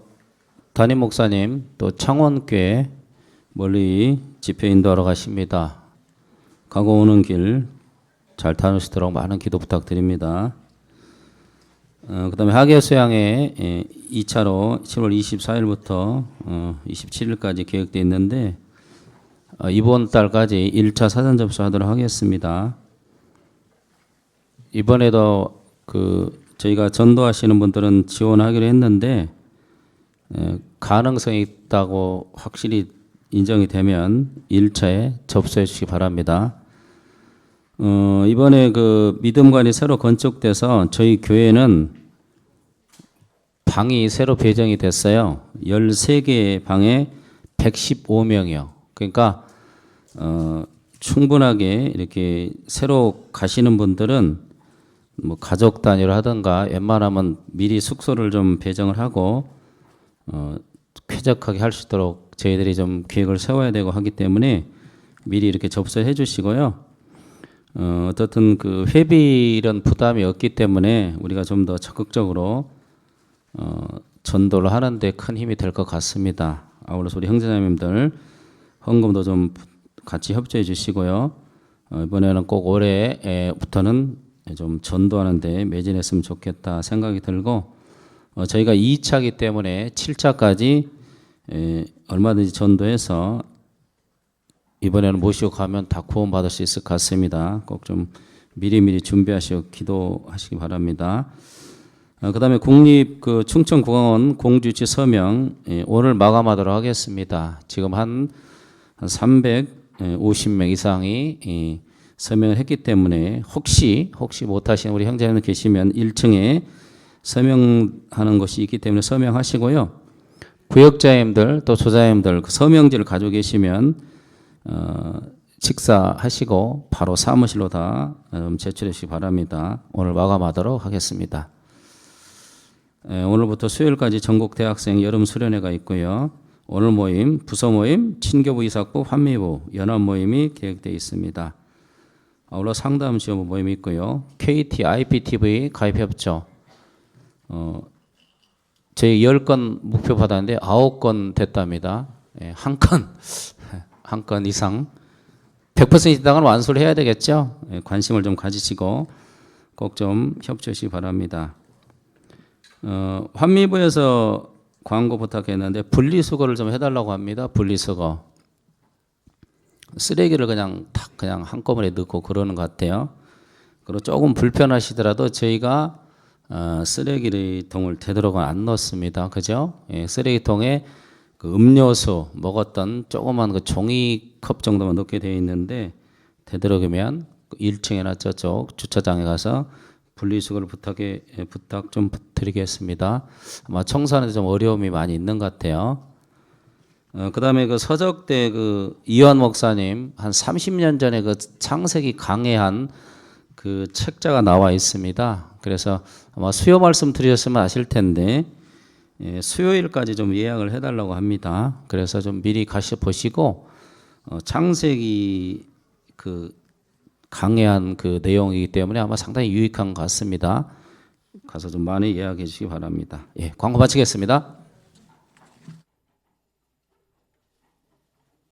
담임 목사님 또 창원교회 멀리 집회 인도하러 가십니다. 가고 오는 길 잘 다니시도록 많은 기도 부탁드립니다. 그 다음에 하계수양회 2차로 7월 24일부터 27일까지 계획되어 있는데 이번 달까지 1차 사전 접수하도록 하겠습니다. 이번에도 저희가 전도하시는 분들은 지원하기로 했는데 가능성이 있다고 확실히 인정이 되면 1차에 접수해 주시기 바랍니다. 이번에 믿음관이 새로 건축돼서 저희 교회는 방이 새로 배정이 됐어요. 13개의 방에 115명이요. 그러니까 충분하게 이렇게 새로 가시는 분들은 뭐 가족 단위로 하든가 웬만하면 미리 숙소를 좀 배정을 하고 쾌적하게 할 수 있도록 저희들이 좀 계획을 세워야 되고 하기 때문에 미리 이렇게 접수해 주시고요. 어떻든 회비 이런 부담이 없기 때문에 우리가 좀 더 적극적으로 전도를 하는데 큰 힘이 될 것 같습니다. 아울러서 우리 형제자매님들 헌금도 좀 같이 협조해 주시고요. 이번에는 꼭 올해부터는 좀 전도하는데 매진했으면 좋겠다 생각이 들고 저희가 2차이기 때문에 7차까지 얼마든지 전도해서 이번에는 모시고 가면 다 구원받을 수 있을 것 같습니다. 꼭 좀 미리미리 준비하시고 기도하시기 바랍니다. 그 다음에 국립 충청국악원 공주지 서명 오늘 마감하도록 하겠습니다. 지금 한 350명 이상이 서명을 했기 때문에 혹시 못하신 우리 형제님들 계시면 1층에 서명하는 것이 있기 때문에 서명하시고요. 구역자님들 또 조자님들 그 서명지를 가지고 계시면 식사하시고 바로 사무실로 다 제출해 주시기 바랍니다. 오늘 마감하도록 하겠습니다. 오늘부터 수요일까지 전국 대학생 여름 수련회가 있고요. 오늘 모임, 부서 모임, 친교부 이사구, 환미부, 연합 모임이 계획되어 있습니다. 아울러 상담 지원부 모임이 있고요. KT, IPTV 가입협조. 저희 10건 목표 받았는데 9건 됐답니다. 한 건 이상. 100% 이상은 완수를 해야 되겠죠. 관심을 좀 가지시고 꼭 좀 협조해 주시기 바랍니다. 환미부에서 광고 부탁했는데 분리수거를 좀 해달라고 합니다. 분리수거. 쓰레기를 그냥 한꺼번에 넣고 그러는 것 같아요. 그리고 조금 불편하시더라도 저희가 쓰레기통을 되도록은 안 넣습니다. 그죠? 쓰레기통에 그 음료수 먹었던 조그만 그 종이컵 정도만 넣게 되어 있는데 되도록이면 1층이나 저쪽 주차장에 가서 분리수거를 부탁 좀 드리겠습니다. 아마 청소하는데 좀 어려움이 많이 있는 것 같아요. 그다음에 그 서적대 그 이완 목사님 한 30년 전에 그 창세기 강해한 그 책자가 나와 있습니다. 그래서 아마 수요 말씀 드렸으면 아실 텐데 수요일까지 좀 예약을 해달라고 합니다. 그래서 좀 미리 가셔 보시고 창세기 그 강해한 그 내용이기 때문에 아마 상당히 유익한 것 같습니다. 가서 좀 많이 예약해 주시기 바랍니다. 예, 광고 마치겠습니다.